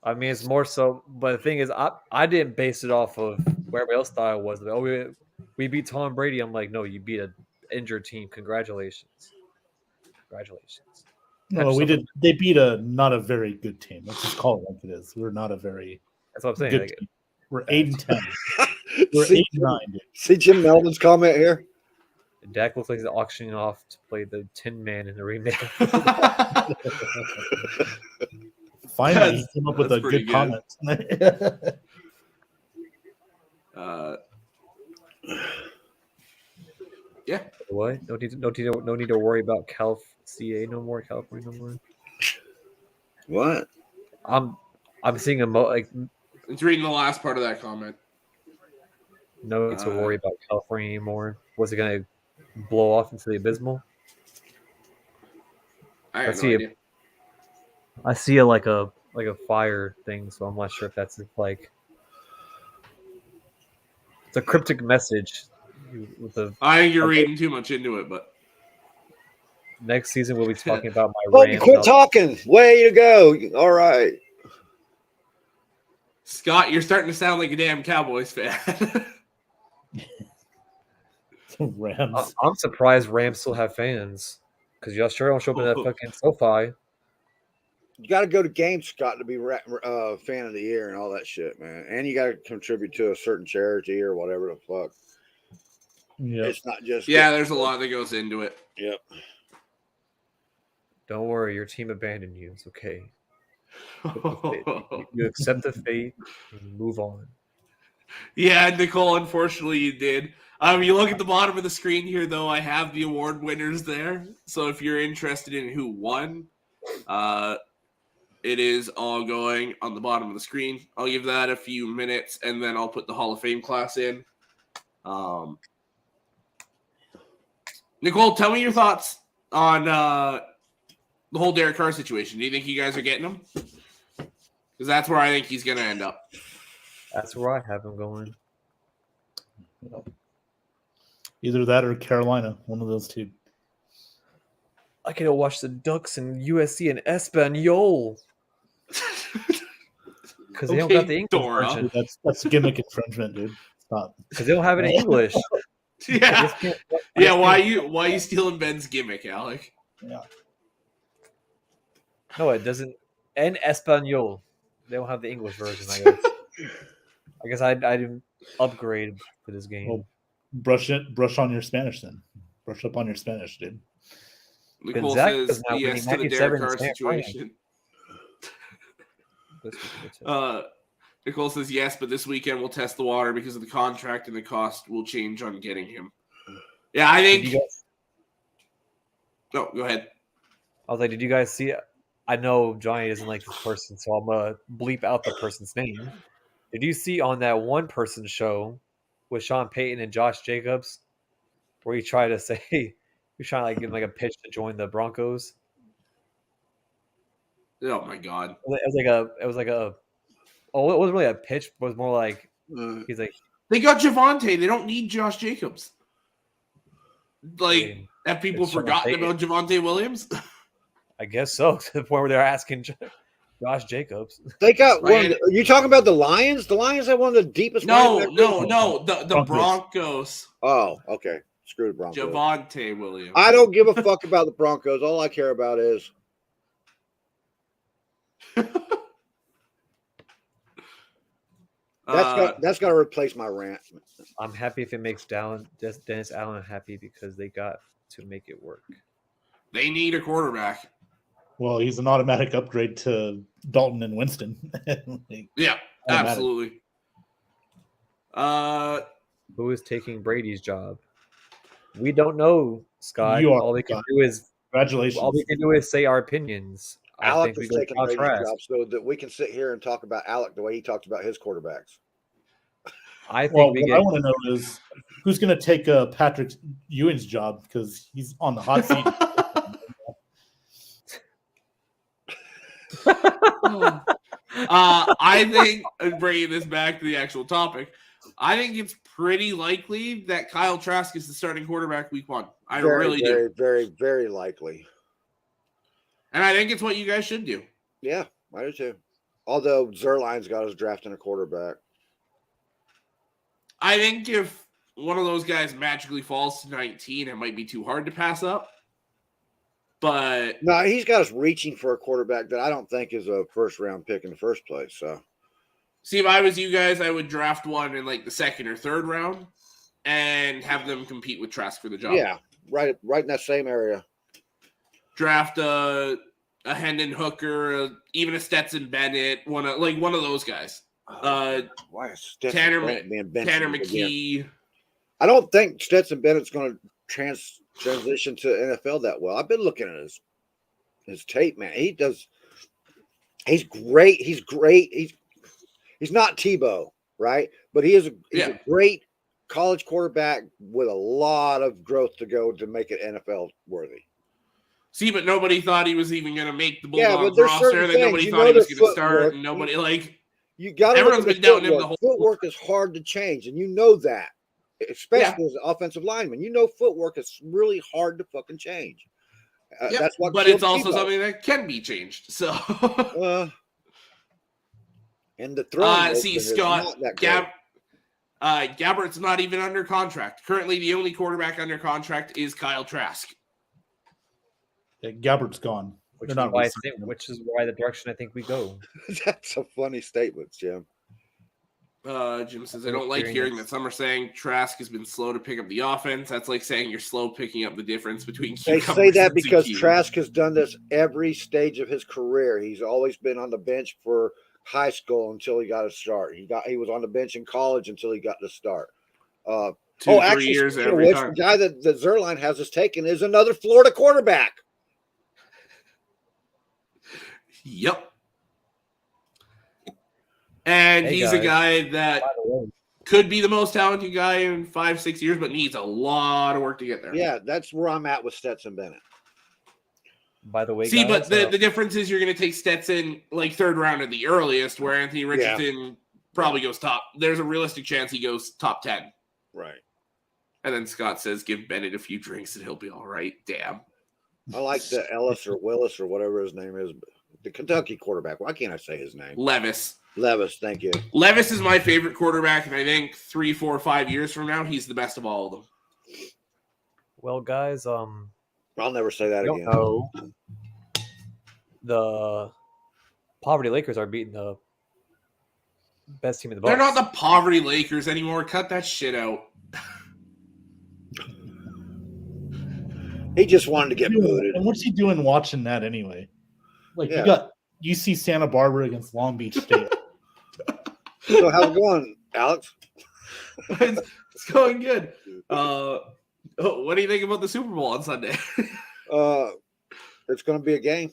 I mean, it's more so, but the thing is, I didn't base it off of where everybody else thought it was. Like, oh, we beat Tom Brady. I'm like, no, you beat an injured team. Congratulations. Congratulations. No, we did. They beat not a very good team. Let's just call it like it is. We're not a very That's what I'm saying. good Like, team. We're 8-10. We're see, 8-9. Dude. see Jim Melvin's comment here. Dak looks like he's auctioning off to play the Tin Man in the remake. Finally, he came up with a That's pretty good comment. Yeah. What? No need to worry about CA no more. California no more. What? I'm seeing It's reading the last part of that comment. no need to worry about California anymore. Was it gonna blow off into the abysmal? I have no see it. idea. I see it like a fire thing, so I'm not sure if that's like it's a cryptic message. With the I think you're reading too much into it, but next season, we'll be talking about my Oh, Rams. you quit talking. Way to go. All right. Scott, you're starting to sound like a damn Cowboys fan. Rams. I'm surprised Rams still have fans because y'all sure don't show up in that fucking SoFi. You got to go to games, Scott, to be fan of the year and all that shit, man. And you got to contribute to a certain charity or whatever the fuck. Yeah. It's not just There's a lot that goes into it. Yep. Don't worry, your team abandoned you. It's okay. You accept the fate and you move on. Yeah, Nicole, unfortunately you did. You look at the bottom of the screen here, though, I have the award winners there. So if you're interested in who won, it is all going on the bottom of the screen. I'll give that a few minutes, and then I'll put the Hall of Fame class in. Nicole, tell me your thoughts on the whole Derek Carr situation. Do you think you guys are getting him? Because that's where I think he's going to end up. That's where I have him going. Either that or Carolina, one of those two. I could watch the Ducks and USC and Espanol. Because they don't got the English Dora. version. Dude, that's gimmick infringement, dude. Stop. Because they don't have it in English. Yeah. Yeah, why you stealing Ben's gimmick, Alec? Yeah. No, it doesn't. En Espanol. They don't have the English version, I guess. I guess I didn't upgrade for this game. Well, brush on your Spanish then. Brush up on your Spanish, dude. Nicole Gonzaga says is now yes winning to the 97 Derek Carr in San Fran. situation. This week, Nicole says yes, but this weekend we'll test the water because of the contract and the cost will change on getting him. Yeah, I think. No, go ahead. I was like, did you guys see it? I know Johnny doesn't like this person, so I'm going to bleep out the person's name. Did you see on that one person show with Sean Payton and Josh Jacobs where he tried to say, he was trying to like give him like a pitch to join the Broncos? Oh my God! It was like a. Oh, it wasn't really a pitch. It was more like he's like, they got Javonte. They don't need Josh Jacobs. Like, mean, have people it's Sean forgotten Payton. about Javonte Williams? I guess so. To the point where they're asking Josh Jacobs. They got Right. one. Are you talking about the Lions? The Lions have one of the deepest. No. running backs. The Broncos. Oh, okay. Screw the Broncos. Javonte Williams. I don't give a fuck about the Broncos. All I care about is that's got to replace my rant. I'm happy if it makes Dennis Allen happy because they got to make it work. They need a quarterback. Well, he's an automatic upgrade to Dalton and Winston. Like, Yeah, automatic. absolutely. Who is taking Brady's job? We don't know, Scott. You are, all we can Scott. do is Congratulations. say our opinions. I Alec think we is go taking Kyle Brady's Trask. job so that we can sit here and talk about Alec the way he talked about his quarterbacks. I think Well, we what get I want to know is who's going to take Patrick Ewing's job because he's on the hot seat. I think, bringing this back to the actual topic, I think it's pretty likely that Kyle Trask is the starting quarterback week 1. I really very, do. very, very likely. And I think it's what you guys should do. Yeah, I do too. Although Zerline's got us drafting a quarterback. I think if one of those guys magically falls to 19, it might be too hard to pass up. But no, he's got us reaching for a quarterback that I don't think is a first round pick in the first place. So, see, if I was you guys, I would draft one in like the 2nd or 3rd round and have them compete with Trask for the job. yeah, right in that same area. Draft a Hendon Hooker, even a Stetson Bennett, one of those guys. Why is Stetson Tanner Bennett being benched Tanner again? McKee. I don't think Stetson Bennett's going to transition to NFL that well. I've been looking at his tape, man. He's great. He's great. He's not Tebow, right? But he's a great college quarterback with a lot of growth to go to make it NFL worthy. See, but nobody thought he was even going to make the Yeah, Bulldogs but there's roster. certain Then things, nobody you thought know, he was the going to start. footwork. And nobody You got to. Everyone's been doubting him the whole. Footwork is hard to change, and you know that, especially as an offensive lineman. You know, footwork is really hard to fucking change. Yep, That's what. But killed it's also Tebow. something that can be changed. So, and the throwing. see, Scott Gabbert's not even under contract. Currently, the only quarterback under contract is Kyle Trask. Yeah, Gabbert's gone. Which They're is, not why re-signing him. the direction I think we go. That's a funny statement, Jim. Jim says, I don't like hearing that some are saying Trask has been slow to pick up the offense. That's like saying you're slow picking up the difference between They cucumbers say that and because zucchini. Trask has done this every stage of his career. He's always been on the bench for high school until he got a start. He was on the bench in college until he got the start. 2-3 years every time. The guy that Zerline has us taken is another Florida quarterback. Yep. And Hey, he's a guy that By the way, could be the most talented guy in 5-6 years, but needs a lot of work to get there. Yeah, that's where I'm at with Stetson Bennett. by the way, See, guys, but the difference is you're going to take Stetson like 3rd round at the earliest, where Anthony Richardson probably goes top. There's a realistic chance he goes top 10. Right. And then Scott says, give Bennett a few drinks and he'll be all right. Damn. I like the Ellis or Willis or whatever his name is, the Kentucky quarterback. Why can't I say his name? Levis, thank you. Levis is my favorite quarterback, and I think 3, 4, 5 years from now, he's the best of all of them. well, guys, I'll never say that again. know. The Poverty Lakers are beating the best team in the Bucs. They're not the poverty Lakers anymore. Cut that shit out. He just wanted to get booted. And what's he doing watching that anyway? Like Yeah. you got UC Santa Barbara against Long Beach State. So how's it going, Alex? It's going good. What do you think about the Super Bowl on Sunday? It's going to be a game.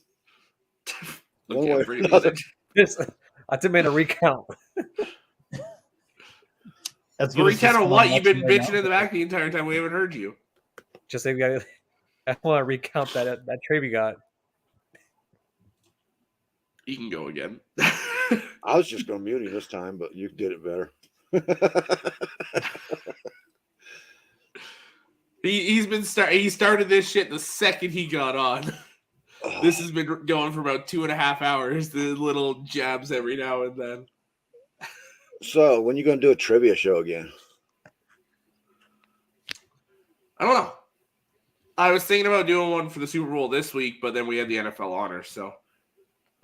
One Okay, way I'm or pretty another. busy. I demand a recount. That's Well, recount on what? You've been watching bitching in the back the entire time. We haven't heard you. Just say we got. I want to recount that trade we got. You can go again. I was just going to mute him this time, but you did it better. He started this shit the second he got on. This has been going for about 2.5 hours. The little jabs every now and then. So when you going to do a trivia show again? I don't know. I was thinking about doing one for the Super Bowl this week, but then we had the NFL honors, so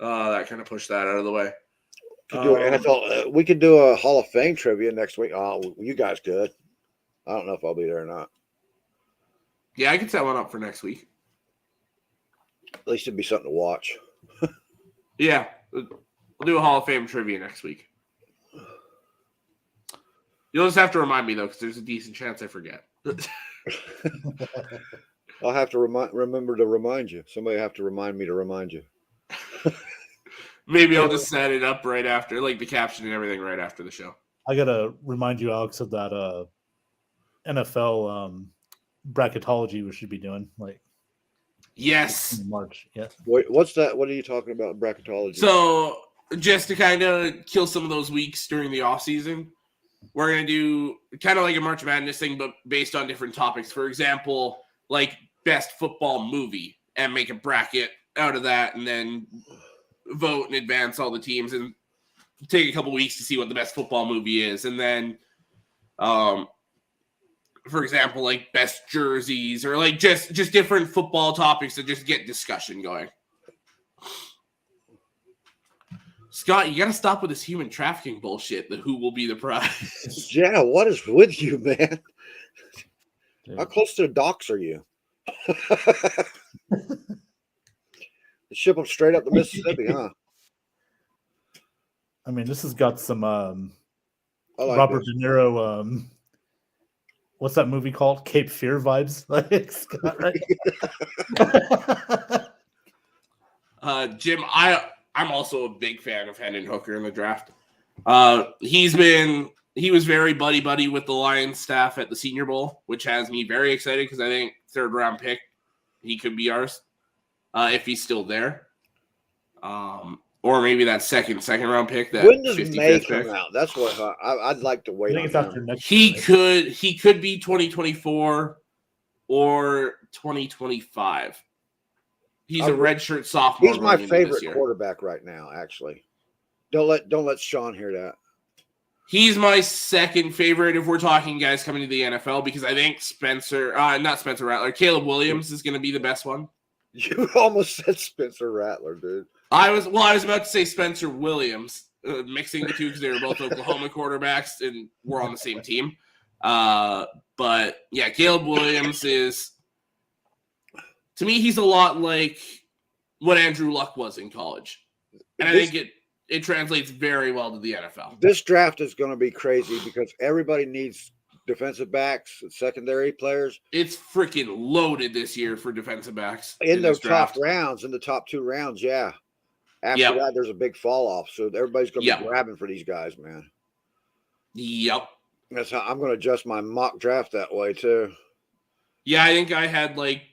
that kind of pushed that out of the way. Could do an NFL. We could do a Hall of Fame trivia next week. Oh, you guys could. I don't know if I'll be there or not. Yeah, I could set one up for next week. At least it'd be something to watch. Yeah, we'll do a Hall of Fame trivia next week. You'll just have to remind me though, because there's a decent chance I forget. I'll have to remember to remind you. Somebody will have to remind me to remind you. Maybe I'll just set it up right after, like the caption and everything, right after the show. I gotta remind you, Alex, of that NFL bracketology we should be doing, like Yes. in March. Yeah. What's that? What are you talking about? Bracketology. So just to kind of kill some of those weeks during the off season, we're gonna do kind of like a March Madness thing, but based on different topics. For example, like best football movie, and make a bracket out of that, and then vote and advance all the teams, and take a couple weeks to see what the best football movie is, and then, for example, like best jerseys or like just different football topics that just get discussion going. Scott, you got to stop with this human trafficking bullshit. The who will be the prize? Yeah, what is with you, man? Dude. How close to the docks are you? Ship them straight up the Mississippi, huh? I mean, this has got some I like Robert this. De Niro. What's that movie called? Cape Fear vibes. Like, Scott, right? Jim, I'm also a big fan of Hendon Hooker in the draft. He was very buddy with the Lions staff at the Senior Bowl, which has me very excited because I think third round pick, he could be ours if he's still there. Or maybe that second round pick. That When does 55th May pick. come out? That's what I'd like to I wait think on. it's after next. He year, right? could be 2024 or 2025. He's a redshirt sophomore. He's my going into this favorite year. quarterback right now. Actually, don't let Sean hear that. He's my second favorite if we're talking guys coming to the NFL, because I think not Spencer Rattler, Caleb Williams is going to be the best one. You almost said Spencer Rattler, dude. I was about to say Spencer Williams, mixing the two because they were both Oklahoma quarterbacks and we're on the same team. But yeah, Caleb Williams is, to me, he's a lot like what Andrew Luck was in college, and I think it translates very well to the NFL. This draft is going to be crazy because everybody needs defensive backs, secondary players. It's freaking loaded this year for defensive backs In the this top draft. rounds, in the top 2 rounds, yeah. After Yep. that, there's a big fall off. So everybody's going to Yep. be grabbing for these guys, man. Yep. That's how I'm going to adjust my mock draft that way too. Yeah, I think I had like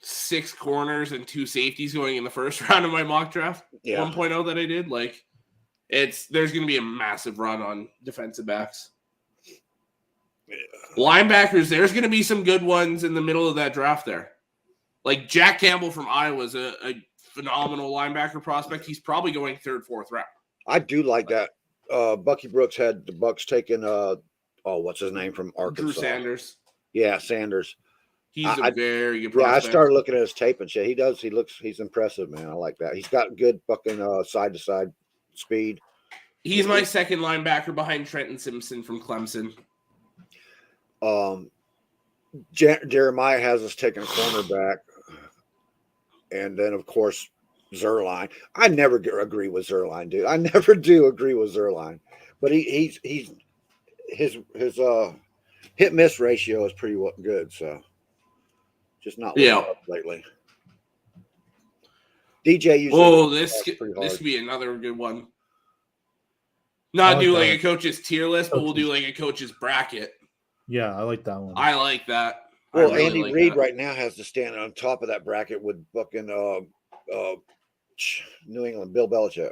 6 corners and 2 safeties going in the first round of my mock draft. Yeah. 1.0 that I did. Like, there's going to be a massive run on defensive backs. Yeah. Linebackers, there's going to be some good ones in the middle of that draft there. Like Jack Campbell from Iowa is a phenomenal linebacker prospect. He's probably going 3rd, 4th round. I do like that. Bucky Brooks had the Bucs taking what's his name from Arkansas? Drew Sanders. Yeah, Sanders. He's a very good prospect. Yeah, I started looking at his tape and shit. He's impressive, man. I like that. He's got good fucking side to side speed. He's my second linebacker behind Trenton Simpson from Clemson. Jeremiah has us taking a cornerback, and then of course Zerline. I never agree with Zerline, dude. I never do agree with Zerline, but his hit miss ratio is pretty good. So just not lately. DJ usually. This pretty hard. could be another good one. Not like do like that. a coach's tier list, but we'll do like a coach's bracket. Yeah, I like that one. I like that. Well, I really Andy like Reid that. right now has to stand on top of that bracket with fucking New England Bill Belichick.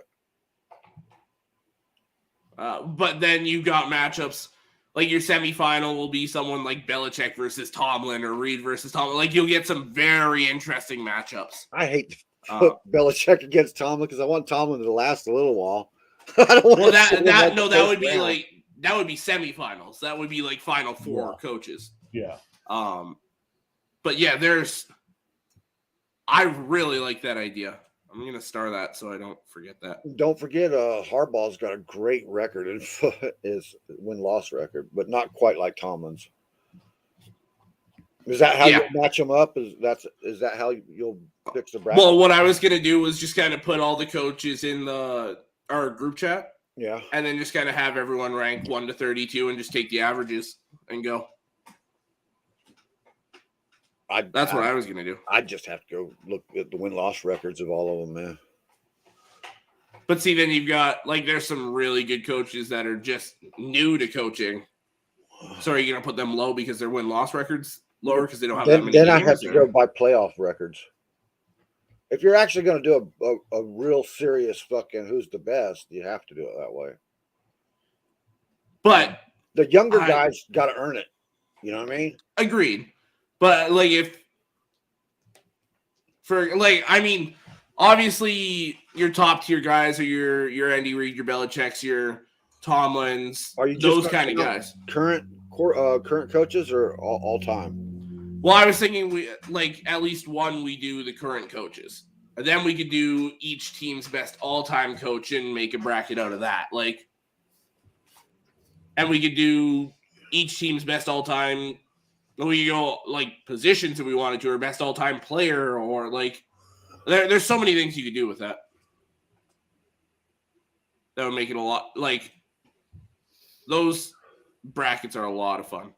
But then you got matchups like your semifinal will be someone like Belichick versus Tomlin or Reid versus Tomlin. Like you'll get some very interesting matchups. I hate to put Belichick against Tomlin because I want Tomlin to last a little while. I don't want Well, to see him at the that would first be round. like that would be semifinals. That would be like final 4 Yeah. coaches. Yeah. But yeah, I really like that idea. I'm gonna star that so I don't forget that. Don't forget, Harbaugh's got a great record in his win-loss record, but not quite like Tomlin's. Is that how Yeah. you match them up? Is that how you'll fix the bracket? Well, what I was gonna do was just kind of put all the coaches in our group chat, yeah. and then just kind of have everyone rank 1 to 32, and just take the averages and go. That's what I was gonna do. I'd just have to go look at the win-loss records of all of them, man. But see, then you've got there's some really good coaches that are just new to coaching. So are you gonna put them low because their win-loss records lower because they don't have that many Then I games, have to go by playoff records. If you're actually going to do a real serious fucking who's the best, you have to do it that way. But the younger guys got to earn it. You know what I mean? Agreed. But obviously your top tier guys are your Andy Reid, your Belichick's, your Tomlins, Are you those just kind of guys. Current coaches or all time? Well, I was thinking we at least one we do the current coaches. And then we could do each team's best all-time coach and make a bracket out of that. And we could do each team's best all-time. We could go positions if we wanted to, or best all-time player, or there's so many things you could do with that. That would make it a lot those brackets are a lot of fun.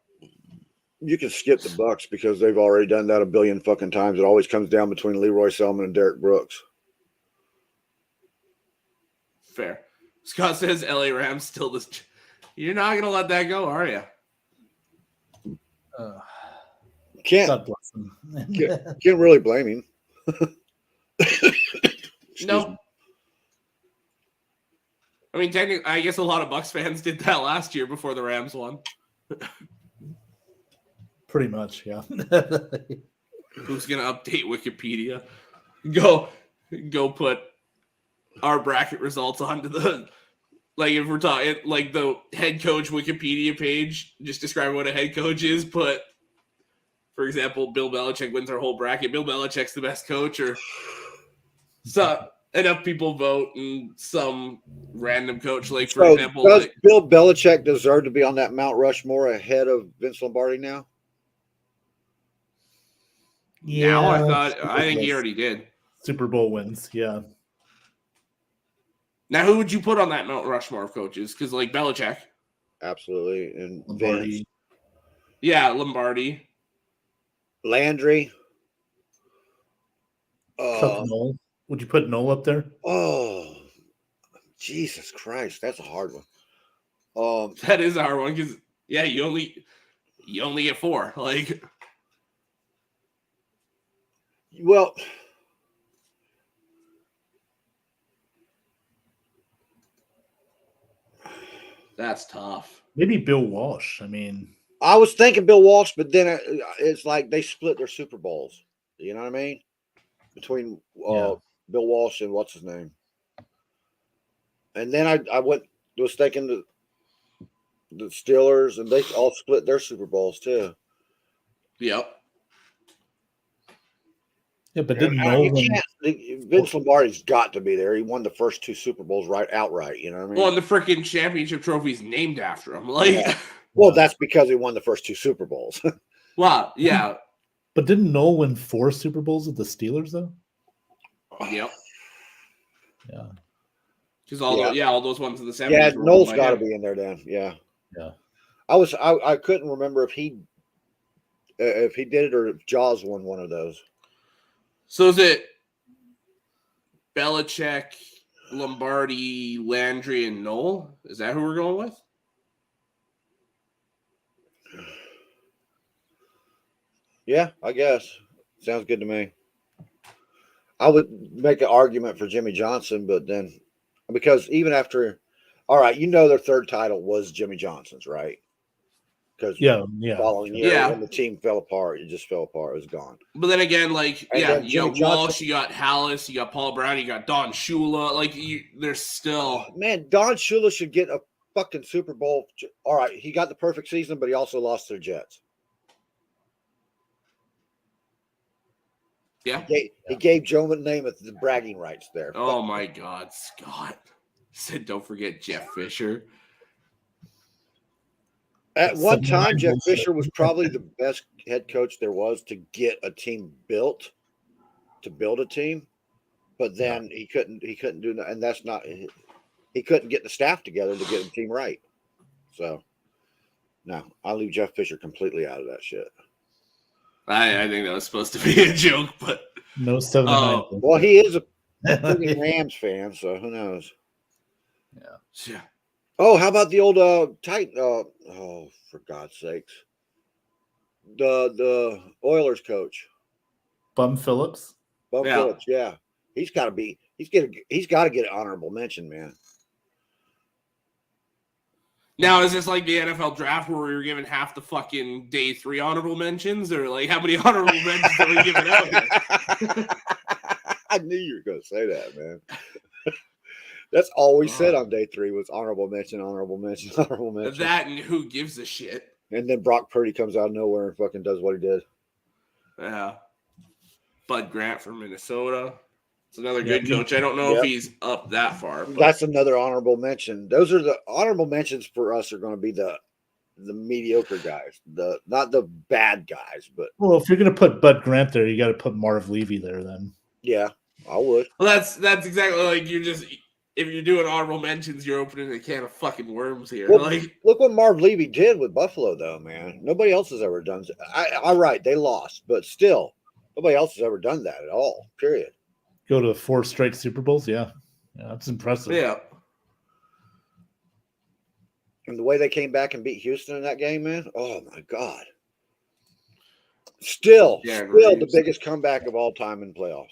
You can skip the Bucs because they've already done that a billion fucking times. It always comes down between Leroy Selman and Derek Brooks. Fair. Scott says LA Rams still this. You're not going to let that go, are you? Can't really blame him. No. I mean, technically, I guess a lot of Bucs fans did that last year before the Rams won. Pretty much, yeah. Who's going to update Wikipedia? Go put our bracket results onto the if we're talking the head coach Wikipedia page, just describe what a head coach is. Put, for example, Bill Belichick wins our whole bracket. Bill Belichick's the best coach, or so enough people vote, and some random coach, for example, does Bill Belichick deserve to be on that Mount Rushmore ahead of Vince Lombardi now? Yeah, I think he already did. Super Bowl wins, yeah. Now, who would you put on that Mount Rushmore of coaches? Because Belichick, absolutely, and Lombardi. Vince. Yeah, Lombardi, Landry. Noel. Would you put Noel up there? Oh, Jesus Christ, that's a hard one. That is a hard one because you only get 4. Well, that's tough. Maybe Bill Walsh. I mean, I was thinking Bill Walsh, but then it's like they split their Super Bowls. You know what I mean? Between Bill Walsh and what's his name. And then I was thinking the Steelers, and they all split their Super Bowls too. Yep. Yeah, but didn't Nolan? Vince Lombardi's got to be there. He won the first 2 Super Bowls outright. You know what I mean? Well, and the freaking championship trophy's named after him. Well, that's because he won the first 2 Super Bowls. Wow. Yeah. But didn't Noel win 4 Super Bowls with the Steelers though? Yep. Yeah. Because all those ones in the 70s. Yeah, were Noel's got to be in there then. Yeah. Yeah. I couldn't remember if he did it or if Jaws won one of those. So is it Belichick, Lombardi, Landry, and Noel? Is that who we're going with? Yeah, I guess. Sounds good to me. I would make an argument for Jimmy Johnson, but then because even after, all right, their third title was Jimmy Johnson's, right? Because following year when the team fell apart, it just fell apart. It was gone. But then again, you got Walsh, Johnson, you got Hallis, you got Paul Brown, you got Don Shula. There's still Don Shula should get a fucking Super Bowl. All right, he got the perfect season, but he also lost to the Jets. Yeah. He gave Joe Namath the bragging rights there. Oh my God, Scott said, "Don't forget Jeff Fisher." At one time, 79 Jeff bullshit. Fisher was probably the best head coach there was to get a team built, to build a team. But then he couldn't do that, and that's not he couldn't get the staff together to get the team right. So no, I'll leave Jeff Fisher completely out of that shit. I think that was supposed to be a joke, but No 79. Well, he is a freaking Rams fan, so who knows? yeah. Oh, how about the old Titan? Oh, for God's sakes, the Oilers coach, Bum Phillips. Bum Yeah. Phillips. Yeah, he's got to get an honorable mention, man. Now, is this like the NFL draft where we were given half the fucking day 3 honorable mentions, or like how many honorable mentions are we giving out here? I knew you were going to say that, man. That's all we said on day 3 was honorable mention, honorable mention, honorable mention. That and who gives a shit? And then Brock Purdy comes out of nowhere and fucking does what he did. Yeah. Bud Grant from Minnesota. It's another Yeah, good coach. I don't know yeah. if he's up that far. But That's another honorable mention. Those are the honorable mentions for us are going to be the mediocre guys, not the bad guys, but Well, if you're going to put Bud Grant there, you got to put Marv Levy there then. yeah, I would. well, that's exactly like if you're doing honorable mentions, you're opening a can of fucking worms here. Well, Like, look what Marv Levy did with Buffalo, though, man. Nobody else has ever done. All right, they lost, but still, nobody else has ever done that at all. Period. Go to 4 straight Super Bowls. Yeah, that's impressive. yeah. And the way they came back and beat Houston in that game, man. Oh my God. Still the Reeves. biggest comeback of all time in playoffs.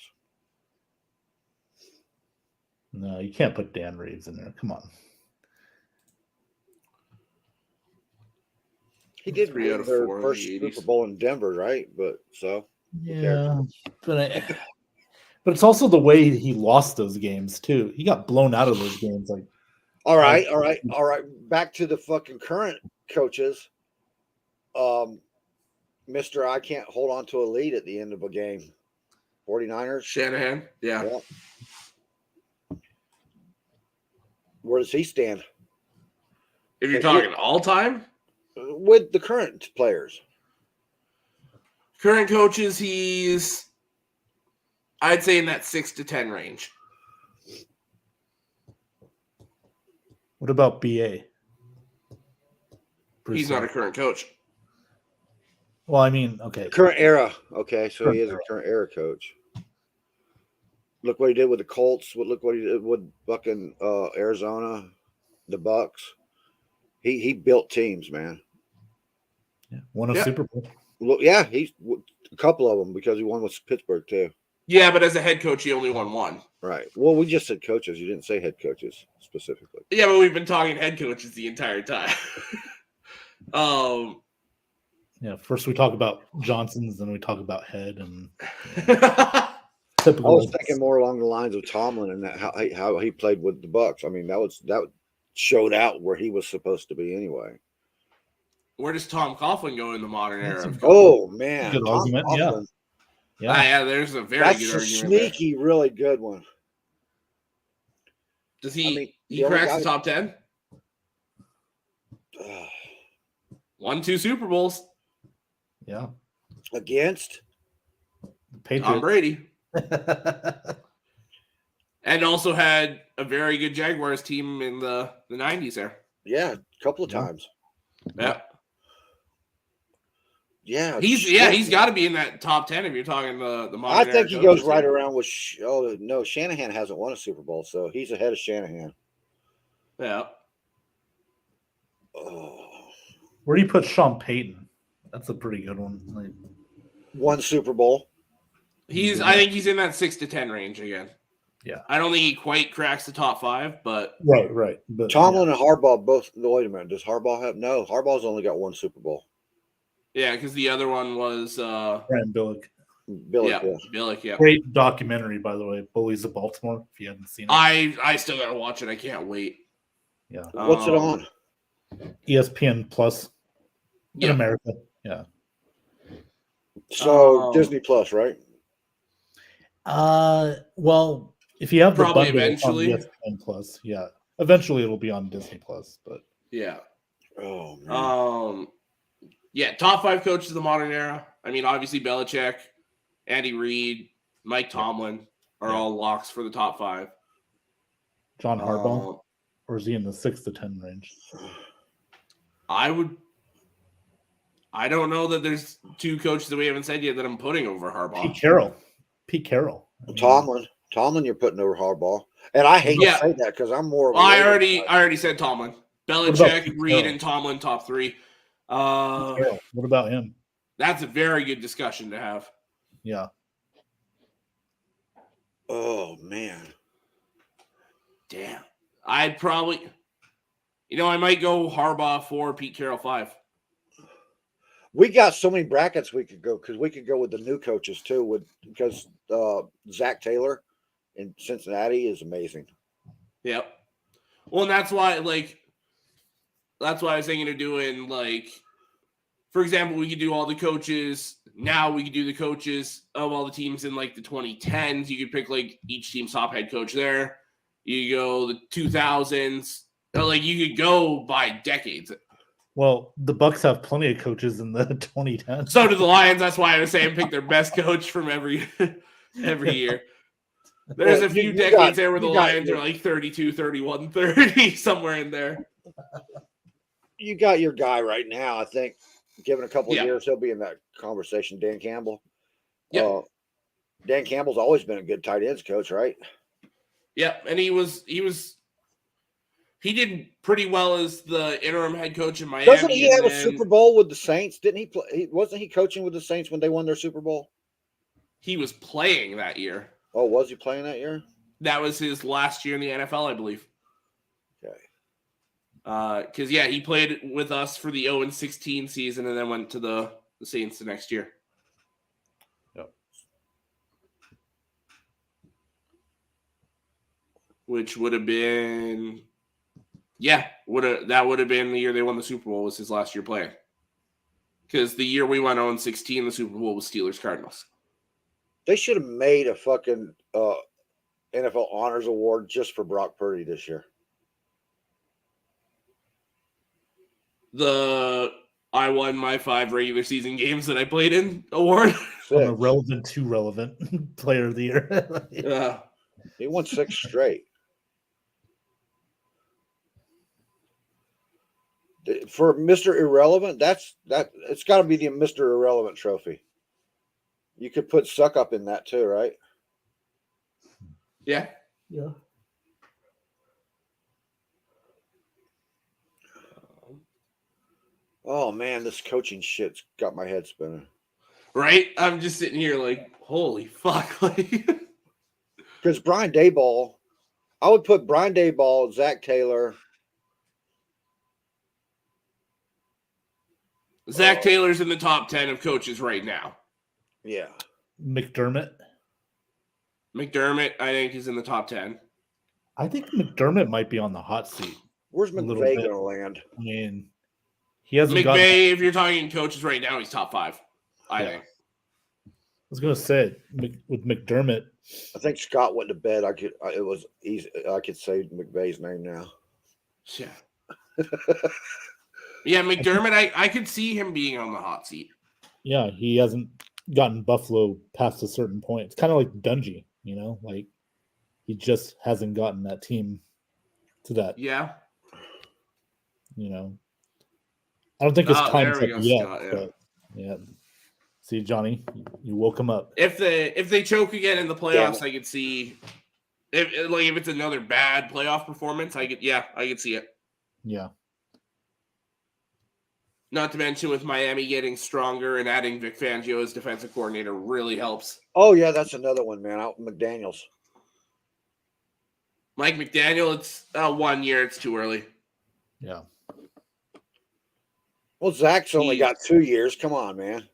No, you can't put Dan Reeves in there. Come on. He did 3 out win of their 4 in first the 80s. Super Bowl in Denver, right? But so Yeah, but it's also the way he lost those games too. He got blown out of those games. Like, all right. Back to the fucking current coaches. Mr. I can't hold on to a lead at the end of a game. 49ers. Shanahan. Yeah. Yeah. Where does he stand? If you're talking all time, With the current players. current coaches, I'd say in that 6 to 10 range. what about BA? He's not a current coach. Well, I mean, okay. Current era. Okay, so he is a Current current era coach. Look what he did with the Colts. Look what he did with fucking Arizona, the Bucs. He built teams, man. Yeah, won a Yeah. Super Bowl. Look, yeah, he's a couple of them because he won with Pittsburgh too. Yeah, but as a head coach, he only won 1. Right. Well, we just said coaches. You didn't say head coaches specifically. Yeah, but we've been talking head coaches the entire time. Yeah, first we talk about Johnson's, then we talk about Head and I typical. was thinking more along the lines of Tomlin and that how he played with the Bucs. I mean, that showed out where he was supposed to be anyway. Where does Tom Coughlin go in the modern era? Of Oh man, Good Tom argument, Coughlin. Yeah, there's a very That's good a argument there. sneaky, really good one. Does he? I mean, he the only cracks guy- the top 10. 1-2 Super Bowls. yeah. Against The Tom Patriots. Brady, and also had a very good Jaguars team in the 90s there. yeah, a couple of Yeah. times. Yeah, Yeah, he's got to be in that top 10 if you're talking the I modern. think era he goes coaches right here. around with. Oh no, Shanahan hasn't won a Super Bowl, so he's ahead of Shanahan. Yeah, Oh, Where do you put Sean Payton? That's a pretty good one. Like, one Super Bowl. I think he's in that 6 to 10 range again. Yeah. I don't think he quite cracks the top 5, but right. But Tomlin and Harbaugh both. Wait a minute, does Harbaugh have? No, Harbaugh's only got one Super Bowl. yeah, because the other one was Brandon Billick. Billy, yeah, yeah. Billick. Yeah, Great documentary, by the way. Bullies of Baltimore. If you haven't seen it, I still gotta watch it. I can't wait. yeah. What's it on? ESPN Plus in Yeah. America. Yeah. So Disney Plus, right? Well, if you have the Probably bundle, it's on eventually. ESPN Plus. Yeah. Eventually, it'll be on Disney Plus, but Yeah, Oh man. Yeah, top 5 coaches of the modern era. I mean, obviously Belichick, Andy Reid, Mike Tomlin are all locks for the top 5. John Harbaugh, or is he in the 6 to 10 range? I don't know that there's 2 coaches that we haven't said yet that I'm putting over Harbaugh. Pete Carroll. I mean, Tomlin, you're putting over Harbaugh, and I hate to say that because I'm more. Of a I Ravens guy. already said Tomlin, about Belichick, Pete Reid, Carroll? and Tomlin top 3. Carroll. What about him? That's a very good discussion to have. Yeah. Oh man. Damn, I'd probably, I might go Harbaugh 4, Pete Carroll 5. We got so many brackets we could go because we could go with the new coaches too. Because Zach Taylor in Cincinnati is amazing. Yep. Well, and that's why I was thinking of doing, like, for example, we could do all the coaches. Now we could do the coaches of all the teams in, like, the 2010s. You could pick, like, each team's top head coach there. You go the 2000s. Like, you could go by decades. Well, the Bucs have plenty of coaches in the 2010s. So do the Lions. That's why I was saying pick their best coach from every year. There's a few decades there where the Lions are like 32, 31, 30, somewhere in there. You got your guy right now. I think, given a couple of Yeah. years, he'll be in that conversation. Dan Campbell. Yep. Dan Campbell's always been a good tight ends coach, right? Yep, and he did pretty well as the interim head coach in Miami. Doesn't he have a Super Bowl with the Saints? Didn't he play? Wasn't he coaching with the Saints when they won their Super Bowl? He was playing that year. Oh, was he playing that year? That was his last year in the NFL, I believe. Okay. Because he played with us for the 0-16 season and then went to the Saints the next year. Yep. Which would have been, that would have been the year they won the Super Bowl. Was his last year playing? Because the year we went 0-16, the Super Bowl was Steelers Cardinals. They should have made a fucking NFL Honors Award just for Brock Purdy this year. The I won my 5 regular season games that I played in award. I'm a relevant to relevant player of the year. He won 6 straight. For Mr. Irrelevant, it's got to be the Mr. Irrelevant trophy. You could put Suck Up in that too, right? Yeah. Yeah. Oh man, this coaching shit's got my head spinning. Right? I'm just sitting here like, holy fuck. Because Brian Daboll, I would put Brian Daboll, Zach Taylor. Zach Taylor's in the top 10 of coaches right now. Yeah. McDermott, I think, is in the top 10. I think McDermott might be on the hot seat. Where's A little McVay bit. going to land? I mean, he hasn't McVay, if you're talking coaches right now, he's top 5. I think. I was going to say with McDermott. I think Scott went to bed. It was easy. I could say McVay's name now. Yeah. Yeah, McDermott, I could see him being on the hot seat. Yeah, he hasn't gotten Buffalo past a certain point. It's kind of like Dungy, like he just hasn't gotten that team to that. Yeah. I don't think it's time there we go, yet. Scott, but yeah. See, Johnny, you woke him up. If they choke again in the playoffs, I could see if it's another bad playoff performance, I could see it. Yeah. Not to mention with Miami getting stronger and adding Vic Fangio as defensive coordinator really helps. Oh yeah, that's another one, man. Out McDaniels. Mike McDaniel, it's 1 year. It's too early. Yeah. Well, Zach's only got 2 years. Come on, man.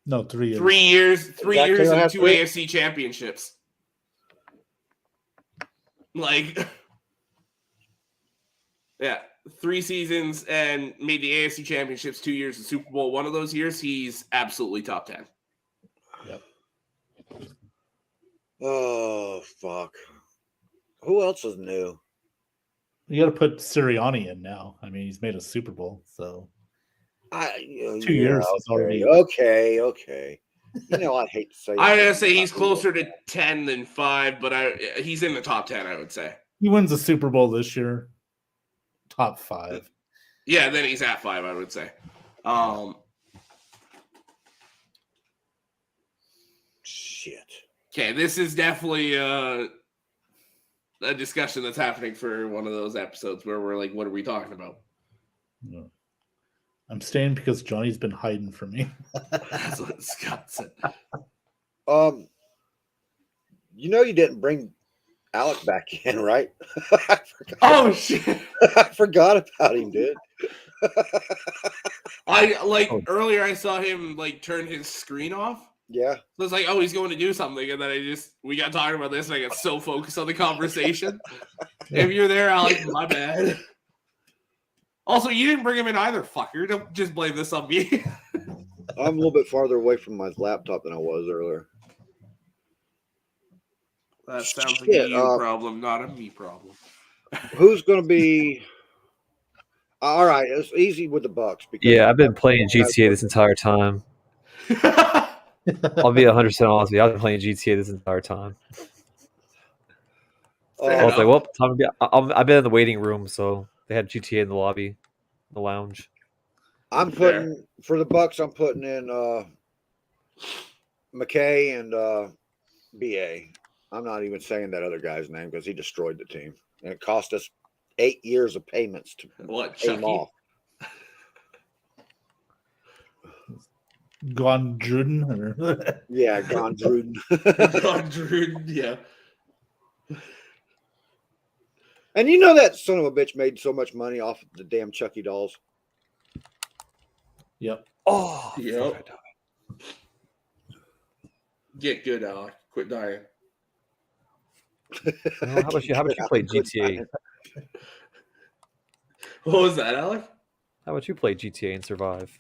No, 3 years. 3 years. 3 Zach years Taylor and has 2 3? AFC championships. Yeah, 3 seasons and made the AFC championships, 2 years of Super Bowl. One of those years, he's absolutely top 10. Yep. Oh fuck. Who else is new? You got to put Sirianni in now. I mean, he's made a Super Bowl, so 2 years is already. Okay. You know, I hate to say. I that. gotta say he's closer to 10 than 5, but he's in the top 10. I would say. He wins a Super Bowl this year. Top 5. Yeah, then he's at 5. I would say. Shit. Okay, this is definitely a discussion that's happening for one of those episodes where we're like, what are we talking about? No. I'm staying because Johnny's been hiding from me. That's what Scott said. You know you didn't bring Alec back in, right? Oh shit! I forgot about him, dude. Earlier I saw him like turn his screen off. Yeah. So it's like, oh, he's going to do something, and then we got talking about this, and I got so focused on the conversation. If you're there, Alec, my bad. Also, you didn't bring him in either, fucker. Don't just blame this on me. I'm a little bit farther away from my laptop than I was earlier. That sounds like a you problem, not a me problem. Who's going to be? All right, it's easy with the Bucs. Because Yeah, I've been playing GTA this entire time. I'll be 100% honest with you. I've been playing GTA this entire time. I was like, well, time to be. I've been in the waiting room, so they had GTA in the lobby, the lounge. I'm putting for the Bucs. I'm putting in McKay and BA. I'm not even saying that other guy's name because he destroyed the team, and it cost us 8 years of payments to pay him off. Gondruden? Yeah, Gondruden. Gondruden, yeah. And you know that son of a bitch made so much money off the damn Chucky dolls. Yep. Oh, yep. Get good, Alec. Quit dying. How about you play GTA? What was that, Alec? How about you play GTA and survive?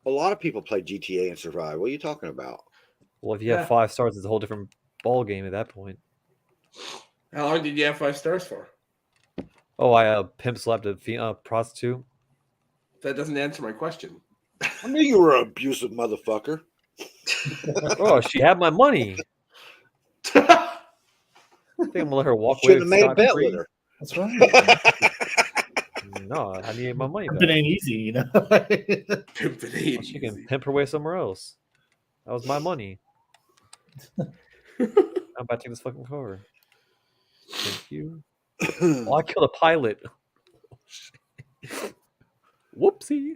A lot of people play GTA and survive. What are you talking about? Well, if you have 5 stars, it's a whole different ball game at that point. How long did you have 5 stars for? Oh, I pimp slapped a prostitute. That doesn't answer my question. I knew you were an abusive motherfucker. Oh, she had my money. I think I'm gonna let her walk away. Shouldn't have made a bet with her. That's right. No, I need my money back. It ain't easy, you know. Pimpin' ain't She can easy. pimp her way somewhere else. That was my money. I'm about to take this fucking car. Thank you. Oh, I killed a pilot. Whoopsie.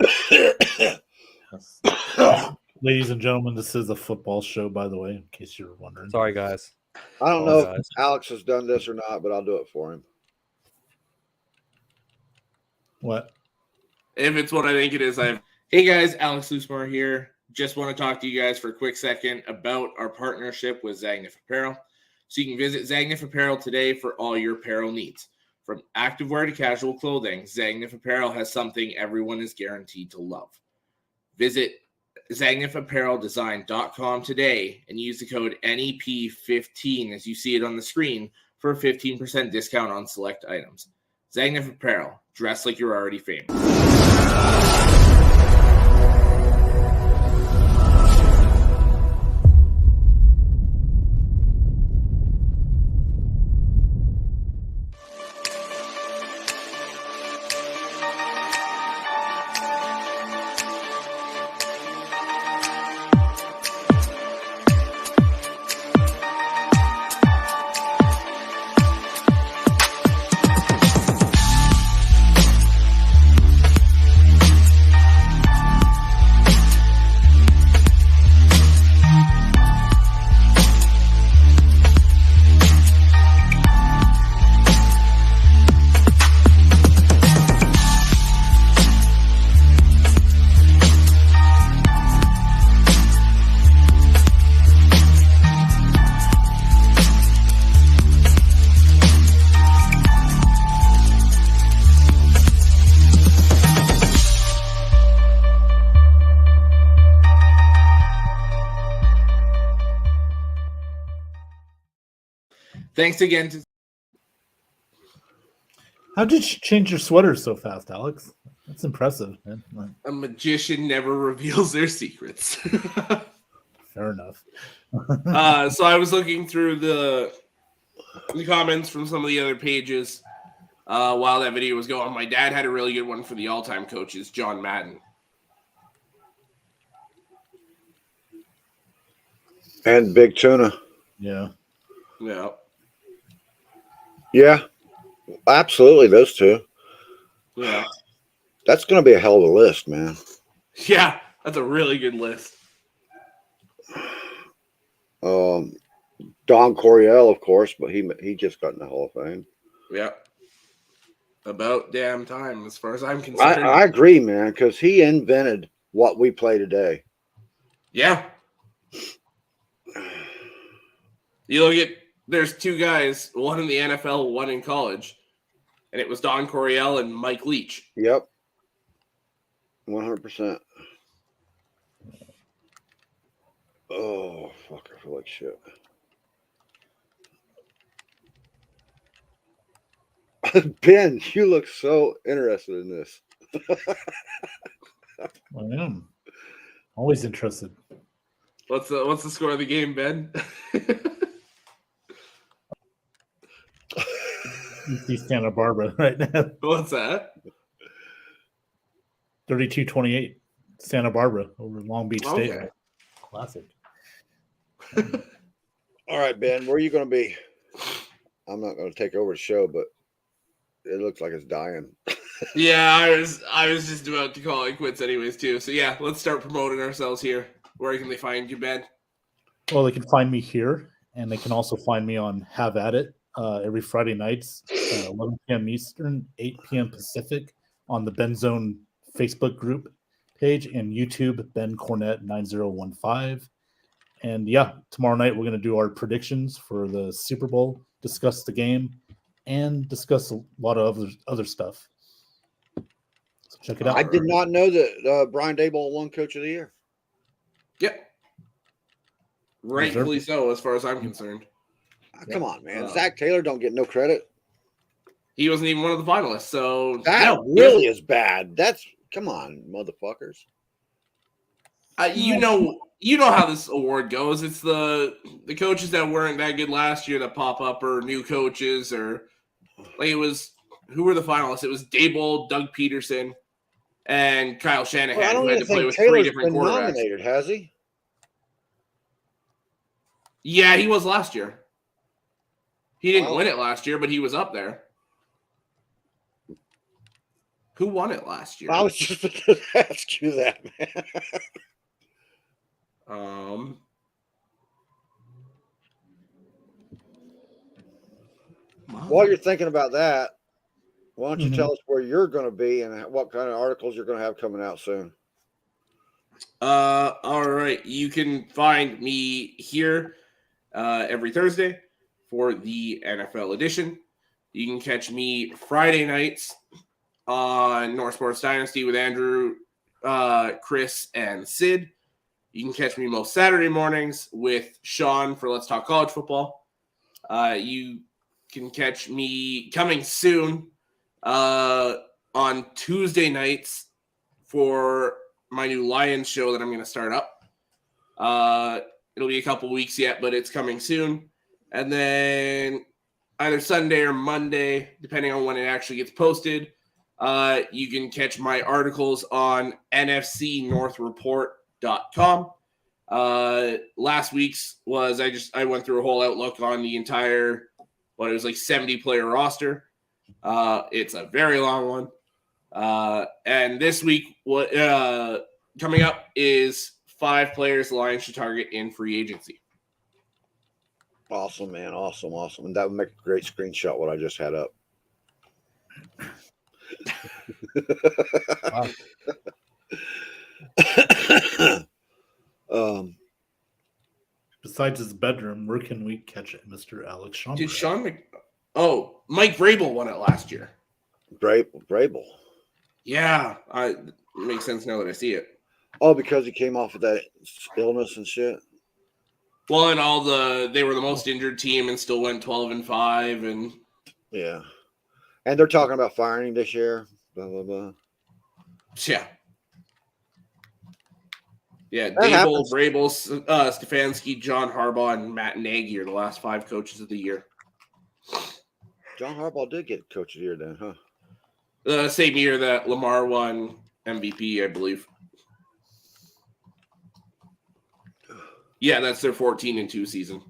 Ladies and gentlemen, this is a football show, by the way, in case you're wondering. Sorry, guys. I don't know if Alex has done this or not, but I'll do it for him. What? If it's what I think it is, Hey guys, Alex Loosemore here. Just want to talk to you guys for a quick second about our partnership with Zagnif Apparel. So you can visit Zagnif Apparel today for all your apparel needs. From activewear to casual clothing, Zagnif Apparel has something everyone is guaranteed to love. Visit ZagnifApparelDesign.com today and use the code NEP15 as you see it on the screen for a 15% discount on select items. Zagnif Apparel, dress like you're already famous. Thanks again to How did you change your sweater so fast, Alex? That's impressive, man. Like, A magician never reveals their secrets. fair enough. So I was looking through the comments from some of the other pages while that video was going. My dad had a really good one for the all-time coaches, John Madden. And Big Tuna. Yeah. Yeah. Yeah, absolutely. Those two. Yeah. That's going to be a hell of a list, man. Yeah, that's a really good list. Don Coryell, of course, but he just got in the Hall of Fame. Yeah. About damn time, as far as I'm concerned. I agree, man, because he invented what we play today. Yeah. You look at, there's two guys, one in the NFL, one in college, and it was Don Coryell and Mike Leach. Yep. 100%. Oh, fuck, I feel like shit. Ben, you look so interested in this. I am. Always interested. What's the score of the game, Ben? UC Santa Barbara right now. What's that? 32-28. Santa Barbara over Long Beach State. Okay. Classic. All right, Ben, where are you going to be? I'm not going to take over the show, but it looks like it's dying. Yeah, I was just about to call it quits anyways too. So yeah, let's start promoting ourselves here. Where can they find you, Ben? Well, they can find me here, and they can also find me on Have At It every Friday nights, 11 p.m. Eastern, 8 p.m. Pacific, on the Ben Zone Facebook group page and YouTube, Ben Cornett 9015. And yeah, tomorrow night we're going to do our predictions for the Super Bowl, discuss the game, and discuss a lot of other stuff. So check it out. I did not know that Brian Daboll won Coach of the Year. Yep. Rightfully so, as far as I'm concerned. Come on, man. Zach Taylor don't get no credit. He wasn't even one of the finalists, so That really is bad. Come on, motherfuckers. You know how this award goes. It's the coaches that weren't that good last year that pop up, or new coaches, or like it was, who were the finalists? It was Daboll, Doug Peterson, and Kyle Shanahan, Well, I don't who had even to play think with Taylor's three different been quarterbacks. nominated, has he? Yeah, he was last year. He didn't win it last year, but he was up there. Who won it last year? I was just going to ask you that, man. While you're thinking about that, why don't you tell us where you're going to be and what kind of articles you're going to have coming out soon? All right. You can find me here every Thursday for the NFL edition. You can catch me Friday nights on North Sports Dynasty with Andrew, Chris, and Sid. You can catch me most Saturday mornings with Sean for Let's Talk College Football. You can catch me coming soon on Tuesday nights for my new Lions show that I'm going to start up. It'll be a couple weeks yet, but it's coming soon. And then either Sunday or Monday, depending on when it actually gets posted, you can catch my articles on nfcnorthreport.com. Last week's was I went through a whole outlook on the entire, it was like 70 player roster. It's a very long one. And this week, what coming up is 5 players the Lions should target in free agency. Awesome, man. Awesome. And that would make a great screenshot what I just had up. Besides his bedroom, where can we catch it, Mr. Alex Schomburg? Did Mike Vrabel won it last year. Vrabel. Yeah, it makes sense now that I see it. Oh, because he came off of that illness and shit. Well, and they were the most injured team and still went 12-5, and yeah. And they're talking about firing him this year. Blah blah blah. Yeah. Yeah, That Dable, happens. Vrabel, Stefanski, John Harbaugh, and Matt Nagy are the last 5 coaches of the year. John Harbaugh did get Coach of the Year then, huh? Same year that Lamar won MVP, I believe. Yeah, that's their 14-2 season.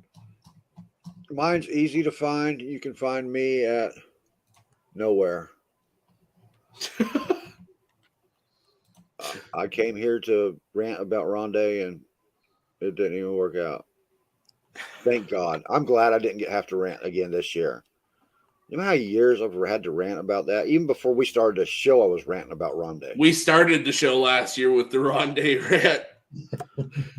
Mine's easy to find. You can find me at nowhere. I came here to rant about Rondé, and it didn't even work out. Thank God. I'm glad I didn't have to rant again this year. You know how many years I've had to rant about that? Even before we started the show, I was ranting about Rondé. We started the show last year with the Rondé rant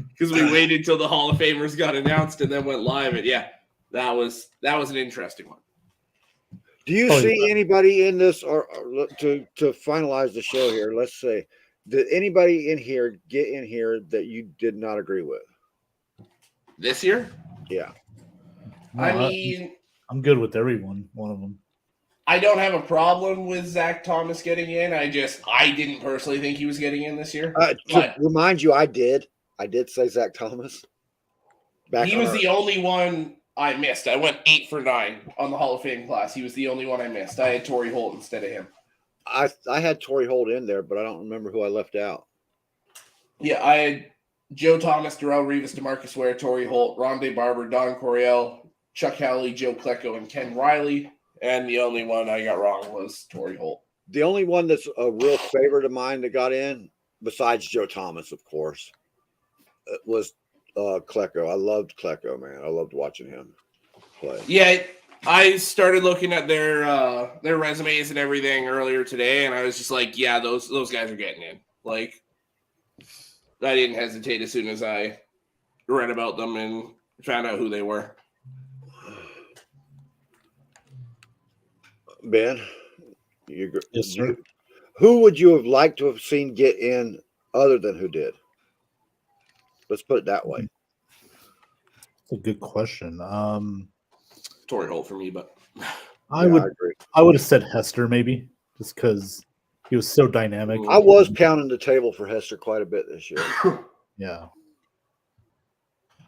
because we waited till the Hall of Famers got announced and then went live. And yeah, that was an interesting one. Do you see anybody in this, or to finalize the show here? Let's say, did anybody in here get in here that you did not agree with? This year? Yeah. No, I mean, I'm good with everyone. One of them. I don't have a problem with Zach Thomas getting in. I didn't personally think he was getting in this year. To remind you, I did say Zach Thomas. He was the only one I missed. I went 8 for 9 on the Hall of Fame class. He was the only one I missed. I had Torrey Holt instead of him. I had Torrey Holt in there, but I don't remember who I left out. Yeah, I had Joe Thomas, Darrell Revis, DeMarcus Ware, Torrey Holt, Rondé Barber, Don Coryell, Chuck Howley, Joe Klecko, and Ken Riley. And the only one I got wrong was Torrey Holt. The only one that's a real favorite of mine that got in, besides Joe Thomas, of course, was Klecko. I loved Klecko, man. I loved watching him play. Yeah, I started looking at their resumes and everything earlier today, and I was just like, yeah, those guys are getting in. Like, I didn't hesitate as soon as I read about them and found out who they were. Ben, Yes, sir. Who would you have liked to have seen get in other than who did? Let's put it that way. That's a good question. Torrey Holt for me, but I agree. would have said Hester maybe, just because he was so dynamic. I was pounding the table for Hester quite a bit this year. Yeah.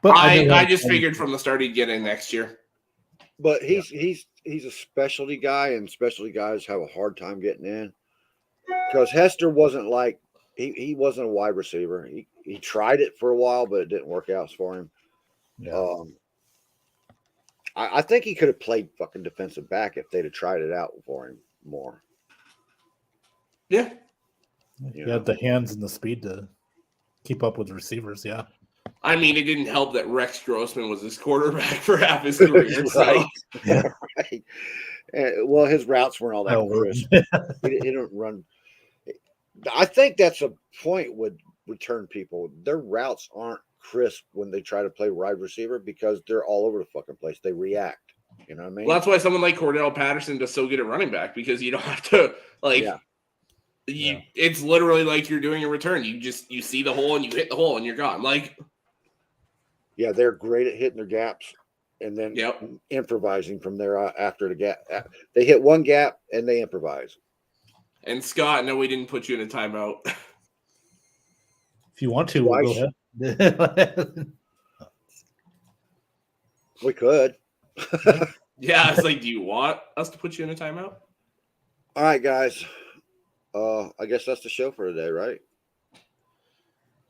But I just figured from the start he'd get in next year. But he's a specialty guy, and specialty guys have a hard time getting in. Because Hester wasn't like he wasn't a wide receiver. He tried it for a while, but it didn't work out for him. Yeah. I think he could have played fucking defensive back if they'd have tried it out for him more. Yeah. He had the hands and the speed to keep up with receivers. Yeah. I mean, it didn't help that Rex Grossman was his quarterback for half his career. Right. So. Yeah. Right. Well, his routes weren't all that crisp. He didn't run. I think that's a point with return people. Their routes aren't crisp when they try to play wide receiver because they're all over the fucking place. They react. You know what I mean? Well, that's why someone like Cordell Patterson does so good at running back, because you don't have to it's literally like you're doing a return. You see the hole and you hit the hole and you're gone. Like, yeah, they're great at hitting their gaps and then improvising from there after the gap. They hit one gap and they improvise. And Scott, no, we didn't put you in a timeout. If you want to, we'll go ahead. We could. Yeah, I was like, do you want us to put you in a timeout? All right, guys. I guess that's the show for today, right?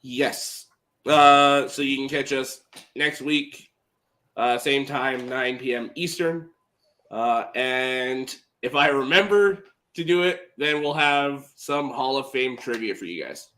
Yes. So you can catch us next week, same time, 9 p.m. Eastern. And if I remember to do it, then we'll have some Hall of Fame trivia for you guys.